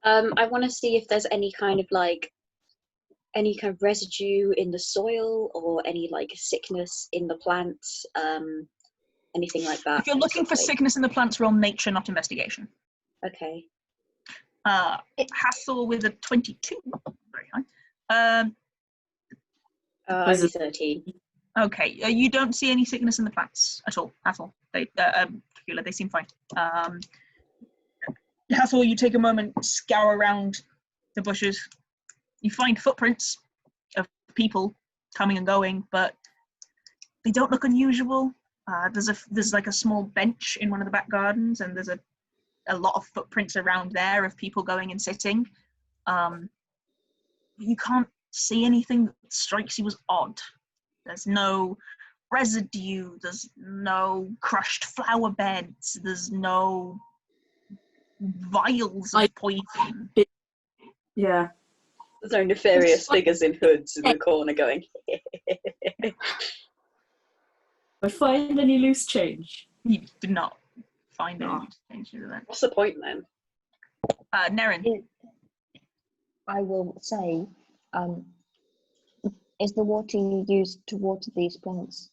I want to see if there's any kind of residue in the soil or any like sickness in the plants, anything like that. If you're looking for basically. sickness in the plants, roll nature, not investigation. Okay. Hathor with a 22. Very high. I see 13. Okay, you don't see any sickness in the plants at all. Hathor, Cacula, they seem fine. Hathor, you take a moment, scour around the bushes. You find footprints of people coming and going, but they don't look unusual. There's like a small bench in one of the back gardens, and there's a lot of footprints around there of people going and sitting. You can't see anything that strikes you as odd. There's no residue, there's no crushed flower beds, there's no vials of poison. Yeah. There's no nefarious figures in hoods in the corner going. I find any loose change. You did not find any changes of that. What's the point then? Nerin. I will say, is the water you use to water these plants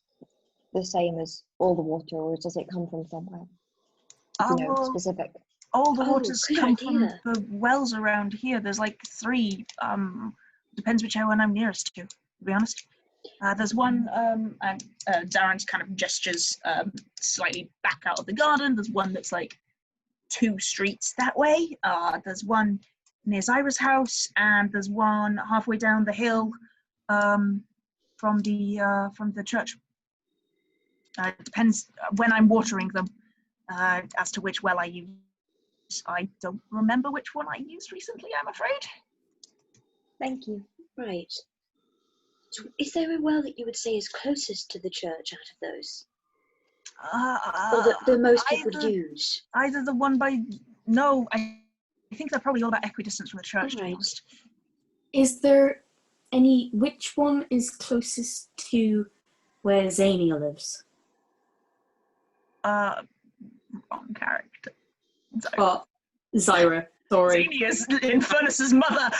the same as all the water, or does it come from somewhere? Specific. All the waters good come idea. from the wells around here. There's like 3. Depends which one I'm nearest to be honest. There's one, and Darren's kind of gestures slightly back out of the garden. There's one that's like 2 streets that way. There's one near Zyra's house, and there's one halfway down the hill from the church. It depends when I'm watering them as to which well I use. I don't remember which one I used recently, I'm afraid. Thank you. Right. So is there a well that you would say is closest to the church out of those? Or the most people would use? Either the one by... No, I think they're probably all about equidistance from the church, to be Right. honest. Is there any... Which one is closest to where Zania lives? Wrong character. Oh, Zyra. Sorry. Xenia's Infernus's mother.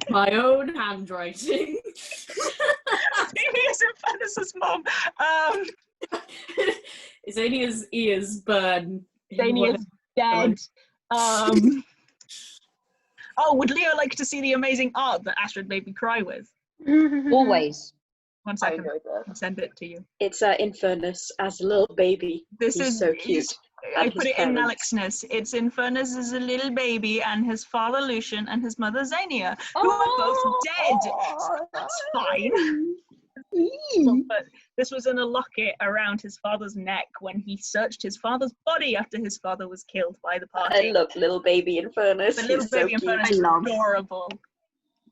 My own handwriting. Xenia's Infernus's mom. Xania's ears burn. Xania's dead. Oh, would Leo like to see the amazing art that Astrid made me cry with? Always. 1 I second. enjoyed this. I'll send it to you. It's Infernus as a little baby. This He's is so cute. I And put his it in parents. Alexness. It's Infernus as a little baby and his father Lucian and his mother Xania, who are both dead. So that's fine. But this was in a locket around his father's neck when he searched his father's body after his father was killed by the party. I love little baby Infernus. The little He's so baby cute. Infernus is adorable.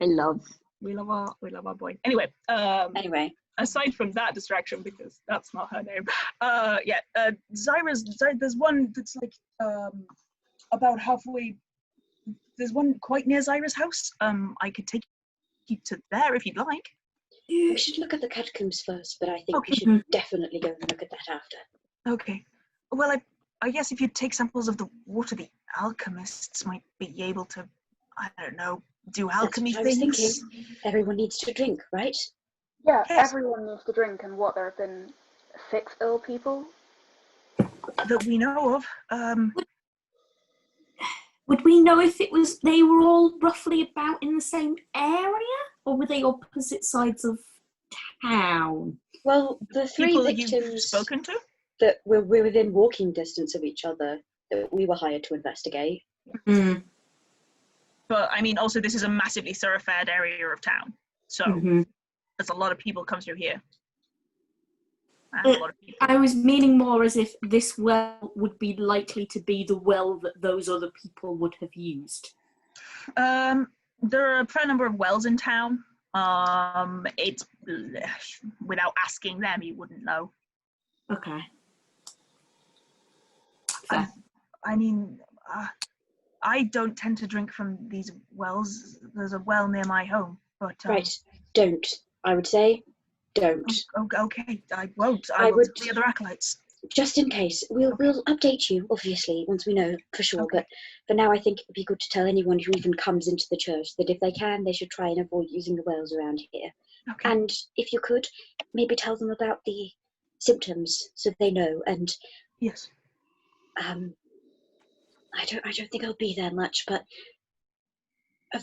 I love. We love our boy. Anyway, Anyway, aside from that distraction, because that's not her name, there's one that's like about halfway. There's one quite near Zyra's house. I could take you to there if you'd like. We should look at the catacombs first, but I think Okay. we should definitely go and look at that after. Okay. Well, I guess if you take samples of the water, the alchemists might be able to, I don't know, do alchemy That's what I was things. thinking. Everyone needs to drink, right? Yeah, Yes. everyone needs to drink, and what, there have been 6 ill people? That we know of. Would we know if they were all roughly about in the same area, or were they opposite sides of town? Well, the 3 People you've victims spoken to? that were within walking distance of each other that we were hired to investigate. Mm. But I mean, also this is a massively thoroughfare area of town, so there's a lot of people come through here. And a lot of people. I was meaning more as if this well would be likely to be the well that those other people would have used. There are a fair number of wells in town. It's without asking them, you wouldn't know. Okay. I mean, I don't tend to drink from these wells. There's a well near my home, but Right, don't. I would say, don't. Okay, I won't. I will would- tell the other acolytes. Just in case. We'll update you, obviously, once we know for sure. Okay. But for now, I think it'd be good to tell anyone who even comes into the church that if they can, they should try and avoid using the wells around here. Okay. And if you could, maybe tell them about the symptoms so they know. And Yes. I don't think I'll be there much, but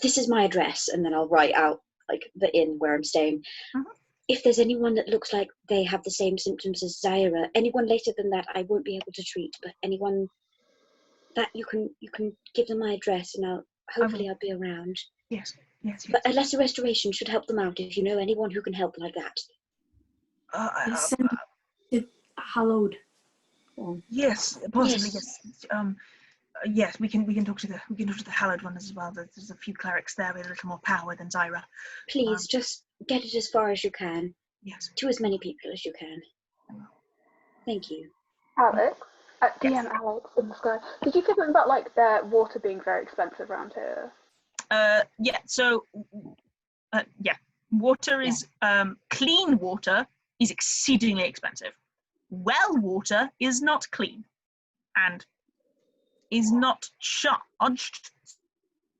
this is my address, and then I'll write out like the inn where I'm staying. Mhm. If there's anyone that looks like they have the same symptoms as Zyra, anyone later than that, I won't be able to treat. But anyone that you can give them my address, and hopefully I'll be around. Yes. But a lesser restoration should help them out if you know anyone who can help like that. Send the hallowed one. Yes, possibly. Yes. Yes. Yes, we can talk to the hallowed one as well. There's a few clerics there with a little more power than Zyra. Please, just get it as far as you can, Yes. to as many people as you can. Thank you. Alex? DM Alex in the sky. Did you say something about like their water being very expensive around here? Yeah. So, water is clean water is exceedingly expensive. Well water is not clean, and is not charged.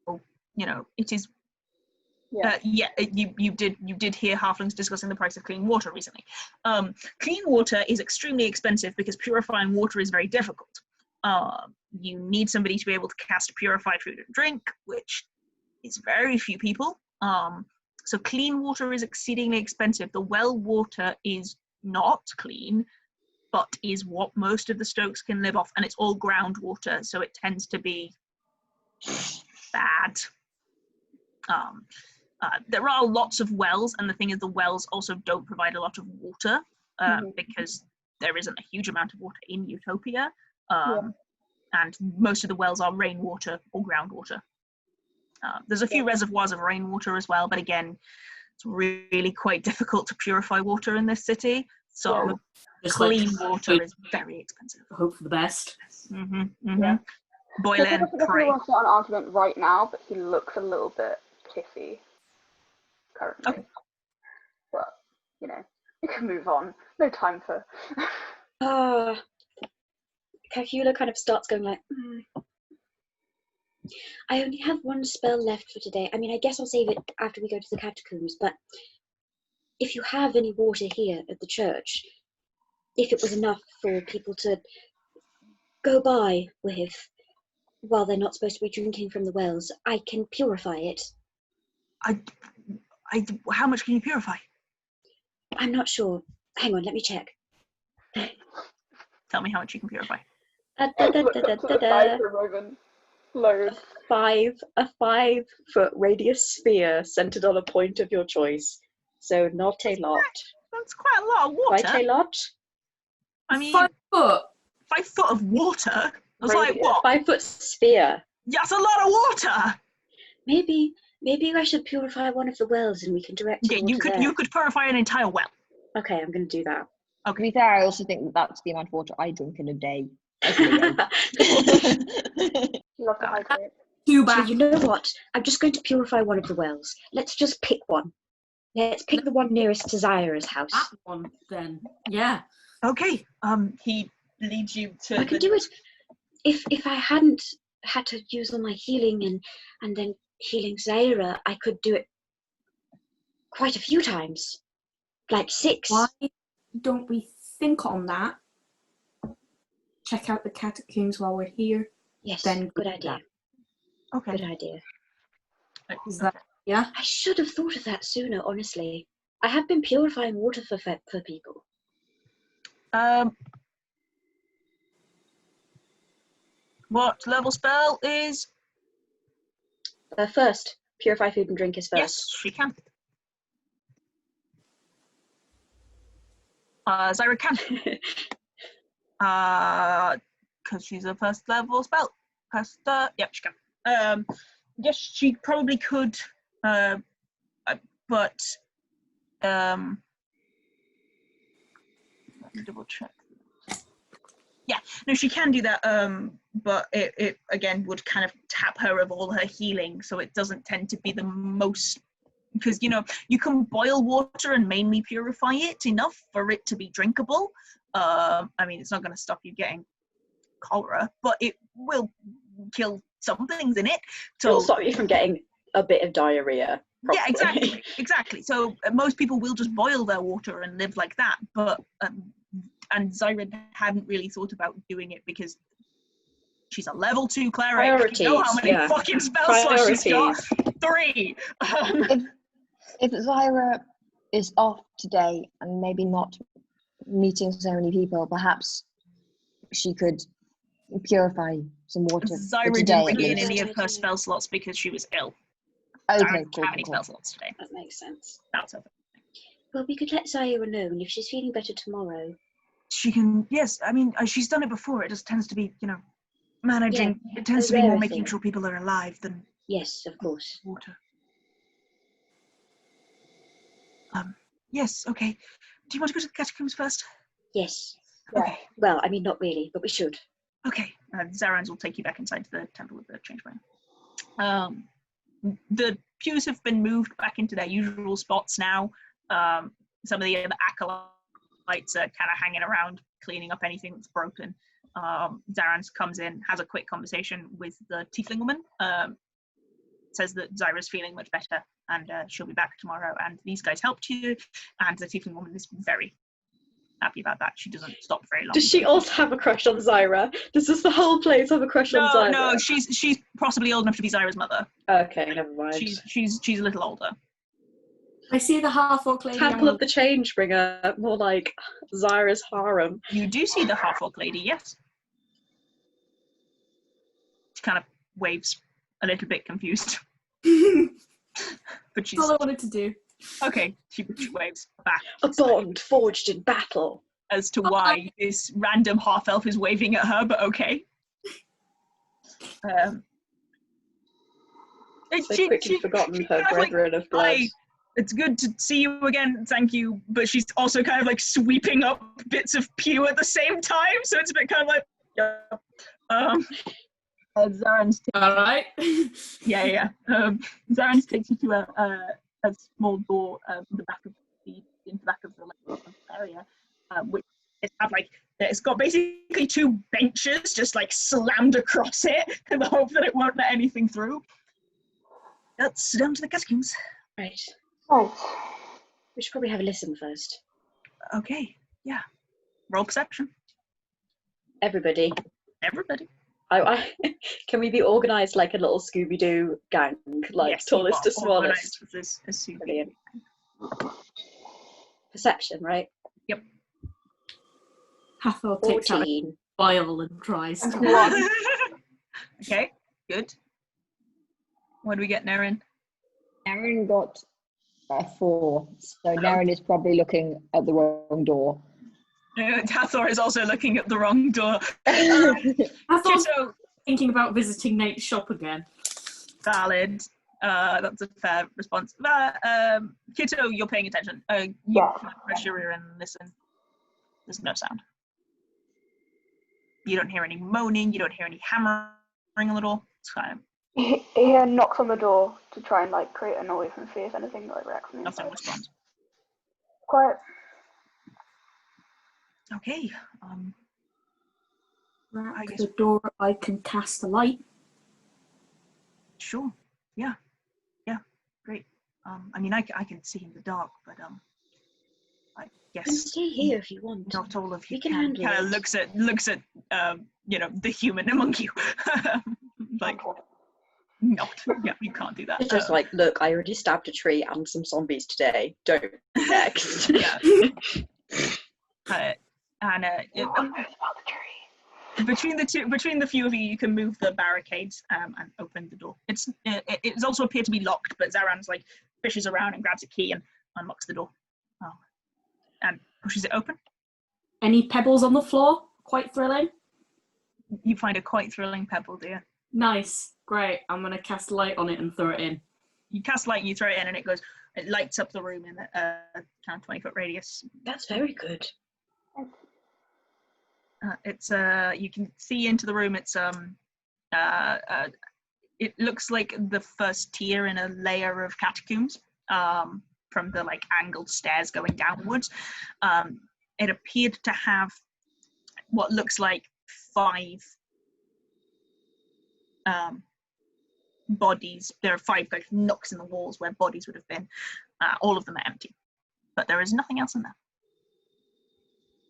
So, it is. You did hear halflings discussing the price of clean water recently. Clean water is extremely expensive because purifying water is very difficult. You need somebody to be able to cast purified food and drink, which is very few people. So clean water is exceedingly expensive. The well water is not clean, but is what most of the Stokes can live off, and it's all groundwater, so it tends to be bad. There are lots of wells, and the thing is the wells also don't provide a lot of water because there isn't a huge amount of water in Utopia, and most of the wells are rainwater or groundwater. There's a few reservoirs of rainwater as well, but again, it's really quite difficult to purify water in this city, so clean water is very expensive. Hope for the best. Boil in, pray. He wants to start an argument right now, but he looks a little bit pissy currently. Okay. But, you can move on. No time for... Cacula kind of starts going like, I only have one spell left for today. I mean, I guess I'll save it after we go to the catacombs, but if you have any water here at the church, if it was enough for people to go by with while they're not supposed to be drinking from the wells, I can purify it. How much can you purify? I'm not sure. Hang on, let me check. Tell me how much you can purify. Look up to the side for a moment. Loads. A 5-foot radius sphere centered on a point of your choice. So not a lot. That's quite a lot of water. Quite a lot. I mean, 5 foot. 5 foot of water? I was like, what? 5-foot sphere. Yeah, that's a lot of water! Maybe I should purify one of the wells and we can direct Yeah, you there. you could purify an entire well. Okay, I'm going to do that. To be fair, I also think that's the amount of water I drink in a day. Love to hydrate. Too So bad. you know what? I'm just going to purify one of the wells. Let's just pick one. Let's pick the one nearest to Zyra's house. That one, then. Yeah. Okay, he leads you to... I can do it. If I hadn't had to use all my healing and then healing Zyra, I could do it quite a few times. Like 6. Why don't we think on that? Check out the catacombs while we're here. Yes, Then good do idea. that. Okay. Good idea. Is that, yeah? I should have thought of that sooner, honestly. I have been purifying water for people. What level spell is... First, purify food and drink is first. Yes, she can. Zyra can. Because she's a first level spell. Yep, she can. Yes, she probably could, but let me double check. Yeah, no, she can do that, but it again would kind of tap her of all her healing, so it doesn't tend to be the most, because, you know, you can boil water and mainly purify it enough for it to be drinkable. I mean, it's not going to stop you getting cholera, but it will kill some things in it. So It'll stop you from getting a bit of diarrhea. Probably. Yeah, exactly. So most people will just boil their water and live like that, but and Zyra hadn't really thought about doing it because she's a level 2 cleric. Priorities, You know how many yeah. fucking spell slots she's got? 3. If Zyra is off today and maybe not meeting so many people, perhaps she could purify some water for Zyra today. didn't at bring in least. any of her spell slots because she was ill. Okay, Zyra cool. didn't have any spell slots today. That makes sense. That's okay. Well, we could let Zyra know, and if she's feeling better tomorrow. She can, yes, I mean, she's done it before. It just tends to be, you know, managing. Yeah, it tends a to be more rare making thing. sure people are alive than Yes, of course. water. Yes, okay. Do you want to go to the catacombs first? Yes. Okay. Well, I mean, not really, but we should. Okay. Zarans will take you back inside the temple with the change brain. The pews have been moved back into their usual spots now. Some of the other acolytes are kind of hanging around, cleaning up anything that's broken. Zarans comes in, has a quick conversation with the tiefling woman, says that Zyra's feeling much better and she'll be back tomorrow, and these guys helped you, and the tiefling woman is very happy about that. She doesn't stop very long. Does she also have a crush on Zyra? Does this the whole place have a crush on Zyra? No, she's possibly old enough to be Zyra's mother. Okay, never mind. She's a little older. I see the half-orc lady. Temple of the Changebringer, more like Zyra's harem. You do see the half-orc lady, yes. She kind of waves, a little bit confused. But she's That's all I wanted to do. okay. She waves back A bond forged in battle. as to why this random half-elf is waving at her, but okay. So quickly forgotten her brethren of blood. It's good to see you again, thank you. But she's also kind of like sweeping up bits of pew at the same time, so it's a bit kind of like, yeah. Zarans All right. Zarans takes you to a small door in the back of the area, which is have like it's got basically 2 benches just like slammed across it in the hope that it won't let anything through. Let's down to the catacombs. Right. Right. We should probably have a listen first. Okay, yeah. Roll perception. Everybody. I can we be organised like a little Scooby-Doo gang, like Yes, tallest to smallest? As Scooby. Brilliant. Perception, right? Yep. Hathor takes out a 14. vial and tries to. One. Okay, good. What do we get, Nerin? Nerin got a 4, so Nerin is probably looking at the wrong door. Hathor is also looking at the wrong door. Hathor's Kitto, thinking about visiting Nate's shop again. valid. That's a fair response. Kitto, you're paying attention. You Yeah. press your ear and listen. There's no sound. You don't hear any moaning. You don't hear any hammering at all. It's kind of He knocks on the door to try and like create a noise and see if anything like reacts. nothing responds. Quiet. Okay. Rack guess- the door. I can cast a light. Sure. Yeah. Great. I mean, I can see in the dark, but I You can guess stay here if you want. not all of you We can handle Kind of it. looks at the human among you. Like, not. Yeah, you can't do that. It's just like, look, I already stabbed a tree and some zombies today. Don't be next. Yeah. And No one knows about the tree. between the few of you, you can move the barricades and open the door. It's also appeared to be locked, but Zaran's like fishes around and grabs a key and unlocks the door, and pushes it open. Any pebbles on the floor? Quite thrilling. You find a quite thrilling pebble, dear. Nice. Great. I'm going to cast light on it and throw it in. You cast light and you throw it in, and it lights up the room in a kind of 20-foot radius. That's very good. It's you can see into the room. It's it looks like the first tier in a layer of catacombs from the like angled stairs going downwards. It appeared to have what looks like 5 bodies. There are 5 like nooks in the walls where bodies would have been. All of them are empty, but there is nothing else in there.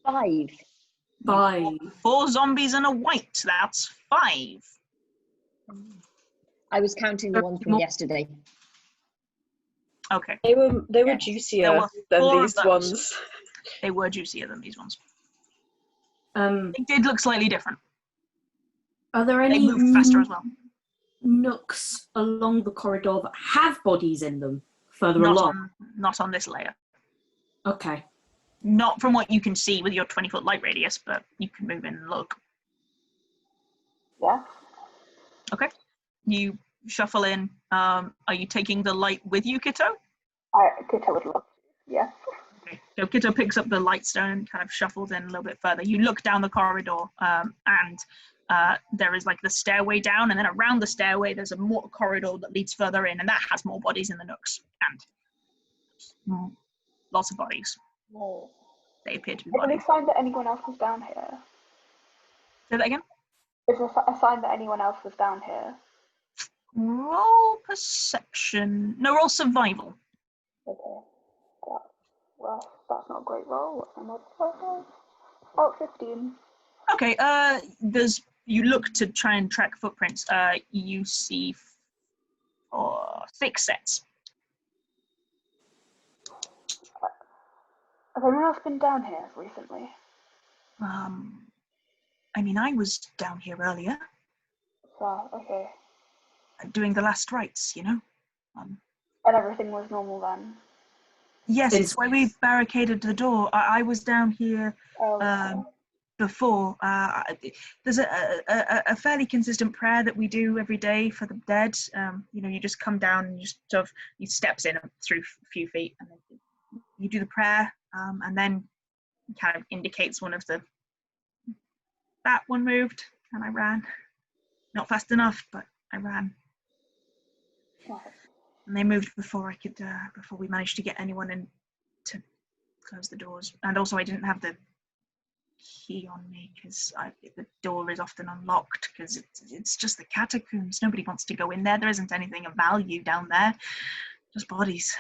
5. 5. 4 zombies and a white. That's 5. I was counting the ones from yesterday. Okay. They were Yes. juicier There were than 4 of these those. ones. They were juicier than these ones. Are They did look slightly different. there They any moved faster as well. nooks along the corridor that have bodies in them further along? Not on this layer. Okay. Not from what you can see with your 20-foot light radius, but you can move in and look. Yeah. Okay. You shuffle in. Are you taking the light with you, Kitto? Kitto would love to. Yeah. Okay. So Kitto picks up the light stone and kind of shuffles in a little bit further. You look down the corridor, and there is like the stairway down, and then around the stairway there's a more corridor that leads further in, and that has more bodies in the nooks, and lots of bodies. No. They appear to be Is there any bodies. sign that anyone else was down here? Say that again? Is there a sign that anyone else was down here? Roll perception. No, roll survival. Okay. Well, that's not a great roll. What's my modifier? Oh, 15. Okay, you look to try and track footprints. You see 6 sets. Has anyone else been down here recently? I mean, I was down here earlier, So, okay. doing the last rites, you know? And everything was normal then? Yes, it's why we barricaded the door. I was down here Oh, before. There's a fairly consistent prayer that we do every day for the dead. You just come down and you just sort of, you steps in through a few feet, and then you do the prayer, and then it kind of indicates one of the, that one moved, and I ran. Not fast enough, but I ran. And they moved before I could, before we managed to get anyone in to close the doors. And also I didn't have the key on me, because the door is often unlocked, because it's just the catacombs. Nobody wants to go in there. There isn't anything of value down there. Just bodies.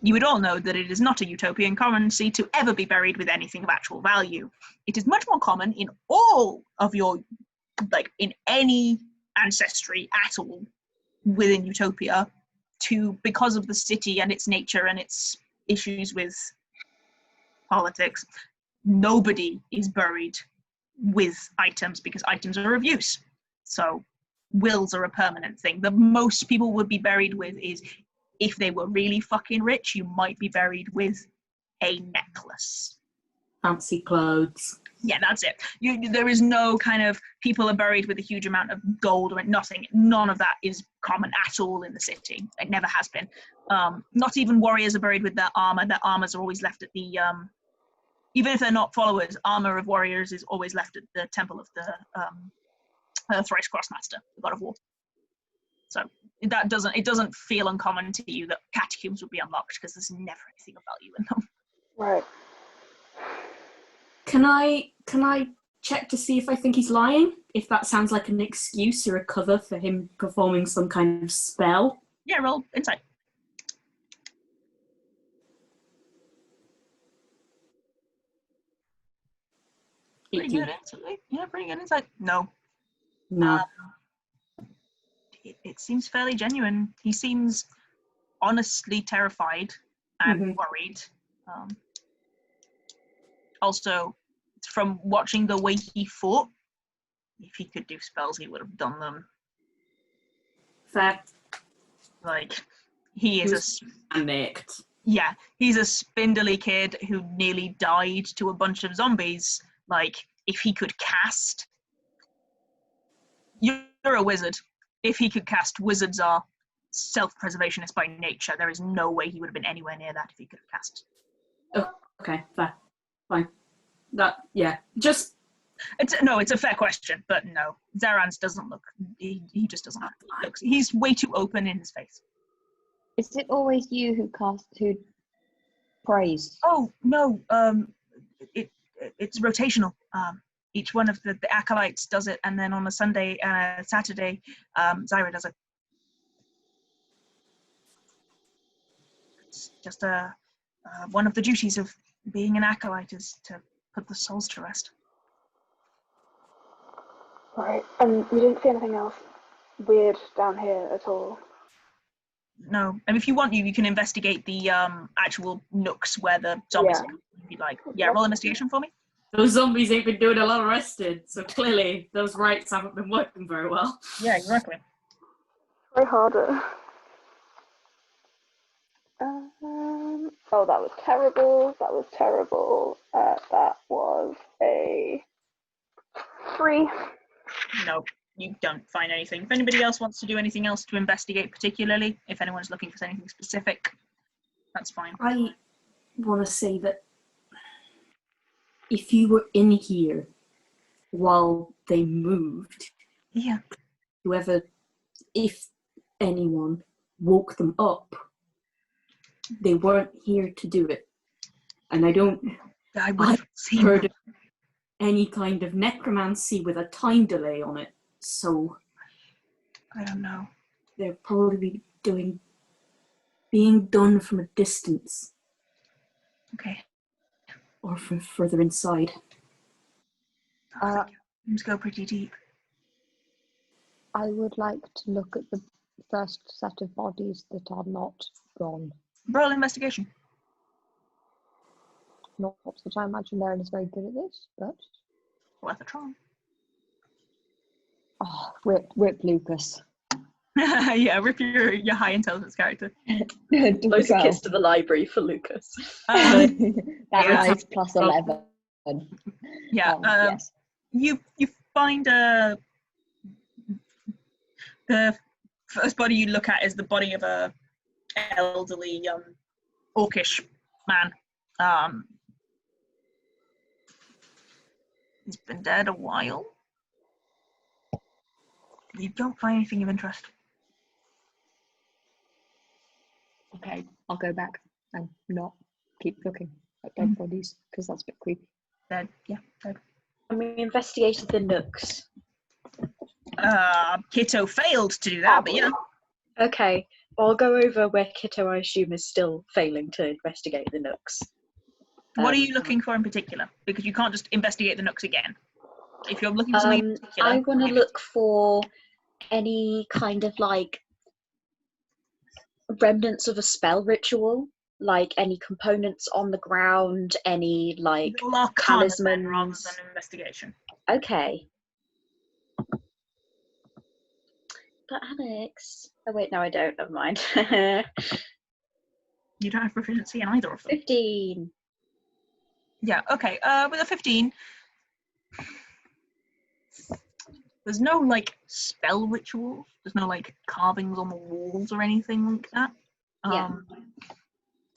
You would all know that it is not a utopian currency to ever be buried with anything of actual value. It is much more common in all of your, like, in any ancestry at all within Utopia, because of the city and its nature and its issues with politics, nobody is buried with items because items are of use. So wills are a permanent thing. The most people would be buried with is, if they were really fucking rich, you might be buried with a necklace. Fancy clothes. Yeah, that's it. There is no kind of people are buried with a huge amount of gold or nothing. None of that is common at all in the city. It never has been. Not even warriors are buried with their armor. Their armors are always left at the, even if they're not followers, armor of warriors is always left at the temple of the thrice crossmaster, the god of war. So it doesn't feel uncommon to you that catacombs would be unlocked because there's never anything of value in them. Right. Can I check to see if I think he's lying? If that sounds like an excuse or a cover for him performing some kind of spell? Yeah, roll insight. Pretty good insight. Yeah, pretty good insight. No. It seems fairly genuine. He seems honestly terrified and worried. Also, from watching the way he fought, if he could do spells, he would have done them. Fair. Like, he is panicked. Yeah, he's a spindly kid who nearly died to a bunch of zombies. Like, if he could cast... You're a wizard. If he could cast, wizards are self-preservationists by nature. There is no way he would have been anywhere near that if he could have cast. Oh, okay, fair. Fine. That, yeah. Just... It's a fair question, but no. Zarans doesn't look... He just doesn't look... He's way too open in his face. Is it always you who prays? Oh, no. It's rotational. Each one of the acolytes does it, and then on a Sunday and a Saturday, Zyra does it. It's just one of the duties of being an acolyte is to put the souls to rest. Right. And you didn't see anything else weird down here at all? No. And if you want, you can investigate the actual nooks where the zombies are, if you'd like. Yeah, roll investigation for me. Those zombies ain't been doing a lot of resting, so clearly those rites haven't been working very well. Yeah, exactly. Try harder. Oh, that was terrible. That was terrible. That was a 3. No, you don't find anything. If anybody else wants to do anything else to investigate particularly, if anyone's looking for anything specific, that's fine. I want to say that if you were in here while they moved, yeah, if anyone woke them up, they weren't here to do it. And I've heard of any kind of necromancy with a time delay on it, so I don't know. They're probably being done from a distance. Okay. Or from further inside. Things go pretty deep. I would like to look at the first set of bodies that are not gone. Roll investigation. Not that I imagine Nerin is very good at this, but... Worth a try. Oh, rip Lucas. Yeah, rip your high intelligence character. Loads of kids to the library for Lucas. That is plus 11. Yeah, yes. You find the first body you look at is the body of a elderly orcish man. He's been dead a while. You don't find anything of interest. Okay, I'll go back and not keep looking at dead bodies because that's a bit creepy. Dead, yeah, dead. And we investigated the nooks. Kitto failed to do that, but yeah. Okay, I'll go over where Kitto, I assume, is still failing to investigate the nooks. What are you looking for in particular? Because you can't just investigate the nooks again. If you're looking for something in particular, I want to look for any kind of like remnants of a spell ritual, like any components on the ground, any like talismans. Rather than investigation. Okay. But Aleks. Oh wait, no, I don't. Never mind. You don't have proficiency in either of them. 15. Yeah. Okay. With a 15, there's no like spell rituals. There's no like carvings on the walls or anything like that. Yeah.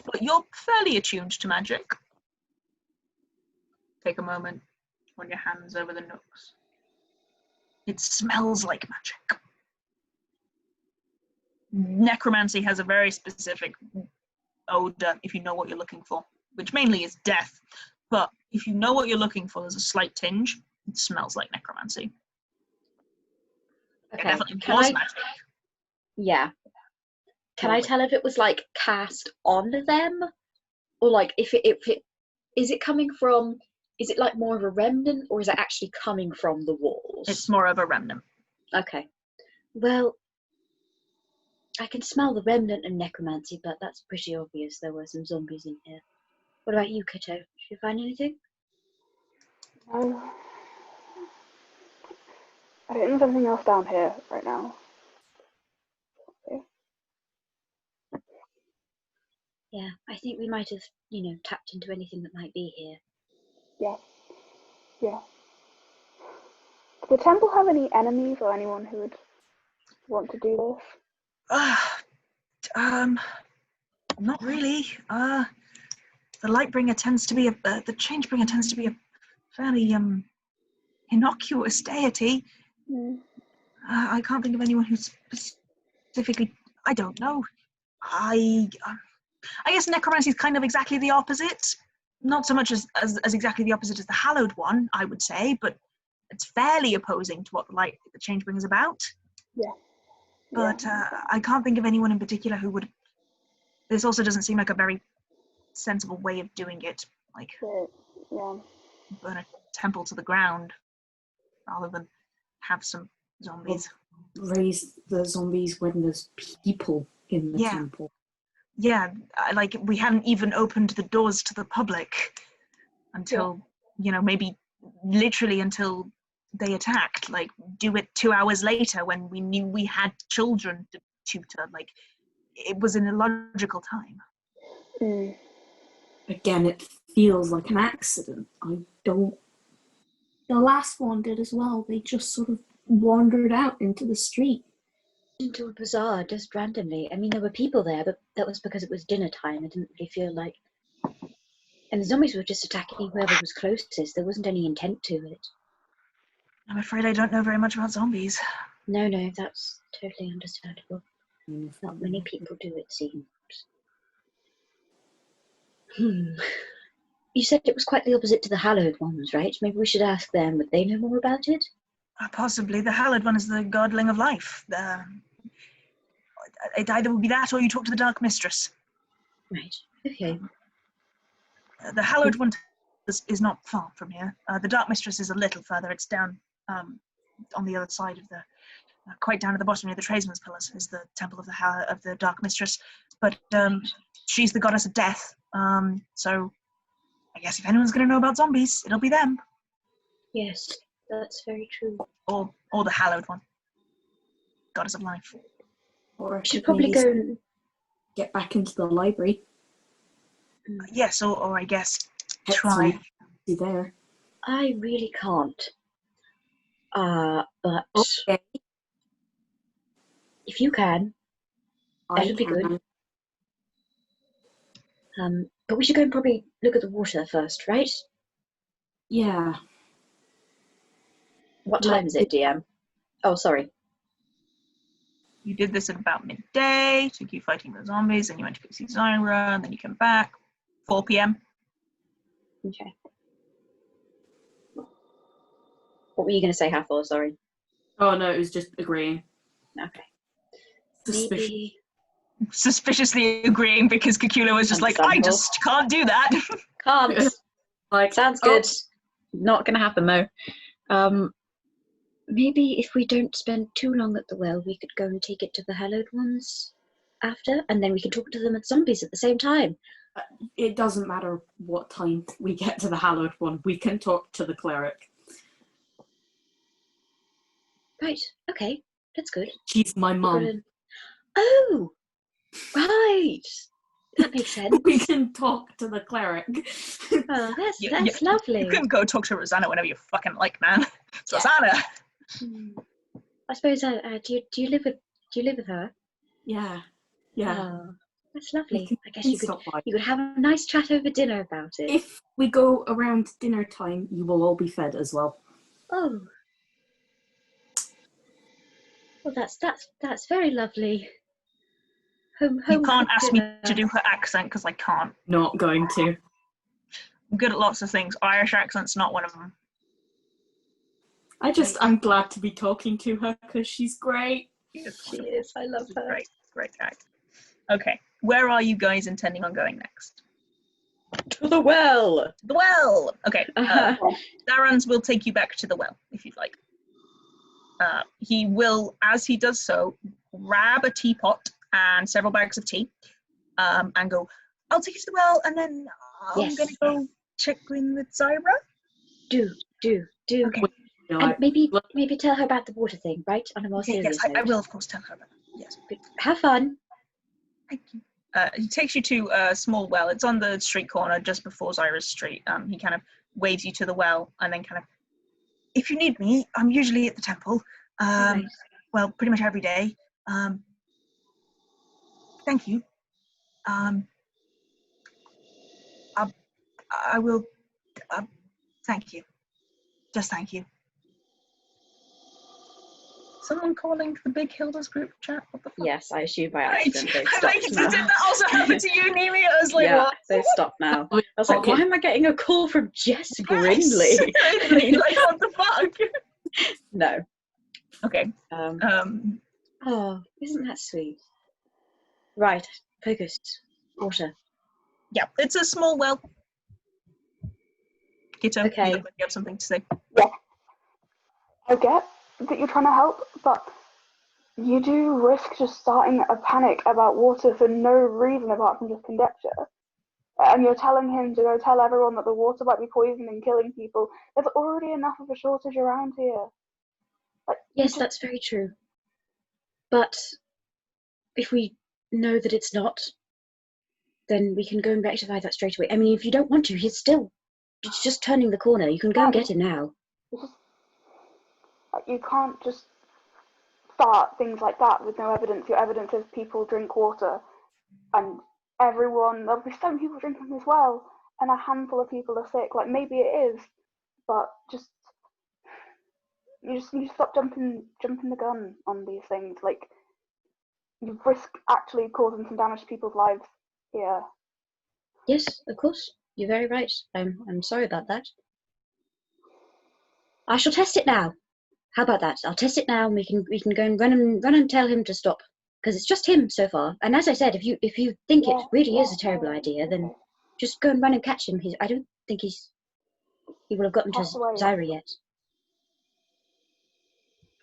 But you're fairly attuned to magic. Take a moment, run your hands over the nooks. It smells like magic. Necromancy has a very specific odor if you know what you're looking for, which mainly is death. But if you know what you're looking for, there's a slight tinge. It smells like necromancy. Okay. It definitely was magic. Yeah. Can I tell if it was like cast on them, or like if it is it coming from? Is it like more of a remnant, or is it actually coming from the walls? It's more of a remnant. Okay. Well, I can smell the remnant and necromancy, but that's pretty obvious. There were some zombies in here. What about you, Kitto? Did you find anything? No. I don't think there's anything else down here right now. Yeah, I think we might have, tapped into anything that might be here. Yeah. Yeah. Does the temple have any enemies or anyone who would want to do this? Not really. The Lightbringer tends to be the Changebringer tends to be a fairly innocuous deity. Mm. I can't think of anyone who's specifically. I don't know. I guess necromancy is kind of exactly the opposite. Not so much as exactly the opposite as the Hallowed One, I would say, but it's fairly opposing to what the Changebringer is about. Yeah. But I can't think of anyone in particular who would. This also doesn't seem like a very sensible way of doing it. Like, yeah. burn a temple to the ground rather than have some zombies. Raise the zombies when there's people in the temple. Yeah, like we hadn't even opened the doors to the public until, maybe literally until they attacked. Like, do it 2 hours later when we knew we had children to tutor. Like, it was an illogical time. Mm. Again, it feels like an accident. The last one did as well. They just sort of wandered out into the street. Into a bazaar just randomly. I mean, there were people there, but that was because it was dinner time. I didn't really feel like. And the zombies were just attacking whoever was closest. There wasn't any intent to it. I'm afraid I don't know very much about zombies. No, that's totally understandable. Not many people do, it seems. You said it was quite the opposite to the Hallowed ones, right? Maybe we should ask them. Would they know more about it? Possibly. The Hallowed One is the godling of life. It either would be that or you talk to the Dark Mistress. Right. Okay. The Hallowed One is not far from here. The Dark Mistress is a little further. It's down on the other side of the... quite down at the bottom near the Tradesman's Pillars is the temple of the Dark Mistress. But she's the goddess of death. So I guess if anyone's going to know about zombies, it'll be them. Yes, that's very true. Or the Hallowed One. Goddess of life. Or I should probably go and get back into the library. Yes, or I guess Get try. You there. I really can't. But Okay. if you can, that would be good. But we should go and probably look at the water first, right? Yeah. What time is it, DM? Oh, sorry. You did this at about midday, took you fighting the zombies, then you went to go see Zyra, and then you came back. 4 p.m. Okay. What were you going to say, Hathor? Sorry. Oh, no, it was just agreeing. Okay. Suspicious. Maybe suspiciously agreeing because Cacula was just like, I just can't do that. Can't. Like, Sounds good. Not gonna happen though. Maybe if we don't spend too long at the well, we could go and take it to the Hallowed Ones after, and then we can talk to them as zombies at the same time. it doesn't matter what time we get to the Hallowed One. We can talk to the cleric. Right. Okay. That's good. She's my mum. Oh, right. That makes sense. We can talk to the cleric. Oh, that's lovely. You can go talk to Rosanna whenever you fucking like, man. It's Rosanna. I suppose. Do you live with her? Yeah. Oh, that's lovely. I guess you stop by. could have a nice chat over dinner about it. If we go around dinner time, you will all be fed as well. Oh. Well, that's very lovely. Home You can't ask me dinner. to do her accent because I can't. Not going to. I'm good at lots of things. Irish accent's not one of them. I'm glad to be talking to her because she's great. She is. I love her. Great guy. Okay, where are you guys intending on going next? To the well. The well. Okay. Darren's will take you back to the well if you'd like. He will, as he does so, grab a teapot and several bags of tea, and go, I'll take you to the well, and then I'm going to go check in with Zyra. Do. Okay. And maybe tell her about the water thing, right? On a more serious Yes, note. I will, of course, tell her about that. Yes. But have fun. Thank you. He takes you to a small well. It's on the street corner just before Zyra's street. He kind of waves you to the well, and then kind of, if you need me, I'm usually at the temple. Right. Well, pretty much every day. Thank you. I will. Thank you. Just thank you. Someone calling the Big Hilda's group chat? What the fuck? Yes, I assume by accident they I stopped like it. now. Did that also happen to you, Niimi? I was like, Yeah, what? they stopped now. I was like, why am I getting a call from Jess Grindley? Certainly. Like, what the fuck? No. Okay. Oh, isn't that sweet? Right. Focus. Water. Yeah, it's a small well. Kitto, Okay. you have something to say? Yeah. I get that you're trying to help, but you do risk just starting a panic about water for no reason apart from just conjecture. And you're telling him to go tell everyone that the water might be poisoned and killing people. There's already enough of a shortage around here. Yes, that's very true. But if we know that it's not, then we can go and rectify that straight away. I mean, if you don't want to, it's just turning the corner. You can go and get him now. You can't just start things like that with no evidence. Your evidence is people drink water, and there'll be some people drinking as well, and a handful of people are sick. Like, maybe it is, but you just need to stop jumping the gun on these things. Like, you risk actually causing some damage to people's lives here. Yes, of course. You're very right. I'm sorry about that. I shall test it now. How about that? I'll test it now, and we can go and run and tell him to stop, because it's just him so far. And as I said, if you think it really is a terrible idea, then just go and run and catch him. I don't think he will have gotten to Zyra yet.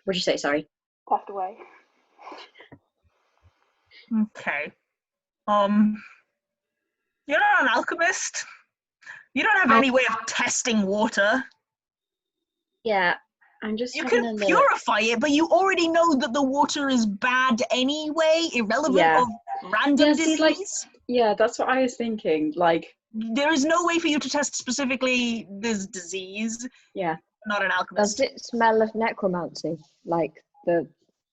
What'd you say? Sorry. Passed away. Okay. You're not an alchemist. You don't have any way of testing water. Yeah, I'm just. You can purify it, but you already know that the water is bad anyway, irrelevant of random disease. Yeah, that's what I was thinking. Like, there is no way for you to test specifically this disease. Yeah. Not an alchemist. Does it smell of necromancy, like the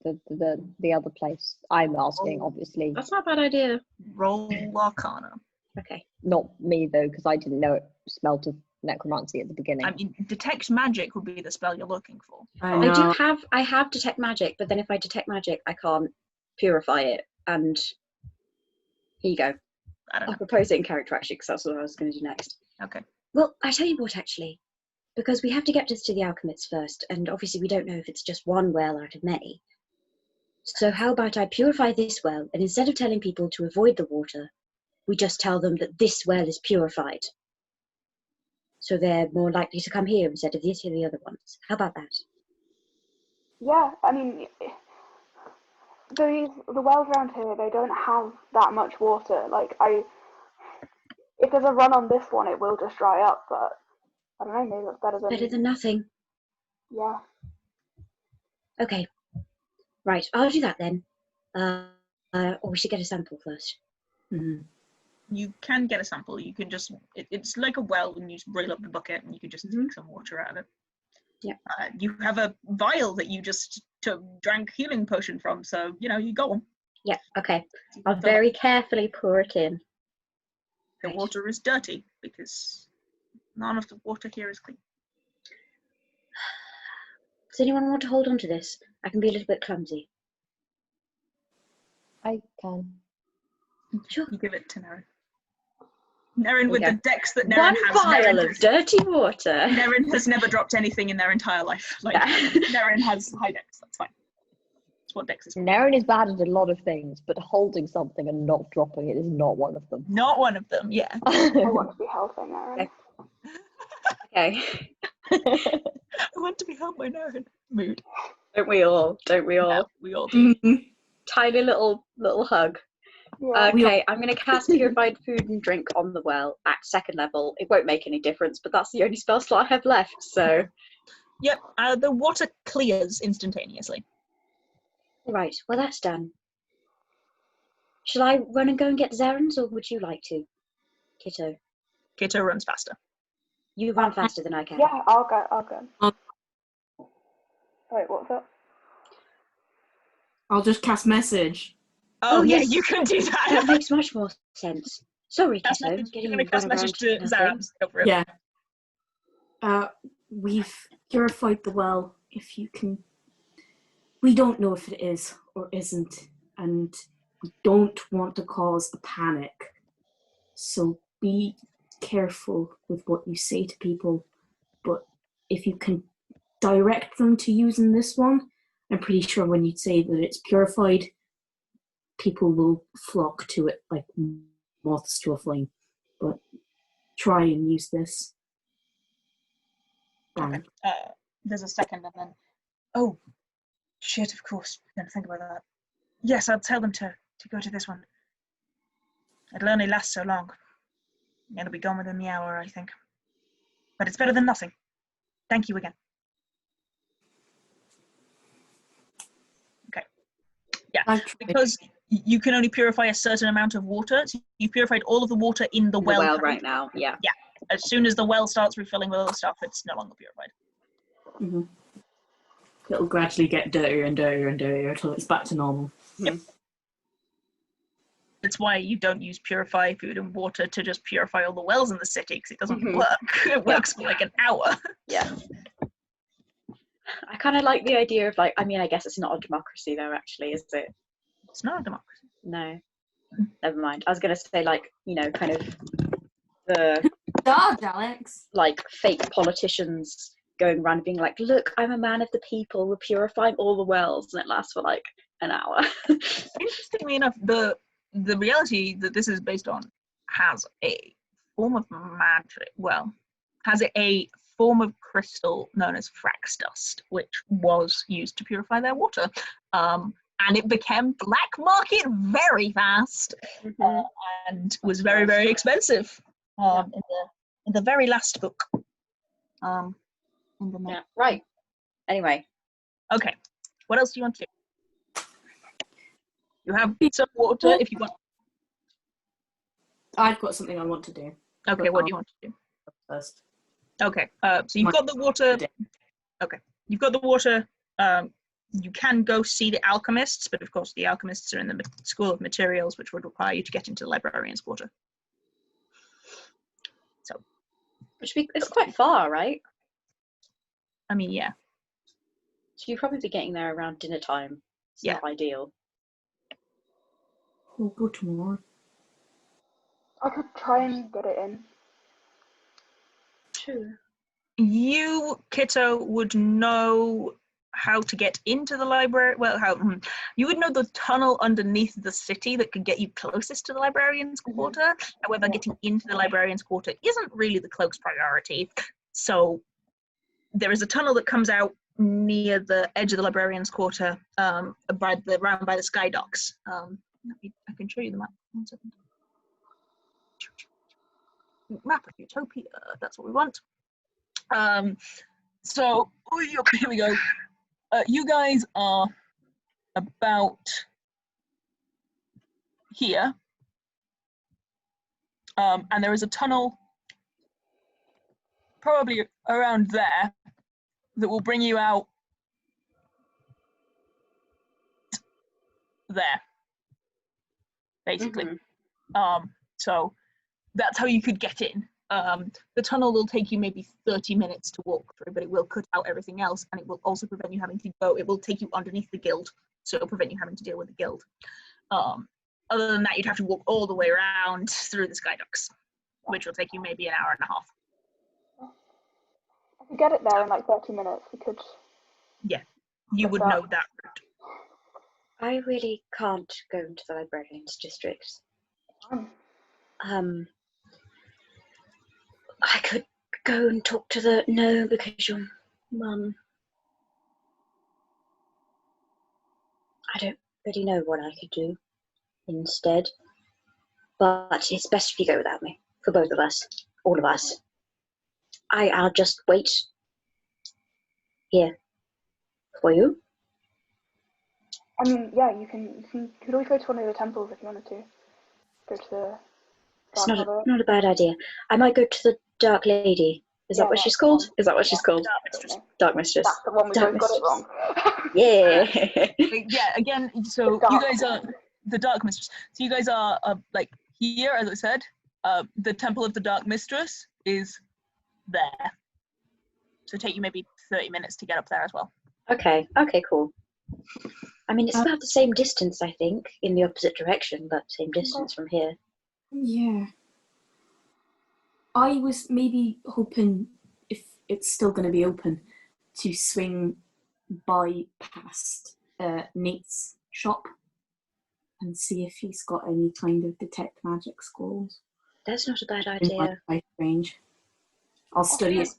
other place? I'm asking, obviously. That's not a bad idea. Roll Arcana. Okay. Not me though, because I didn't know it smelled of necromancy at the beginning. I mean, detect magic would be the spell you're looking for. I have detect magic, but then if I detect magic, I can't purify it. And here you go. I'll propose it in character actually, because that's what I was going to do next. Okay. Well, I tell you what, actually, because we have to get this to the alchemists first, and obviously we don't know if it's just one well out of many. So how about I purify this well, and instead of telling people to avoid the water, we just tell them that this well is purified. So they're more likely to come here instead of the other ones. How about that? Yeah, I mean, the wells around here, they don't have that much water. Like, if there's a run on this one, it will just dry up, but I don't know, maybe that's Better than nothing. Yeah. Okay. Right, I'll do that then. Or we should get a sample first. Mhm. You can get a sample. You can just, it's like a well, and you just reel up the bucket and you can just take some water out of it. Yeah. You have a vial that you just drank healing potion from, so, you got one. Yeah, okay. I'll very carefully pour it in. The water is dirty because none of the water here is clean. Does anyone want to hold on to this? I can be a little bit clumsy. I can. Sure. You give it to Nerin. Nerin, with go. the dex that Nerin One has, vial of dirty water. Nerin has never dropped anything in their entire life. Like, Yeah. Nerin has high dex, that's fine. That's what dex is. Nerin is bad at a lot of things, but holding something and not dropping it is not one of them. Not one of them, yeah. I want to be held by Nerin. Okay. I want to be held by Nerin. Mood. Don't we all? Don't we all? Yeah, we all do. Tiny little hug. Yeah. Okay, I'm going to cast Purified Food and Drink on the well at 2nd level. It won't make any difference, but that's the only spell slot I have left, so... Yep, the water clears instantaneously. Right, well that's done. Shall I run and go and get Zarens, or would you like to, Kitto? Kitto runs faster. You run faster than I can. Yeah, I'll go. Wait, what's that? I'll just cast message. Oh, Oh, yeah, yes. you can do That that. makes much more sense. Sorry, Cast Kitto. message. Getting You're going to cast run message around to nothing. Zarams. Go for it. Yeah. We've purified the well. If you can... We don't know if it is or isn't, and we don't want to cause a panic. So be careful with what you say to people. But if you can direct them to using this one, I'm pretty sure when you say that it's purified, people will flock to it like moths to a flame. But try and use this. Okay. There's a second and then... Oh, shit, of course. I didn't think about that. Yes, I'll tell them to go to this one. It'll only last so long. It'll be gone within the hour, I think. But it's better than nothing. Thank you again. Okay. Yeah, because you can only purify a certain amount of water. So you purified all of the water in the well. right now, yeah. Yeah. As soon as the well starts refilling with other stuff, it's no longer purified. Mm-hmm. It'll gradually get dirtier and dirtier and dirtier until it's back to normal. Yep. That's why you don't use purify food and water to just purify all the wells in the city, because it doesn't work. It works for like an hour. Yeah. I kind of like the idea of, like, I mean, I guess it's not a democracy though, actually, is it? It's not a democracy. No. Never mind. I was going to say, like, you know, kind of the, Dodge, Aleks. like, fake politicians going around being like, look, I'm a man of the people, we're purifying all the wells, and it lasts for, like, an hour. Interestingly enough, the reality that this is based on has a form of magic, has a form of crystal known as frax dust, which was used to purify their water. And it became black market very fast, and was very, very expensive in the very last book. Yeah, right. Anyway. Okay, what else do you want to do? You have some water if you want. I've got something I want to do. Okay, what do you want to do? First. Okay, so you've got the water. Okay, you've got the water. You can go see the alchemists, but of course the alchemists are in the School of Materials, which would require you to get into the librarian's quarter. So, It's quite far, right? I mean, yeah. So you'd probably be getting there around dinner time. It's not ideal. We'll go tomorrow. I could try and get it in. Sure. You, Kitto, would know how to get into the library. Well, you would know the tunnel underneath the city that could get you closest to the librarian's quarter. However, getting into the librarian's quarter isn't really the cloak's priority. So there is a tunnel that comes out near the edge of the librarian's quarter, around by the sky docks. I can show you the map. 1 second. Map of Utopia. That's what we want. So here we go. You guys are about here, and there is a tunnel probably around there that will bring you out there, basically. So that's how you could get in. The tunnel will take you maybe 30 minutes to walk through, but it will cut out everything else, and it will also prevent you having to go. It will take you underneath the guild, so it'll prevent you having to deal with the guild. Other than that, you'd have to walk all the way around through the sky docks, which will take you maybe an hour and a half. I could get it there in like 30 minutes. We could. Yeah, you would know that route. I really can't go into the librarian's district. I could go and talk to the... No, because your mum... I don't really know what I could do instead. But it's best if you go without me. For both of us. All of us. I'll just wait here for you. I mean, yeah, you could always go to one of the temples if you wanted to. Go to the... It's not a bad idea. I might go to the Dark Lady. Is that what she's called? Is that what she's called? Dark Mistress. That's the one we both got it wrong. Yeah. Yeah, again, so you guys are the Dark Mistress. So you guys are like here, as I said. The Temple of the Dark Mistress is there. So take you maybe 30 minutes to get up there as well. Okay, cool. I mean, it's about the same distance, I think, in the opposite direction, but same distance from here. Yeah. I was maybe hoping, if it's still going to be open, to swing by past Nate's shop and see if he's got any kind of detect magic scrolls. That's not a bad idea. In range. I'll study it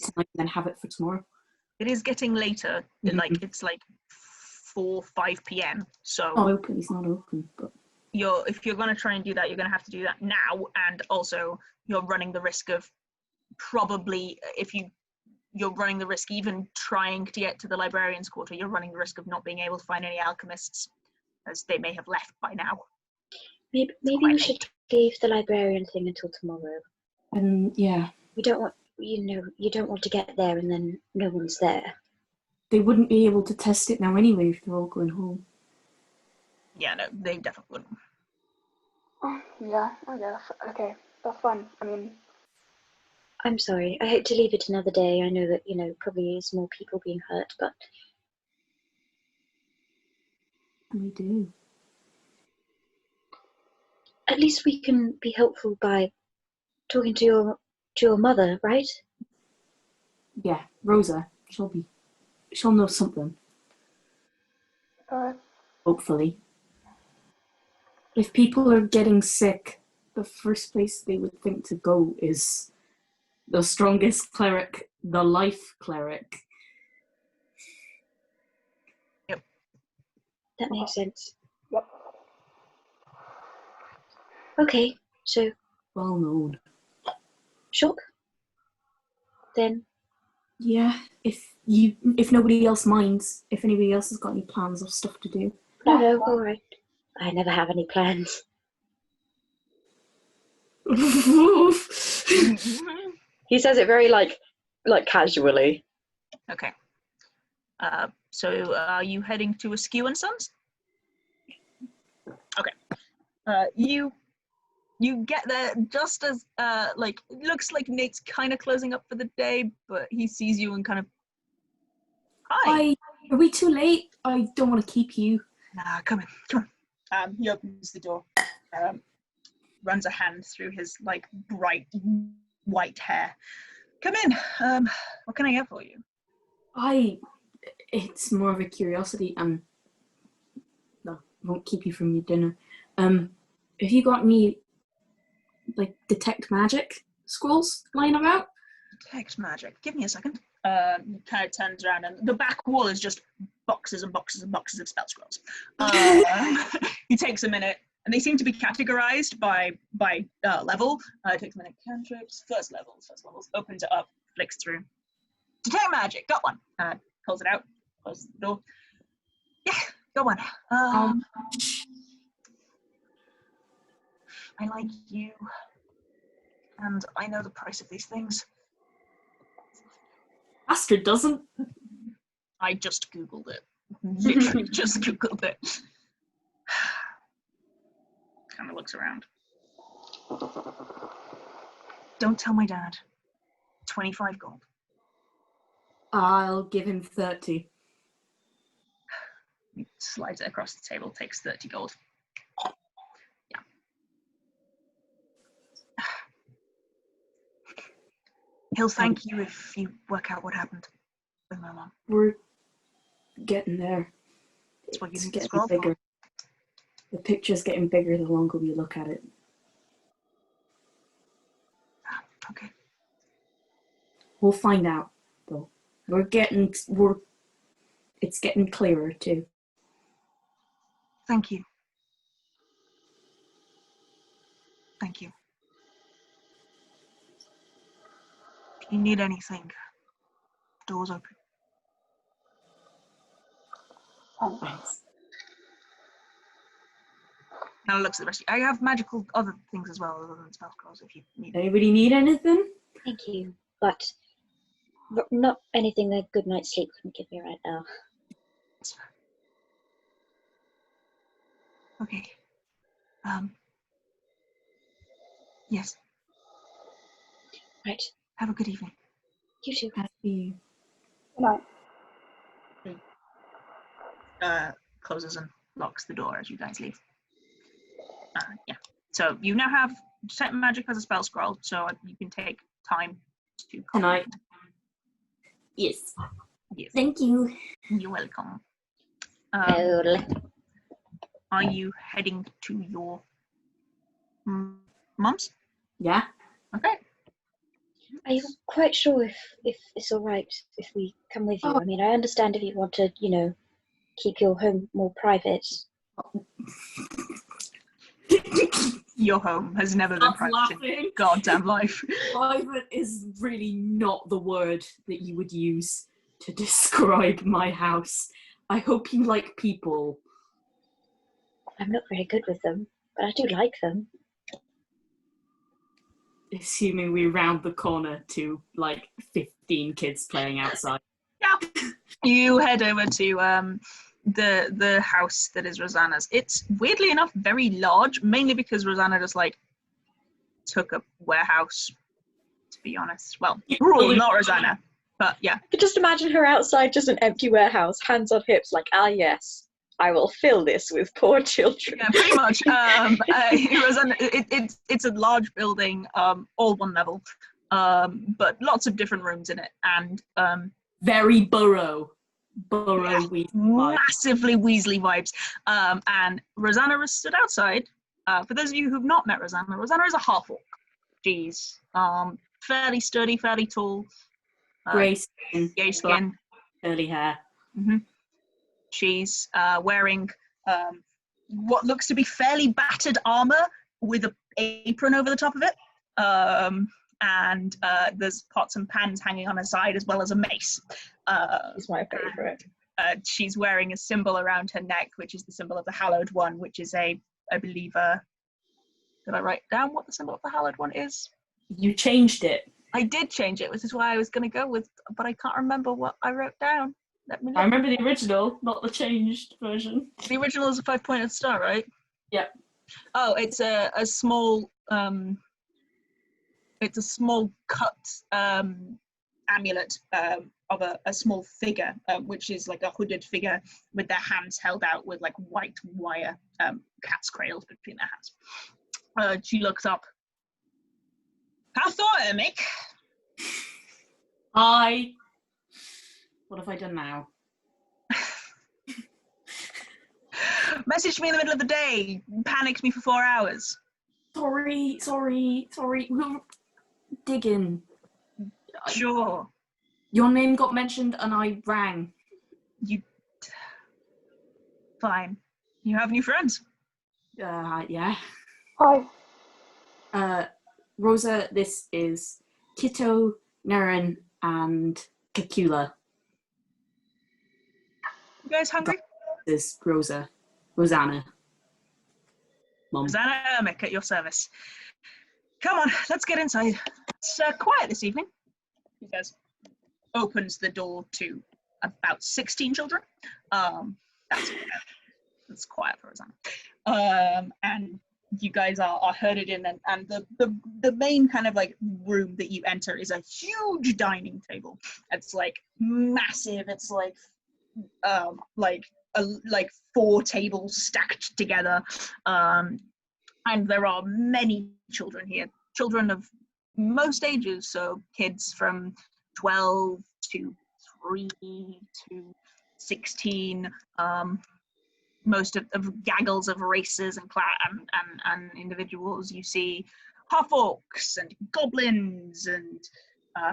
tonight and then have it for tomorrow. It is getting later. It's like 4-5 p.m. So It's not open, but if you're going to try and do that, you're going to have to do that now, and also you're running the risk of probably, you're running the risk even trying to get to the librarian's quarter, you're running the risk of not being able to find any alchemists, as they may have left by now. Maybe we should leave the librarian thing until tomorrow. Yeah. You don't want to get there and then no one's there. They wouldn't be able to test it now anyway if they're all going home. Yeah, no, they definitely wouldn't. Yeah, I guess. Okay, that's fine. I mean... I'm sorry. I hate to leave it another day. I know that, probably is more people being hurt, but... We do. At least we can be helpful by talking to your mother, right? Yeah, Rosa. She'll know something. Hopefully. If people are getting sick, the first place they would think to go is the strongest cleric, the life cleric. Yep. That makes sense. Yep. Okay, so... Well known. Sure. Then... Yeah, if nobody else minds, if anybody else has got any plans or stuff to do. No, all right. I never have any plans. He says it very like casually. Okay. So are you heading to Askew and Sons? Okay. You get there just as it looks like Nate's kind of closing up for the day, but he sees you and kind of, hi. Are we too late? I don't want to keep you. Nah, come on. He opens the door, runs a hand through his bright white hair. Come in. What can I get for you? it's more of a curiosity, and no, won't keep you from your dinner. Have you got any like detect magic scrolls lying about? Detect magic. Give me a second. Kind of turns around, and the back wall is just boxes and boxes and boxes of spell scrolls. He takes a minute, and they seem to be categorized by level. It takes a minute. Cantrips, first levels. Opens it up, flicks through. Detect magic. Got one. Pulls it out. Closes the door. Yeah, got one. I like you, and I know the price of these things. Astrid doesn't. I just Googled it. Literally just Googled it. Kind of looks around. Don't tell my dad. 25 gold. I'll give him 30. He slides it across the table, takes 30 gold. Yeah. He'll thank you if you work out what happened with my mom. We're getting there. That's what you It's need to getting scroll bigger. for. The picture's getting bigger the longer we look at it. Okay. We'll find out, though. It's getting clearer too. Thank you. Thank you. If you need anything, door's open. Thanks. Now looks at the rest of you. I have magical other things as well other than spell scrolls if you need. Anybody need anything? Thank you, but not anything a good night's sleep can give me right now. Okay. Yes. Right. Have a good evening. You too. Happy. No. Closes and locks the door as you guys leave. Yeah. So you now have detect magic as a spell scroll, so you can take time to. Can I? Yes. Yes. Thank you. You're welcome. Are you heading to your mum's? Yeah. Okay. Are you quite sure if it's all right if we come with you? Oh. I mean, I understand if you want to, keep your home more private. Your home has never been private in goddamn life. Private is really not the word that you would use to describe my house. I hope you like people. I'm not very good with them, but I do like them. Assuming we round the corner to like 15 kids playing outside. Yeah. You head over to the house that is Rosanna's. It's weirdly enough very large, mainly because Rosanna just like took a warehouse, to be honest. Well, not Rosanna, but yeah. I could just imagine her outside, just an empty warehouse, hands on hips, like, yes, I will fill this with poor children. Yeah, pretty much. Rosanna, it's a large building, all one level, but lots of different rooms in it, and very Burrow yeah, Weasley massively Weasley vibes. And Rosanna is stood outside. For those of you who've not met Rosanna is a half-orc. She's fairly sturdy, fairly tall. grey skin, Gay skin. curly hair. Mm-hmm. She's wearing what looks to be fairly battered armor with an apron over the top of it. And there's pots and pans hanging on her side, as well as a mace. It's my favourite. She's wearing a symbol around her neck, which is the symbol of the Hallowed One, which is I believe, did I write down what the symbol of the Hallowed One is? You changed it. I did change it, which is why I was going to go with, but I can't remember what I wrote down. I remember the original, not the changed version. The original is a 5-pointed star, right? Yep. Oh, it's a small cut amulet of a small figure, which is like a hooded figure with their hands held out with like white wire cat's cradles between their hands. She looks up. Hathor, Ermik. Hi. What have I done now? Messaged me in the middle of the day, panicked me for 4 hours. Sorry. We're digging. Sure. Your name got mentioned and I rang. Fine. You have new friends? Yeah. Hi. Rosa, this is Kitto, Nerin, and Cacula. You guys hungry? This is Rosanna. Mom. Rosanna Ermik at your service. Come on, let's get inside. It's quiet this evening. He says, opens the door to about 16 children. That's quiet for Rosanna. And you guys are herded in, and the main kind of like room that you enter is a huge dining table. It's like massive. It's like 4 tables stacked together, and there are many children here. Children of most ages, so kids from 12 to 3 to 16. Most of gaggles of races and individuals. You see half-orcs and goblins and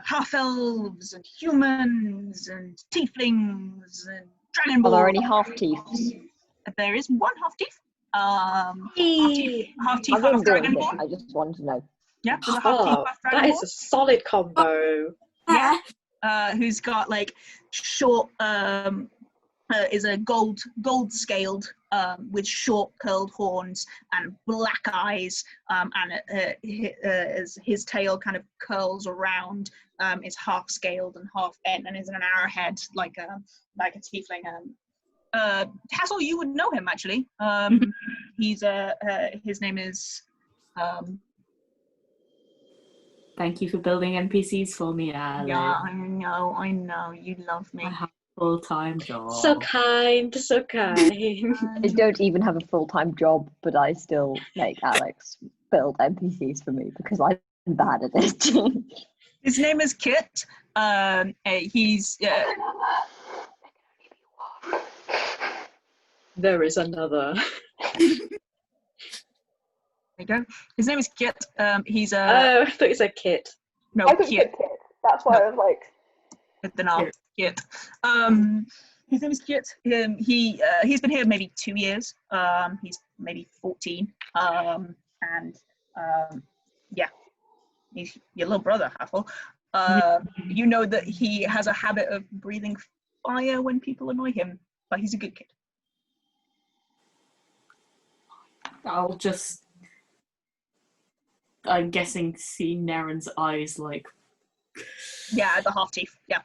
half-elves and humans and tieflings and dragonborn. Are there any half-tiefs? There is one half-tief. Hey. Half-tief, I wouldn't do anything. half-dragonborn. I just wanted to know. Yeah, there's a half-tief, half-dragonborn. That is a solid combo. Yeah. Who's got like short is a gold scaled with short curled horns and black eyes, and his tail kind of curls around, is half scaled and half bent, and is an arrowhead like a tiefling. Hathor, you would know him actually. He's his name is Thank you for building NPCs for me, Aleks. yeah, I know, you love me. I have a full-time job. So kind. I don't even have a full-time job, but I still make Aleks build NPCs for me because I'm bad at it. His name is Kit. He's There is another. there you go. His name is Kit. He's I thought you said Kit. no I think Kit it's kid. That's why I was like, with the name Kit. His name is Kit. He's been here maybe 2 years. He's maybe 14. Yeah, he's your little brother, Hathor. You know that he has a habit of breathing fire when people annoy him, but he's a good kid. I'll just, I'm guessing, see Nerin's eyes like, Yeah, the half teeth. Yeah.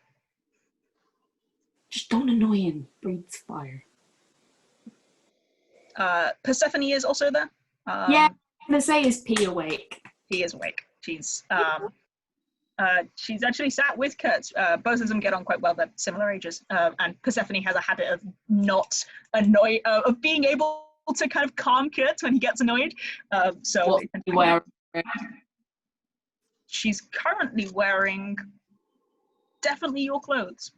just don't annoy him. Breathes fire. Persephone is also there. Yeah, I'm gonna say is P awake. He is awake. She's actually sat with Kurt. Both of them get on quite well. They're similar ages. And Persephone has a habit of not of being able to kind of calm Kurt when he gets annoyed. So she's currently wearing definitely your clothes.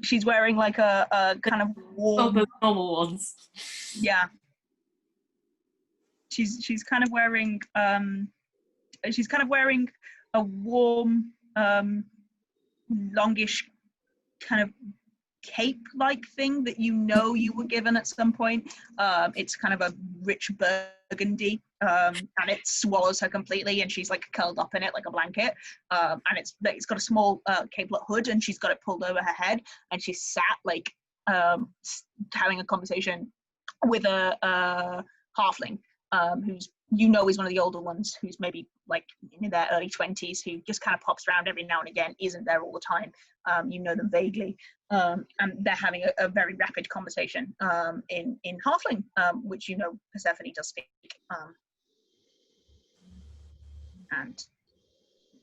She's wearing like a kind of warm. Oh, the normal ones. Yeah. She's kind of wearing a warm, longish kind of cape-like thing that you were given at some point. It's kind of a rich burgundy, and it swallows her completely, and she's like curled up in it like a blanket. And it's got a small capelet hood, and she's got it pulled over her head, and she's sat like having a conversation with a halfling, who's is one of the older ones, who's maybe like in their early 20s, who just kind of pops around every now and again, isn't there all the time. You know them vaguely, and they're having a very rapid conversation in halfling, which Persephone does speak. And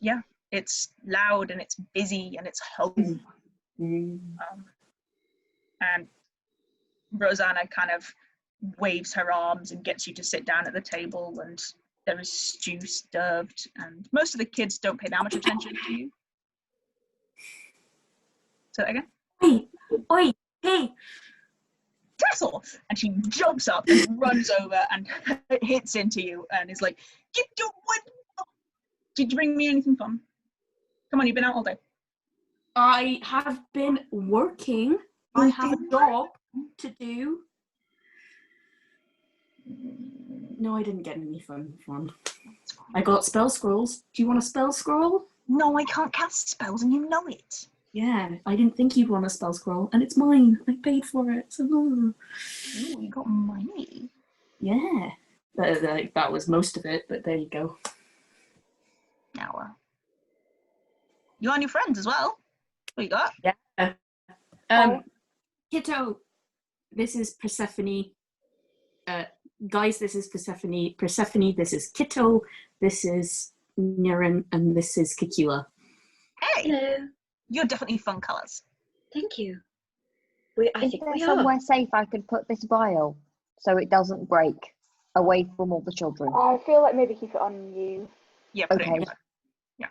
yeah, it's loud and it's busy and it's home. And Rosanna kind of waves her arms and gets you to sit down at the table, and there is stew served, and most of the kids don't pay that much attention to you. So again? Oi, hey! Tassel! And she jumps up and runs over and hits into you and is like, get your wood! Did you bring me anything fun? Come on, you've been out all day. I have been working. I have a job to do. No, I didn't get any fun. I got spell scrolls. Do you want a spell scroll? No, I can't cast spells and you know it. Yeah, I didn't think you'd want a spell scroll, and it's mine. I paid for it. So. Ooh, you got money. Yeah. That was most of it, but there you go. Now, you and your friends as well. What you got? Yeah. Kitto, this is Persephone. Guys, this is Persephone. Persephone, this is Kitto. This is Nerin, and this is Cacula. Hey! Hello. You're definitely fun colours. Thank you. I Is think there we are. somewhere safe I could put this vial so it doesn't break, away from all the children? I feel like maybe keep it on you. Yeah, put it in Okay. your bag. Yeah.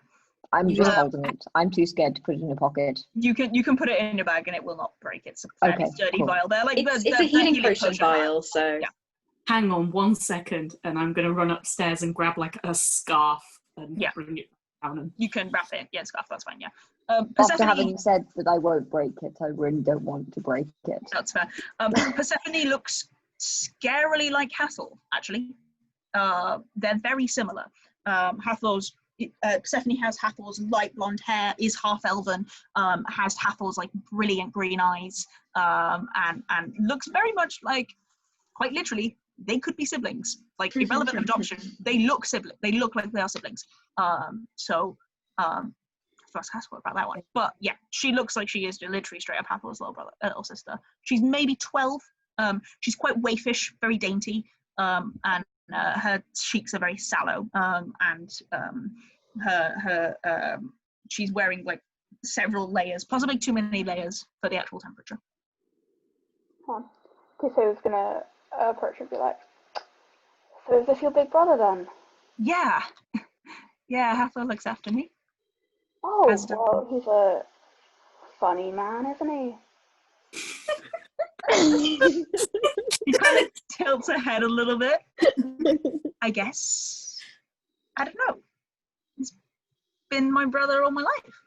I'm just Yeah. holding it. I'm too scared to put it in a pocket. You can put it in your bag and it will not break. It's a fairly Okay, sturdy cool. vial. They're like It's they're a healing healing potion vial, so Yeah. Hang on 1 second, and I'm going to run upstairs and grab like a scarf and Yeah. bring it down. And... You can wrap it. Yeah, scarf. That's fine. Yeah. After Persephone, having said that I won't break it, I really don't want to break it. that's fair. Persephone looks scarily like Hathor. Actually, they're very similar. Hathor's Persephone has Hathor's light blonde hair, is half elven, has Hathor's like brilliant green eyes, and looks very much like, quite literally, they could be siblings. Like irrelevant of adoption, they look They look like they are siblings. Ask Hathor about that one. But yeah, she looks like she is literally straight up Hathor's little sister. She's maybe 12. She's quite waifish, very dainty, and her cheeks are very sallow. She's wearing like several layers, possibly too many layers for the actual temperature. Kitto's gonna approach her and be like, "So is this your big brother then?" Yeah, yeah. Hathor looks after me. Oh, As do- well, he's a funny man, isn't he? He kind of tilts her head a little bit. I guess. I don't know. He's been my brother all my life.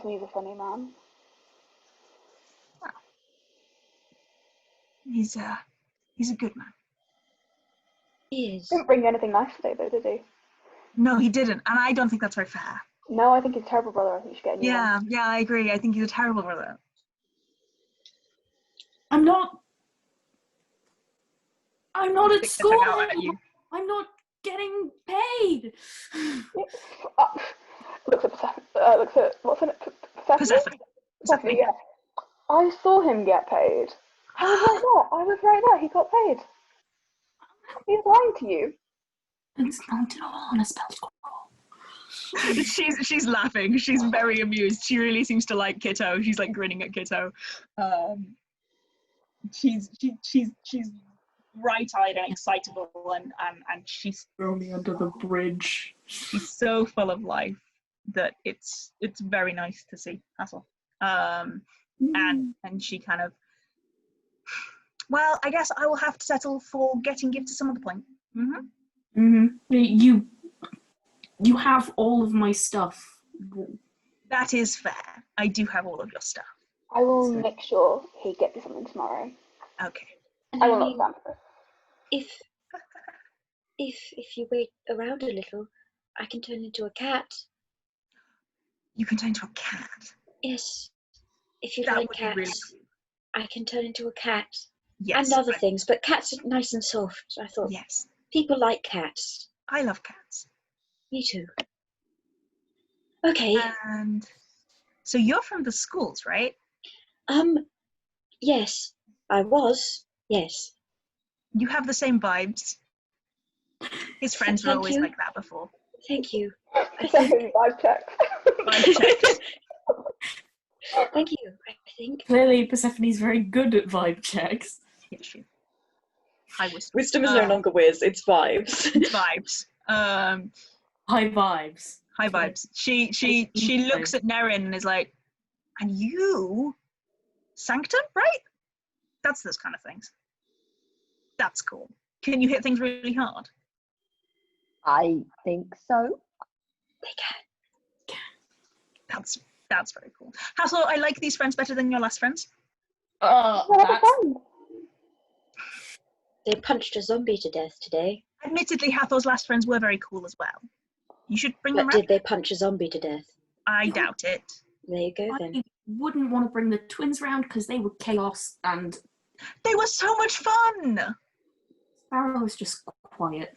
He's a funny man. Well, he's a good man. He is. Didn't bring you anything nice today, though, did he? No, he didn't, and I don't think that's very fair. No, I think he's a terrible brother. I think you should get a new one. Yeah, I agree. I think he's a terrible brother. I'm not at school. Out at you. I'm not getting paid. Looks at what's in it? Persephone. Persephone, yeah. I saw him get paid. I was right there. He got paid. He's lying to you. It's not on a spell scroll. She's laughing. She's very amused. She really seems to like Kitto. She's like grinning at Kitto. She's bright-eyed and excitable, and she's Throw me under the bridge. she's so full of life that it's very nice to see Hathor. And she kind of, well, I guess I will have to settle for getting gifts at some other point. You have all of my stuff. That is fair. I do have all of your stuff. I will make sure he gets you something tomorrow. Okay. And I will not stand for this. if you wait around a little, I can turn into a cat. You can turn into a cat. Yes. If you That like would be cats, really cool. I can turn into a cat. Yes. And other things, but cats are nice and soft. I thought Yes. people like cats. I love cats. Me too. Okay. And so you're from the schools, right? Yes, I was. Yes. You have the same vibes. His friends were Thank always you. like that before. Thank you. Persephone vibe check. Vibe checks. Thank you. I think. Clearly, Persephone's very good at vibe checks. Yes, she. I was wisdom is no longer whiz, it's vibes. vibes. High vibes. High vibes. She looks at Nerin and is like, and you, Sanctum, right? That's those kind of things. That's cool. Can you hit things really hard? I think so. They can. That's very cool. Hathor, I like these friends better than your last friends. They punched a zombie to death today. Admittedly, Hathor's last friends were very cool as well. You should bring them But around. did they punch a zombie to death? I doubt it. There you go I then. wouldn't want to bring the twins round because they were chaos and They were so much fun. Sparrow was just quiet.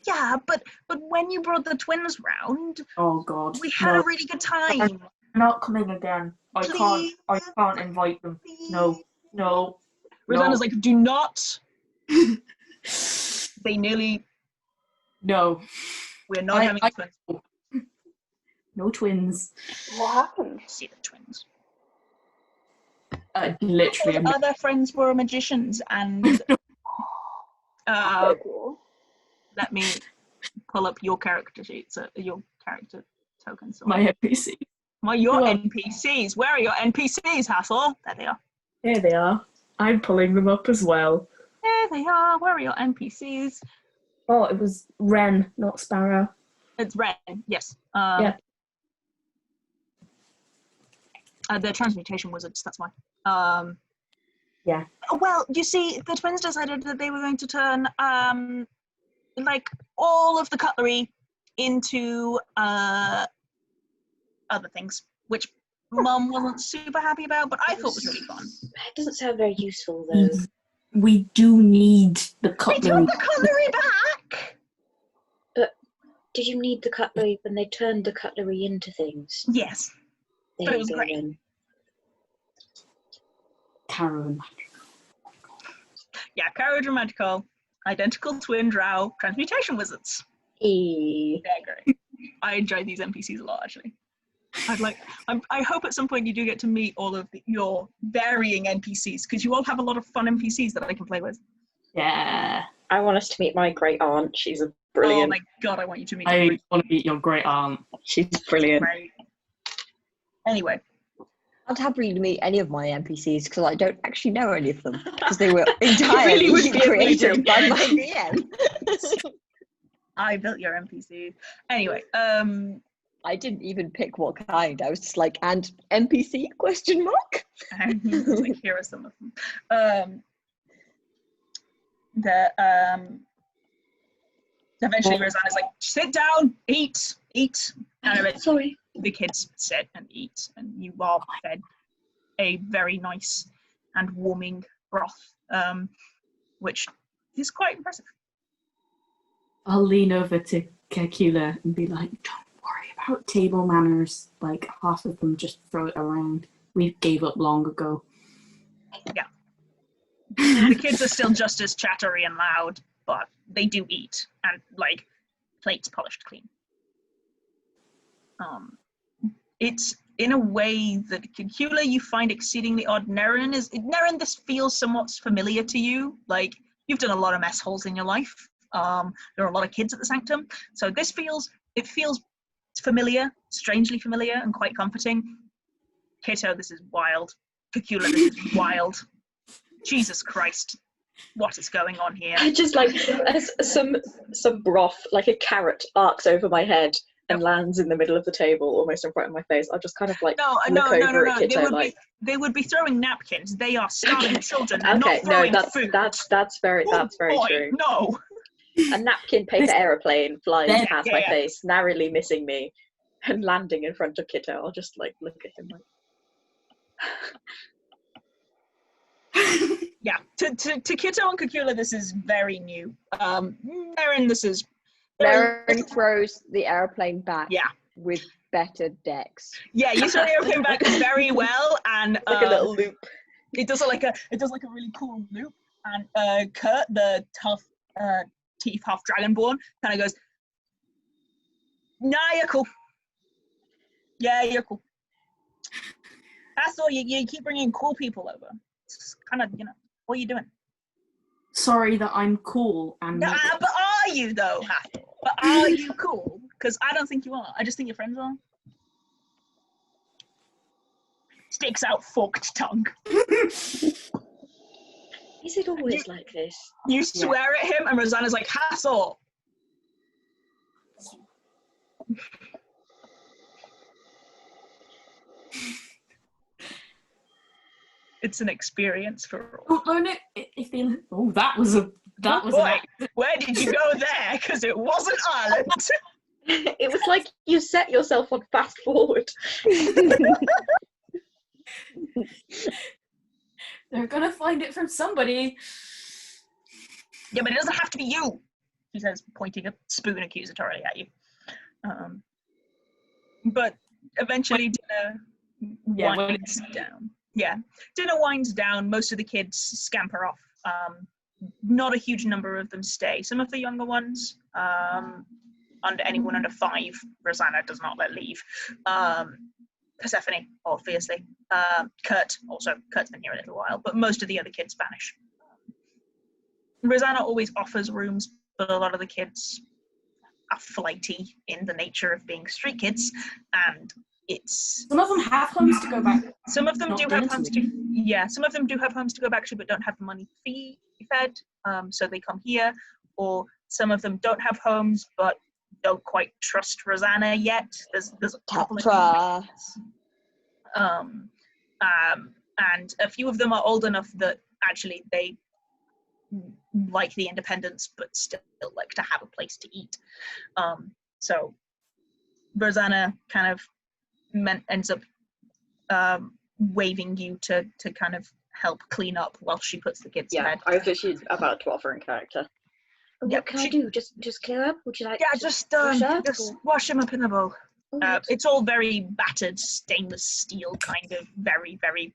Yeah, but when you brought the twins round, Oh God. we had a really good time. They're not coming again. I Please. can't invite them. No. Rosanna's like, do not. They nearly. No. We're not having twins. No twins. What happened? See the twins. Literally. Other friends were magicians, and So cool. let me pull up your character sheets, your character tokens. My NPC. Your Hello. NPCs. Where are your NPCs, Hathor? There they are. Here they are. I'm pulling them up as well. There they are. Where are your NPCs? Oh, it was Wren, not Sparrow. It's Ren. Yes. Yeah. They're transmutation wizards. That's why. Yeah. Well, you see, the twins decided that they were going to turn like all of the cutlery into other things, which Mum wasn't super happy about, but I thought was really fun. It doesn't sound very useful though. We do need the We cutlery. took the cutlery back. Did you need the cutlery when they turned the cutlery into things? Yes. There But it you was go great. then. Karen. Yeah, Courage and Magical, identical twin drow, transmutation wizards. They're great. I enjoy these NPCs a lot, actually. I hope at some point you do get to meet all of your varying NPCs, because you all have a lot of fun NPCs that I can play with. Yeah. I want us to meet my great aunt. She's a Oh brilliant. my god, I want you to meet I her. want to meet your great aunt. She's brilliant. Right. Anyway, I'd happily meet any of my NPCs because I don't actually know any of them because they were really entirely would be created amazing. by my DM. I built your NPCs. Anyway, I didn't even pick what kind. I was just like, and NPC question mark? like, here are some of them. Eventually Rosanna's like, sit down, eat. And eventually Sorry. the kids sit and eat, and you are fed a very nice and warming broth, which is quite impressive. I'll lean over to Cacula and be like, don't worry about table manners. Like, half of them just throw it around. We gave up long ago. Yeah. The kids are still just as chattery and loud, but they do eat, and like plates polished clean. It's in a way that Cacula you find exceedingly odd. Nerin, this feels somewhat familiar to you. Like, you've done a lot of mess holes in your life. There are a lot of kids at the Sanctum, so this feels familiar, strangely familiar, and quite comforting. Kitto, this is wild. Cacula, this is wild. Jesus Christ, what is going on here? I just like as some broth, like a carrot, arcs over my head and lands in the middle of the table, almost in front of my face. I'll just kind of like look over at Kitto, They would be throwing napkins. They are starving children. They're okay, not throwing no, food. that's very Boy, true. No. A napkin paper aeroplane flying past my yeah. face, narrowly missing me, and landing in front of Kitto. I'll just like look at him like. Yeah, to Kitto and Cacula, this is very new. Nerin, this is... Nerin throws the airplane back with better decks. Yeah, you throw the airplane back very well, and Like a little loop. It does like a really cool loop, and Kurt, the tough teeth half dragonborn, kind of goes, "Nah, you're cool. Yeah, you're cool. That's all. You keep bringing cool people over. It's kind of, what are you doing? Sorry that I'm cool and... But are you, though, Hathor? But are you cool? Because I don't think you are. I just think your friends are. Sticks out forked tongue. Is it always like this? You swear at him, and Rosanna's like, Hathor! It's an experience for all. Oh, no, that was an Where did you go there? Because it wasn't Ireland. It was like you set yourself on fast forward. They're gonna find it from somebody. Yeah, but it doesn't have to be you, he says, pointing a spoon accusatorily at you. But eventually dinner winds down. Yeah, dinner winds down. Most of the kids scamper off. Not a huge number of them stay. Some of the younger ones, anyone under 5, Rosanna does not let leave. Persephone, obviously. Kurt, also. Kurt's been here a little while, but most of the other kids vanish. Rosanna always offers rooms, but a lot of the kids are flighty in the nature of being street kids, and it's... Some of them have homes to go back. Some of them do have homes to... Yeah, some of them do have homes to go back to, but don't have the money to be fed, so they come here. Or some of them don't have homes, but don't quite trust Rosanna yet. There's a couple of and a few of them are old enough that actually they like the independence, but still like to have a place to eat. So Rosanna kind of ends up waving you to kind of help clean up while she puts the kids to bed. I was literally about to offer in character. What can I do? Just clear up? Would you like? Yeah, just wash him up in the bowl. It's all very battered stainless steel, kind of very, very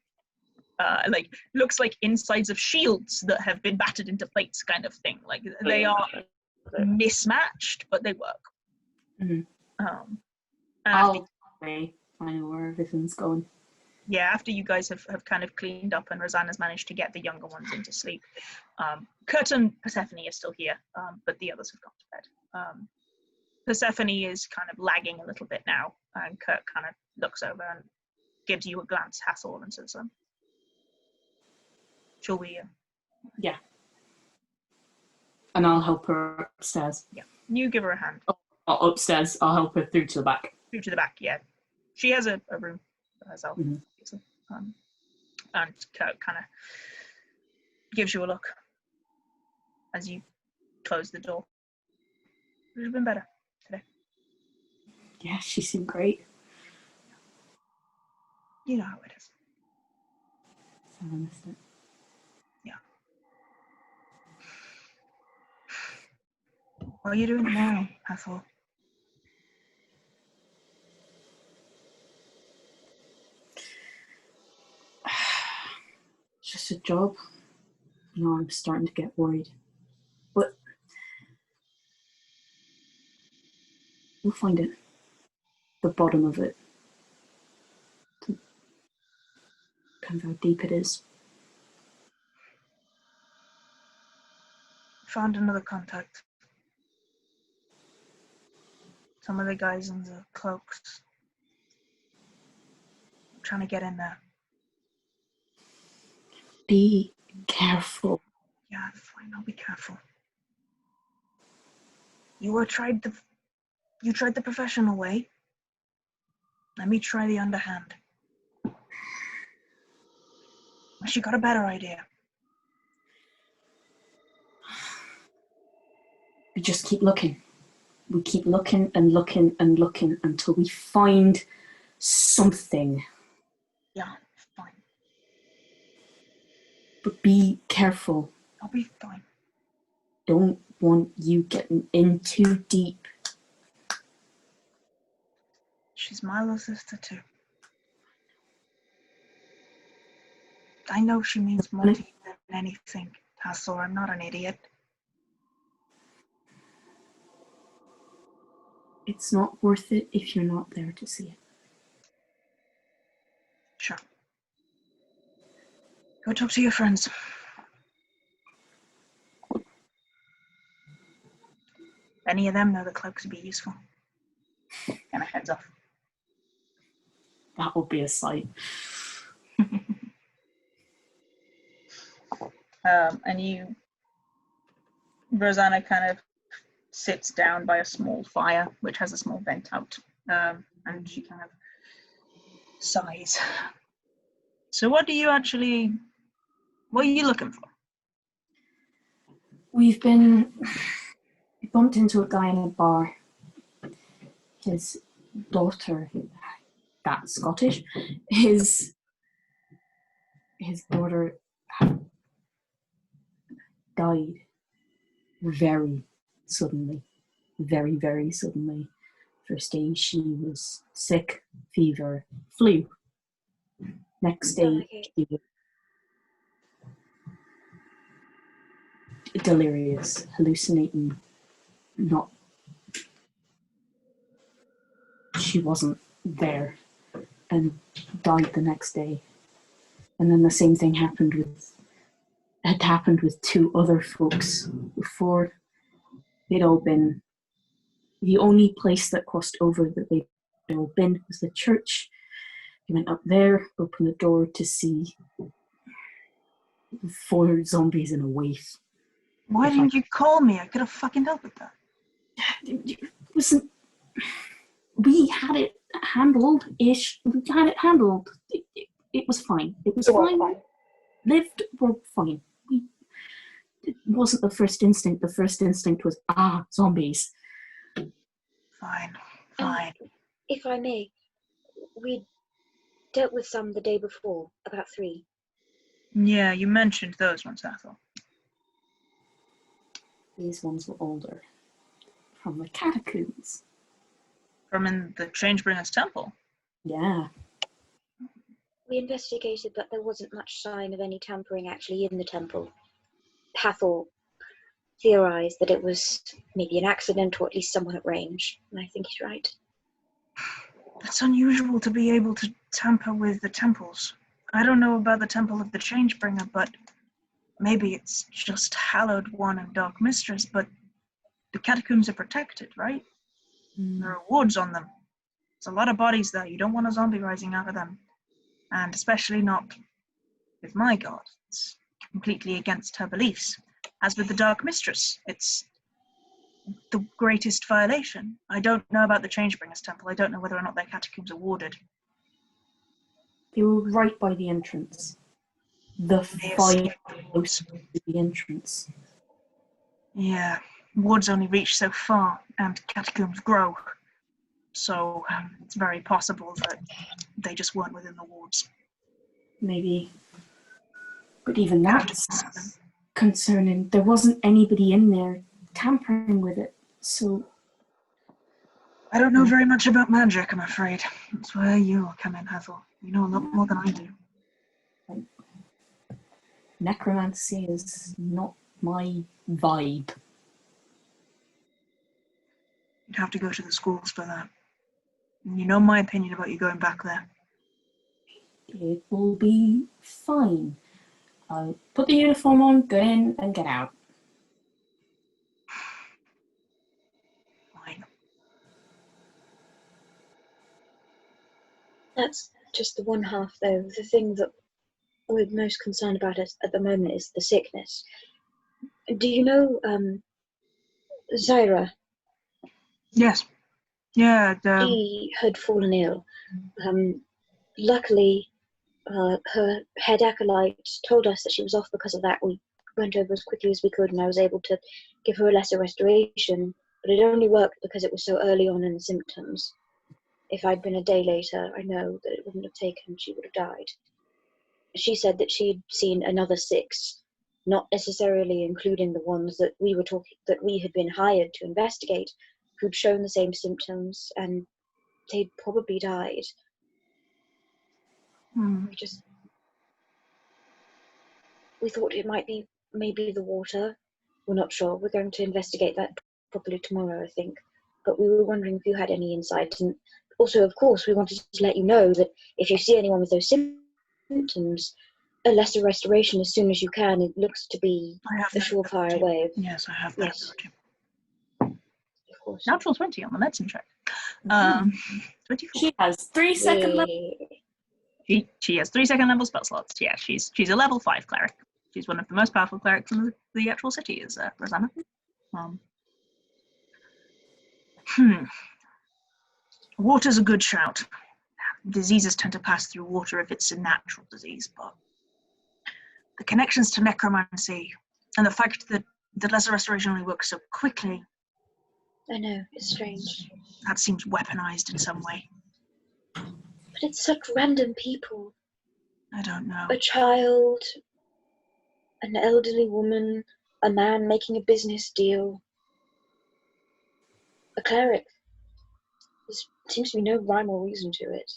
like looks like insides of shields that have been battered into plates, kind of thing. Like they are mismatched, but they work. Mm-hmm. I know where everything's going. Yeah, after you guys have kind of cleaned up and Rosanna's managed to get the younger ones into sleep, Kurt and Persephone are still here, but the others have gone to bed. Persephone is kind of lagging a little bit now, and Kurt kind of looks over and gives you a glance, Hathor, and says, shall we? Yeah. And I'll help her upstairs. Yeah, you give her a hand. Oh, upstairs, I'll help her through to the back. Through to the back, yeah. She has a room for herself. Mm-hmm. And Kurt kind of gives you a look as you close the door. It would have been better today. Yeah, she seemed great. You know how it is. So I missed it. Yeah. What are you doing now, Hathor? Just a job. I'm starting to get worried. But we'll find it. The bottom of it. Kind of how deep it is. Found another contact. Some of the guys in the cloaks. I'm trying to get in there. Be careful. Yeah, fine, I'll be careful. You tried the professional way. Let me try the underhand. She got a better idea. We just keep looking. We keep looking and looking and looking until we find something. Yeah, fine. But be careful. I'll be fine. Don't want you getting in too deep. She's my little sister too. I know she means more to you than anything, Hathor. I'm not an idiot. It's not worth it if you're not there to see it. Sure. Go talk to your friends. Any of them know the cloaks would be useful. And a heads off. That will be a sight. And Rosanna kind of sits down by a small fire, which has a small vent out, and she kind of sighs. So what are you looking for? We bumped into a guy in a bar. His daughter, that's Scottish, his daughter had died very suddenly, very, very suddenly. First day she was sick, fever, flu. Next day she was delirious, hallucinating, she wasn't there, and died the next day. And then the same thing had happened with two other folks before. They'd all been, the only place that crossed over that they'd all been was the church. They went up there, opened the door to see 4 zombies in a wave. Why didn't you call me? I could have fucking dealt with that. Listen, we had it handled-ish. We had it handled. It was fine. It was fine. Lived, we're fine. It wasn't the first instinct. The first instinct was, zombies. Fine. If I may, we dealt with some the day before, about 3. Yeah, you mentioned those ones, Hathor. These ones were older. From the catacombs. From in the Changebringer's temple? Yeah. We investigated, but there wasn't much sign of any tampering actually in the temple. Hathor theorized that it was maybe an accident, or at least someone at range, and I think he's right. That's unusual to be able to tamper with the temples. I don't know about the Temple of the Changebringer, but maybe it's just Hallowed One and Dark Mistress, but the catacombs are protected, right? There are wards on them. There's a lot of bodies there. You don't want a zombie rising out of them. And especially not with my god. It's completely against her beliefs. As with the Dark Mistress, it's the greatest violation. I don't know about the Changebringer's temple. I don't know whether or not their catacombs are warded. They were right by the entrance. The 5 close to the entrance. Yeah, wards only reach so far, and catacombs grow. So it's very possible that they just weren't within the wards. Maybe. But even that's concerning. There wasn't anybody in there tampering with it, so... I don't know very much about magic, I'm afraid. That's where you'll come in, Hathor. You know a lot more than I do. Necromancy is not my vibe. You'd have to go to the schools for that. And you know my opinion about you going back there. It will be fine. I'll put the uniform on, go in, and get out. Fine. That's just the one half, though. The thing that we're most concerned about at the moment is the sickness. Do you know Zyra? Yes. Yeah. She had fallen ill. Luckily, her head acolyte told us that she was off because of that. We went over as quickly as we could, and I was able to give her a lesser restoration, but it only worked because it was so early on in the symptoms. If I'd been a day later, I know that it wouldn't have taken, she would have died. She said that she'd seen another 6, not necessarily including the ones that we had been hired to investigate, who'd shown the same symptoms, and they'd probably died. We thought it might be maybe the water. We're not sure. We're going to investigate that properly tomorrow, I think. But we were wondering if you had any insight. And also, of course, we wanted to let you know that if you see anyone with those symptoms, a lesser restoration as soon as you can. It looks to be a surefire way. Yes, I have that. Yes. Of course. Natural 20 on the medicine check. 24. She has 3 second level. She has 3 second level spell slots. Yeah, she's a level 5 cleric. She's one of the most powerful clerics in the actual city, is Rosanna. Water's a good shout. Diseases tend to pass through water if it's a natural disease, but the connections to necromancy and the fact that the Lesser Restoration only works so quickly. I know, it's strange. That seems weaponized in some way. But it's such random people. I don't know. A child, an elderly woman, a man making a business deal, a cleric. There seems to be no rhyme or reason to it.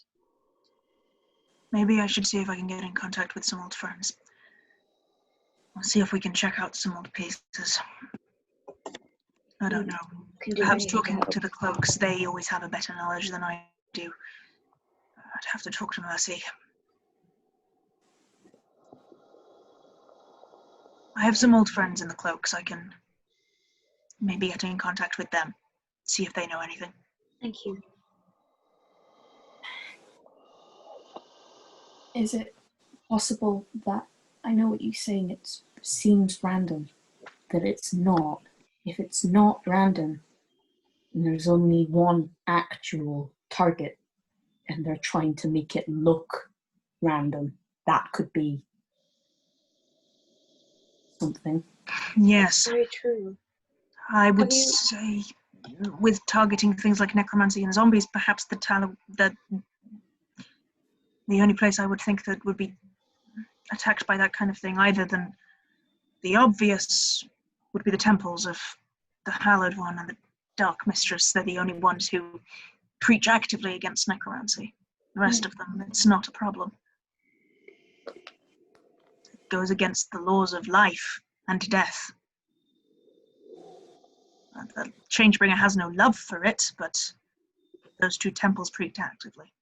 Maybe I should see if I can get in contact with some old friends. I'll see if we can check out some old pieces. I don't know. Perhaps talking to the cloaks, they always have a better knowledge than I do. I'd have to talk to Mercy. I have some old friends in the cloaks. I can maybe get in contact with them, see if they know anything. Thank you. Is it possible that, I know what you're saying, it seems random, that it's not? If it's not random, and there's only one actual target, and they're trying to make it look random, that could be something. Yes. Very true. I would say, with targeting things like necromancy and zombies, perhaps the only place I would think that would be attacked by that kind of thing, either than the obvious, would be the temples of the Hallowed One and the Dark Mistress. They're the only ones who preach actively against necromancy. The rest of them, it's not a problem. It goes against the laws of life and death. The Changebringer has no love for it, but those two temples preach actively.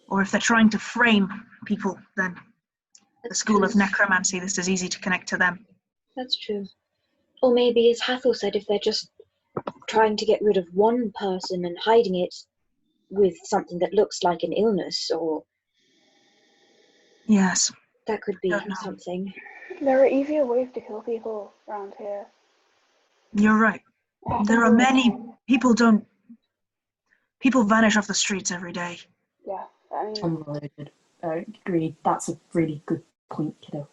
Or if they're trying to frame people, then the school of necromancy, this is easy to connect to them. That's true. Or maybe, as Hathor said, if they're just trying to get rid of one person and hiding it with something that looks like an illness, or... Yes. That could be something. There are easier ways to kill people around here. You're right. There are many... People vanish off the streets every day. Yeah, I mean... Unrelated. Agreed. That's a really good point, Kitto.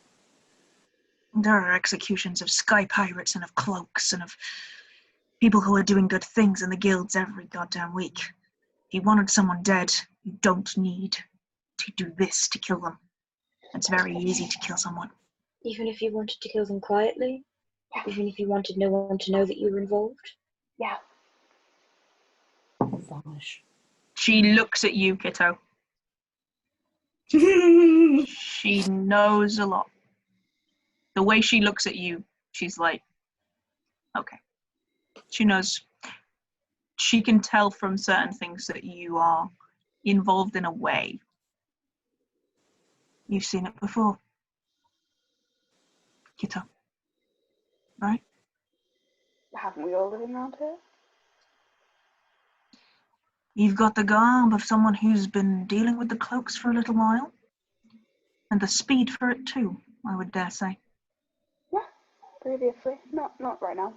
There are executions of sky pirates and of cloaks and of people who are doing good things in the guilds every goddamn week. If you wanted someone dead, you don't need to do this to kill them. It's very easy to kill someone. Even if you wanted to kill them quietly? Even if you wanted no one to know that you were involved? Yeah. Vanish. She looks at you, Kitto. She knows a lot. The way she looks at you, she's like, okay. She knows. She can tell from certain things that you are involved in a way. You've seen it before. Kitto. Right? Haven't we all living around here? You've got the garb of someone who's been dealing with the cloaks for a little while. And the speed for it too, I would dare say. Yeah, previously. Not right now.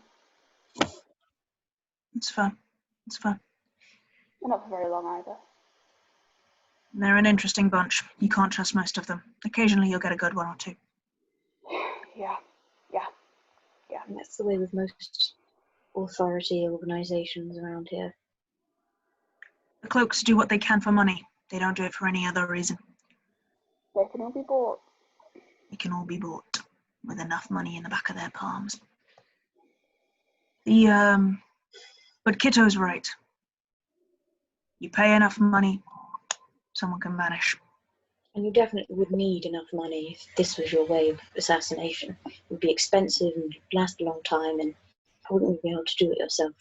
It's fun. It's fun. And not for very long either. They're an interesting bunch. You can't trust most of them. Occasionally you'll get a good one or two. Yeah. And that's the way with most authority organisations around here. The cloaks do what they can for money. They don't do it for any other reason. They can all be bought. They can all be bought with enough money in the back of their palms. But Kitto's right. You pay enough money, someone can vanish. And you definitely would need enough money if this was your way of assassination. It would be expensive and last a long time, and I wouldn't be able to do it yourself.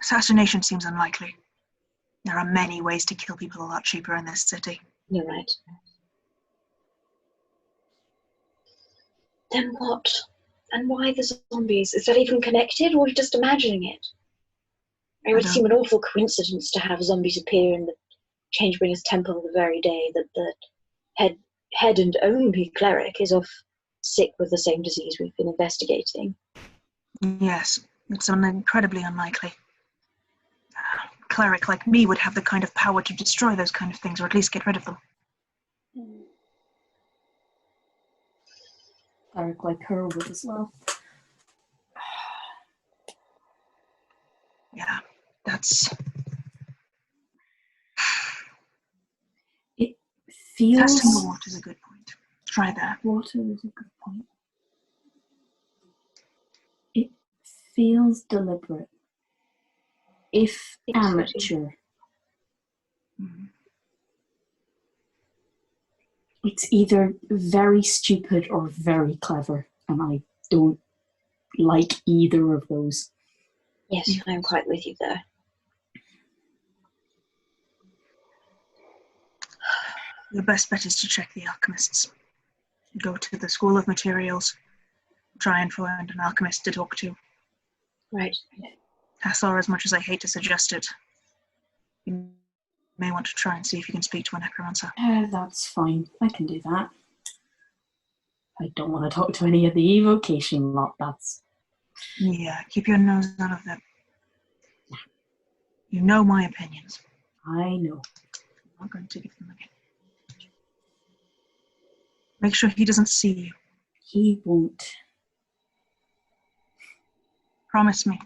Assassination seems unlikely. There are many ways to kill people a lot cheaper in this city. You're right. Then what? And why the zombies? Is that even connected, or are you just imagining it? It would seem an awful coincidence to have zombies appear in the Changebringer's temple the very day that the head head and only cleric is off sick with the same disease we've been investigating. Yes, it's incredibly unlikely. A cleric like me would have the kind of power to destroy those kind of things, or at least get rid of them. Cleric like her would as well. Yeah, that's... It feels... Testing the water is a good point. Try that. Water is a good point. It feels deliberate. If amateur. Mm-hmm. It's either very stupid or very clever, and I don't like either of those. Yes, I'm quite with you there. Your best bet is to check the alchemists. Go to the School of Materials. Try and find an alchemist to talk to. Right. Hathor, as much as I hate to suggest it, you may want to try and see if you can speak to a necromancer. That's fine. I can do that. I don't want to talk to any of the evocation lot. That's... Yeah, keep your nose out of it. You know my opinions. I know. I'm not going to give them again. Make sure he doesn't see you. He won't. Promise me.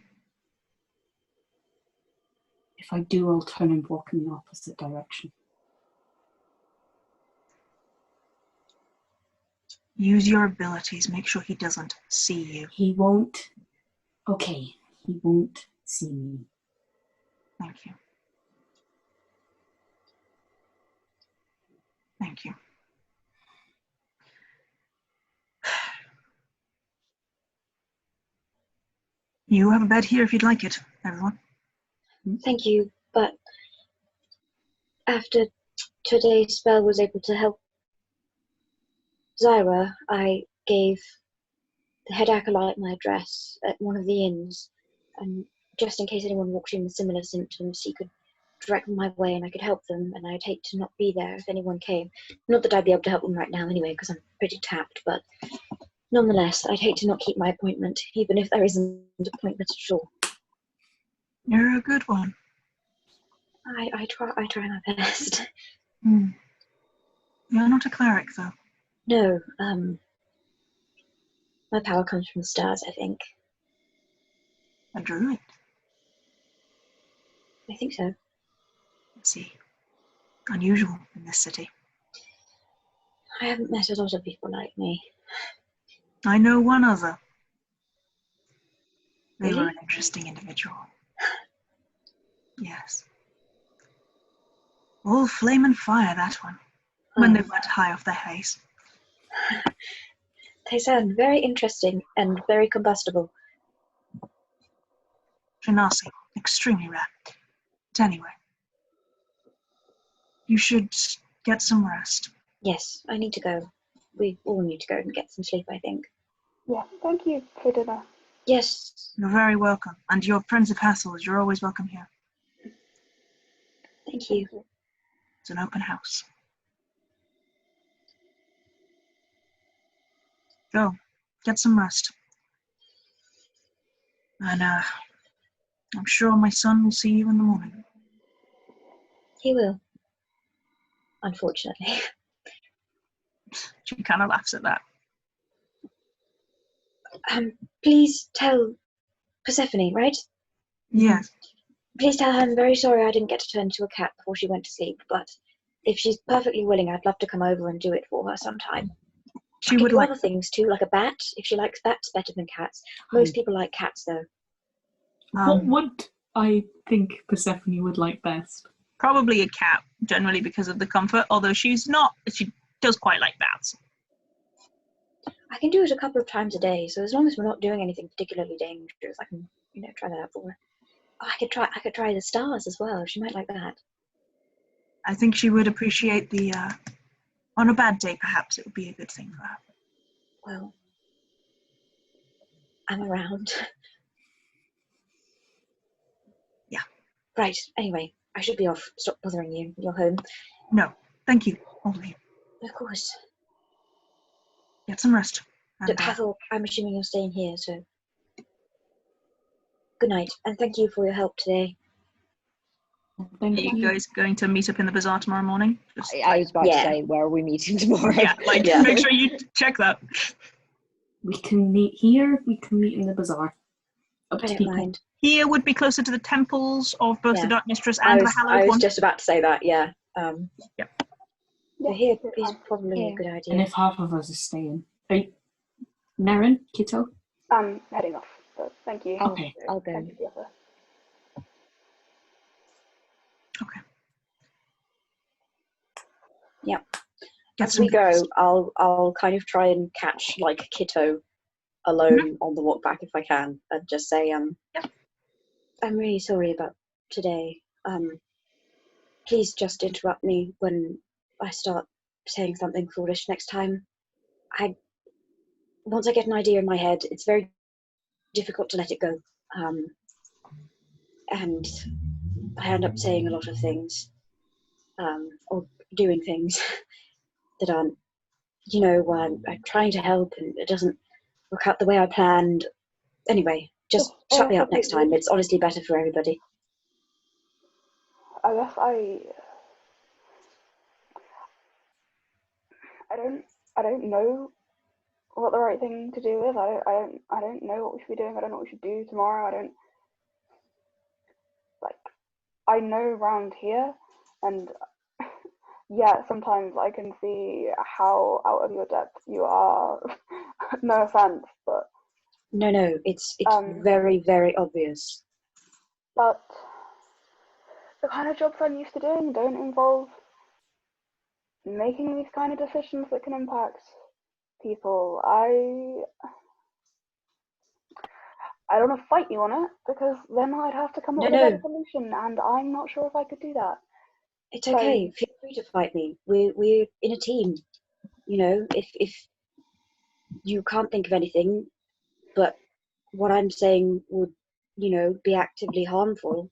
If I do, I'll turn and walk in the opposite direction. Use your abilities. Make sure he doesn't see you. He won't. Okay, he won't see me. Thank you. Thank you. You have a bed here if you'd like it, everyone. Thank you, but after today's spell was able to help Zyra, I gave the head acolyte my address at one of the inns, and just in case anyone walked in with similar symptoms, he could direct them my way and I could help them, and I'd hate to not be there if anyone came. Not that I'd be able to help them right now anyway, because I'm pretty tapped, but nonetheless, I'd hate to not keep my appointment, even if there isn't an appointment at all. You're a good one. I try my best. You're not a cleric, though. No, my power comes from the stars, I think. A druid? I think so. Let's see. Unusual in this city. I haven't met a lot of people like me. I know one other. They Really? were an interesting individual. Yes. All flame and fire, that one. When they went high off their haze. They sound very interesting and very combustible. Genasi, extremely rare. But anyway, you should get some rest. Yes, I need to go. We all need to go and get some sleep, I think. Yeah, thank you for dinner. Yes. You're very welcome. And your friends of Hathor's, you're always welcome here. Thank you. It's an open house. Go, get some rest. And I'm sure my son will see you in the morning. He will. Unfortunately. She kind of laughs at that. Please tell Persephone, right? Yes. Please tell her I'm very sorry I didn't get to turn into a cat before she went to sleep, but if she's perfectly willing, I'd love to come over and do it for her sometime. She I would do like other things too, like a bat, if she likes bats better than cats. Most people like cats, though. What would I think Persephone would like best? probably a cat, generally because of the comfort, although she does quite like bats. I can do it a couple of times a day, so as long as we're not doing anything particularly dangerous, I can, try that out for her. Oh, I could try the stars as well. She might like that. I think she would appreciate the, on a bad day perhaps it would be a good thing for her. Well, I'm around. Yeah. Right, anyway, I should be off. Stop bothering you. You're home. No, thank you, all of you. Of course. Get some rest. And, Hathor, I'm assuming you're staying here, so good night, and thank you for your help today. Thank are you you. guys going to meet up in the bazaar tomorrow morning? Just, I was about to Yeah. say, where are we meeting tomorrow? yeah, like Yeah. make sure you check that. We can meet here. We can meet in the bazaar. Up I to don't people. mind. Here would be closer to the temples of both the Yeah. Dark Mistress I and the was Hallowed One. just about to say that. Yeah. So here you're is fine. probably Yeah. a good And idea. if half of us are staying. Hey, Nerin, Kitto? I'm heading off, but thank you. Okay. I'll go. Thank you for the offer. Okay. Yeah. Get As some we go, rest. I'll kind of try and catch like Kitto alone on the walk back if I can, and just say, I'm really sorry about today. Please just interrupt me when I start saying something foolish next time. Once I get an idea in my head, it's very difficult to let it go. And I end up saying a lot of things, or doing things that aren't, I'm trying to help and it doesn't work out the way I planned. Anyway, just shut me up next time. It's honestly better for everybody. I guess I don't know what the right thing to do is. I don't know what we should be doing. I don't know what we should do tomorrow. I know round here, and yeah, sometimes I can see how out of your depth you are. No offense, but No, it's Um, very, very obvious. but the kind of jobs I'm used to doing don't involve making these kind of decisions that can impact people. I don't want to fight you on it because then I'd have to come up No, with a better no, solution, and I'm not sure if I could do that. it's okay. Feel free to fight me. We're in a team. If you can't think of anything, but what I'm saying would, be actively harmful,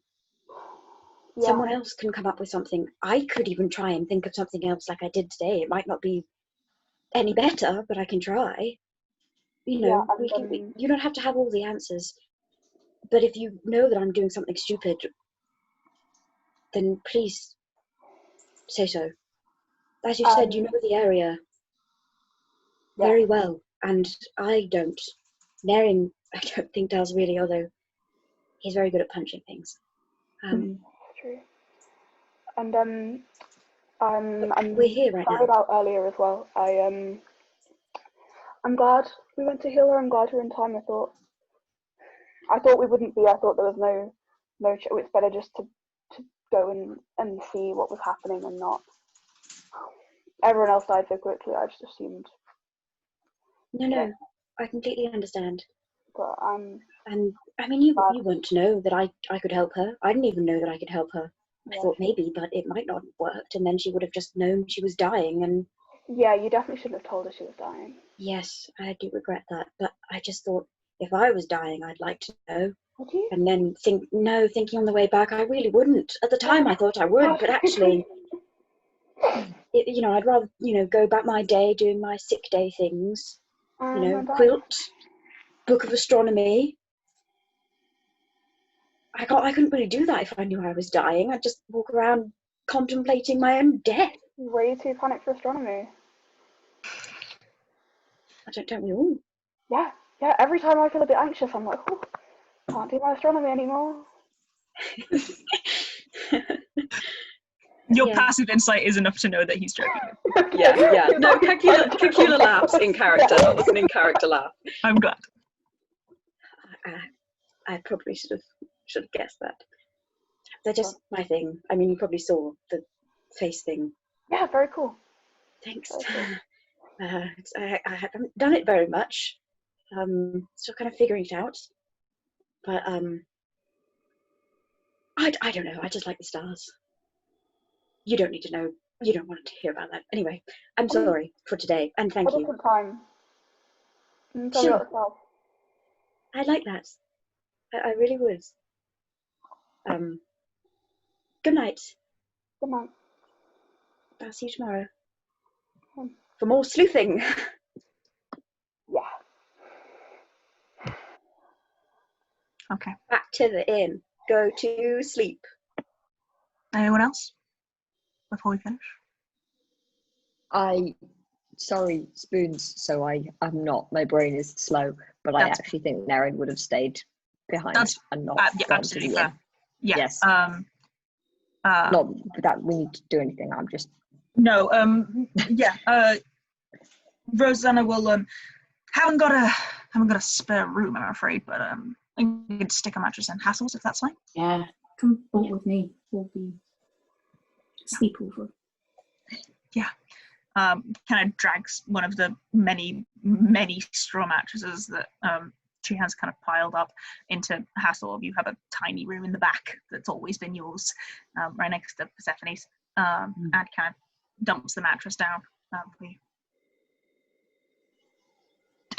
Yeah, someone else can come up with something. I could even try and think of something else like I did today. It might not be any better, but I can try. yeah, You don't have to have all the answers. But if you know that I'm doing something stupid, then please say so. As you said, you know the area yeah. very well, and I don't. Nerin, I don't think does really, although he's very good at punching things. True. And I'm We're here right sorry now. about earlier as well. I'm glad we went to heal her. I'm glad we're in time. I thought we wouldn't be. I thought there was no. It's better just to go and see what was happening and not. Everyone else died so quickly. I just assumed. No, I completely understand. But And I mean, you weren't to know that I could help her. I didn't even know that I could help her. I thought maybe, but it might not have worked, and then she would have just known she was dying. And yeah, you definitely shouldn't have told her she was dying. yes, I do regret that. But I just thought if I was dying, I'd like to know. Would you? And then thinking on the way back, I really wouldn't. At the time, I thought I would, but actually, I'd rather, go about my day doing my sick day things. Quilt, book of astronomy. I couldn't really do that if I knew I was dying. I'd just walk around contemplating my own death. Way too panicked for astronomy. Don't we all? Yeah. Every time I feel a bit anxious, I'm like, oh, can't do my astronomy anymore. Your passive insight is enough to know that he's joking. Yeah. No, Cacula laughs in character. That was an in-character laugh. I'm glad. I probably should have guessed that. They're just my thing. I mean, you probably saw the face thing. Yeah, very cool. Thanks. Very cool. I haven't done it very much. Still kind of figuring it out. But I don't know. I just like the stars. You don't need to know. You don't want to hear about that. Anyway, I'm sorry for today, and thank A you. different time. Tell me Sure. about yourself. I'd like that. I really would. Good night. Good night. I'll see you tomorrow Hmm. for more sleuthing. Okay. Back to the inn. Go to sleep. Anyone else? Before we finish? Sorry, spoons, so I'm not, my brain is slow, but I actually think Nerin would have stayed behind and not yeah, gone absolutely to the fair. inn. Yeah. Yes. Not Not that we need to do anything, I'm just... No, Rosanna will, haven't got a spare room, I'm afraid, but, I could stick a mattress in Hathor's if that's fine. Yeah, come bolt with me. We'll be sleepover. Yeah. Kind of drags one of the many straw mattresses that she has kind of piled up into Hathor. You have a tiny room in the back that's always been yours, right next to Persephone's, and kind of dumps the mattress down for you.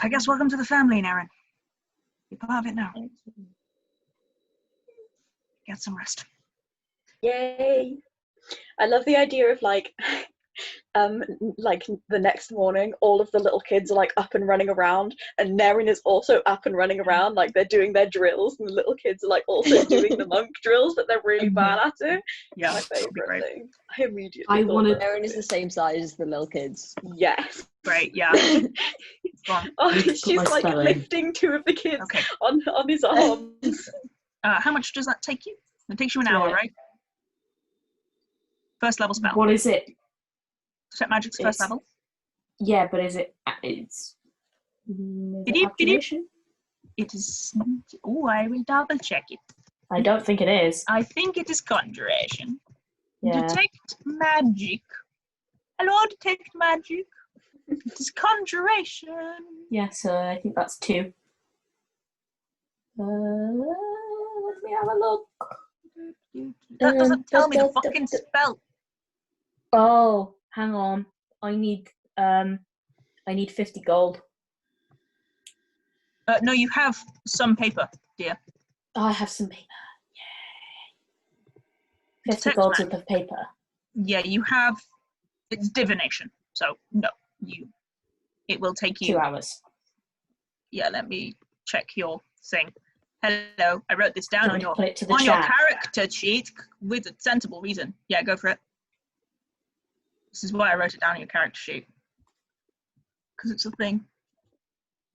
I guess welcome to the family, Nerin. You're part of it now. Get some rest. Yay! I love the idea of like the next morning, all of the little kids are like up and running around, and Nerin is also up and running around, like they're doing their drills, and the little kids are like also doing the monk drills, but they're really bad at it. Yeah, my favorite thing. I immediately I thought wanted- that. Nerin is the same size as the little kids. Yes. Great, yeah. Oh, Need to put she's my like spell in. lifting two of the kids Okay. on his arms. How much does that take you? It takes you an hour, Yeah. right? First level spell. What is it? Set magic's first It's- level. Yeah, but is it? Is it abjuration? It is. Oh, I will double check it. I don't think it is. I think it is conjuration. Yeah. Detect magic. Hello, detect magic. It is conjuration. Yeah, so I think that's 2. Let me have a look. That doesn't tell me the fucking spell. Oh, hang on. I need 50 gold. No, you have some paper, dear. Oh, I have some paper. Yay. 50 Detect gold magic. worth of paper. Yeah, you have. It's divination, so no, it will take you 2 hours. Yeah, let me check your thing. Hello, I wrote this down on your Put it to the your chat. character sheet with a sensible reason. Yeah, go for it. This is why I wrote it down on your character sheet. Because it's a thing.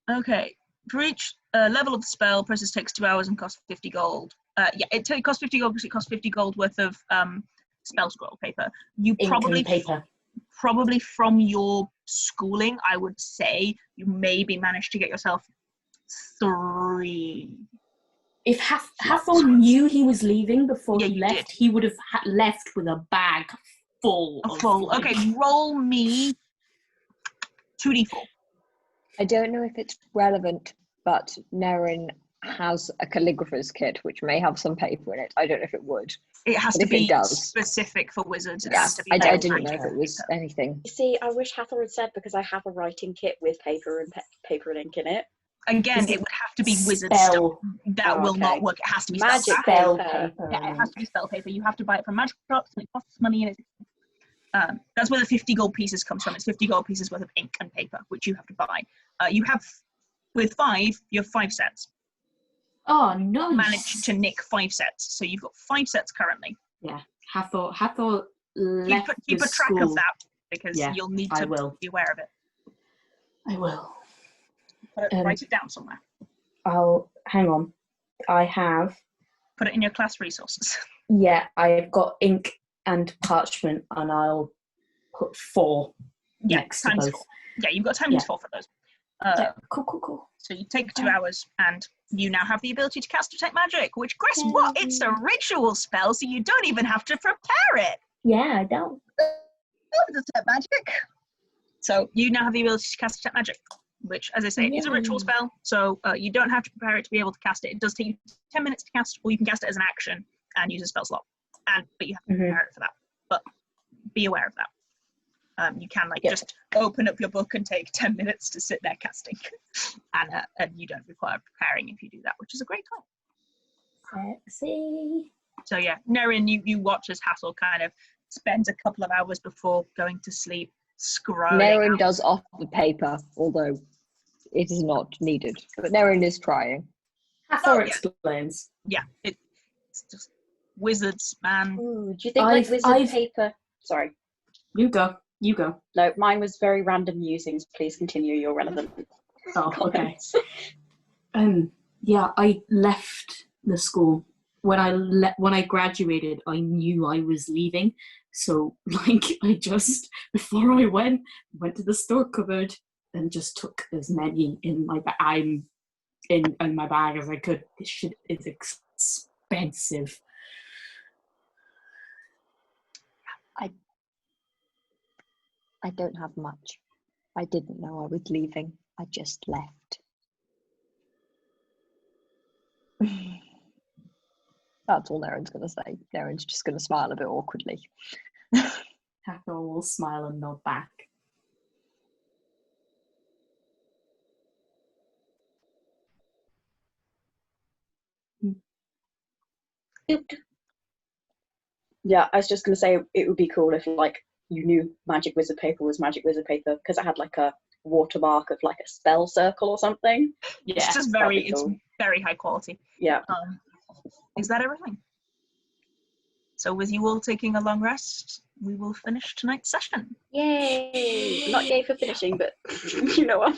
Okay. For each level of the spell, process takes 2 hours and costs 50 gold. Yeah, it costs 50 gold because it costs 50 gold worth of spell scroll paper. You Ink probably and paper. probably from your schooling, I would say you maybe managed to get yourself 3. If Hathor knew he was leaving before Yeah, he you left, did. he would have left with a bag full. of, like- Okay, roll me 2d4. I don't know if it's relevant, but Nerin has a calligrapher's kit, which may have some paper in it. I don't know if it would. It has But to if it be does- specific for wizards. It Yeah, has to be I real didn't know if magic it was paper. anything. You see, I wish Hathor had said, because I have a writing kit with paper and paper and ink in it. Again, Is it it would have to be wizard stuff. spell That Oh, will okay. not work. It has to be Magic spell. spell paper. Yeah, it has to be spell paper. You have to buy it from magic shops, and it costs money. And that's where the 50 gold pieces comes from. It's 50 gold pieces worth of ink and paper, which you have to buy. You have, with 5, you have 5 sets. Oh, nice. Managed to nick 5 sets, so you've got 5 sets currently. Yeah, Hathor left Keep the a track school. of that because Yeah, you'll need I to will. be aware of it. I will. Write it down somewhere. I'll hang on. I have. Put it in your class resources. Yeah, I've got ink and parchment, and I'll put 4 Yeah, next to times both. 4. Yeah, you've got times Yeah. 4 for those. Yeah, cool. So you take 2 hours, and you now have the ability to cast Detect Magic, which, guess what? It's a ritual spell, so you don't even have to prepare it. Yeah, I don't. Detect Magic. So you now have the ability to cast Detect Magic, which, as I say, is a ritual Yay. spell, so you don't have to prepare it to be able to cast it. It does take you 10 minutes to cast, or you can cast it as an action and use a spell slot. But you have to prepare it for that. But be aware of that. You can just open up your book and take 10 minutes to sit there casting, and you don't require preparing if you do that, which is a great time. Sexy. So yeah, Nerin, you watch as Hathor kind of spends a couple of hours before going to sleep scrolling. Nerin does offer paper, although it is not needed. But Nerin is trying. Hathor explains. Yeah, it's just wizards, man. Ooh, do you think like wizard paper? Sorry. You go. No, mine was very random musings. Please continue your relevant comments. Yeah, I left the school. When I graduated, I knew I was leaving. So, like, I just, before I went to the store cupboard and just took as many in my bag as I could. This shit is expensive. I don't have much. I didn't know I was leaving. I just left. That's all Nerin's going to say. Nerin's just going to smile a bit awkwardly. Hathor will smile and nod back. Yeah, I was just going to say it would be cool if like you knew magic wizard paper was magic wizard paper because it had like a watermark of like a spell circle or something. Yeah, it's just it's very high quality. Yeah. Is that everything? So with you all taking a long rest, we will finish tonight's session. Yay! Not yay for finishing, but you know what?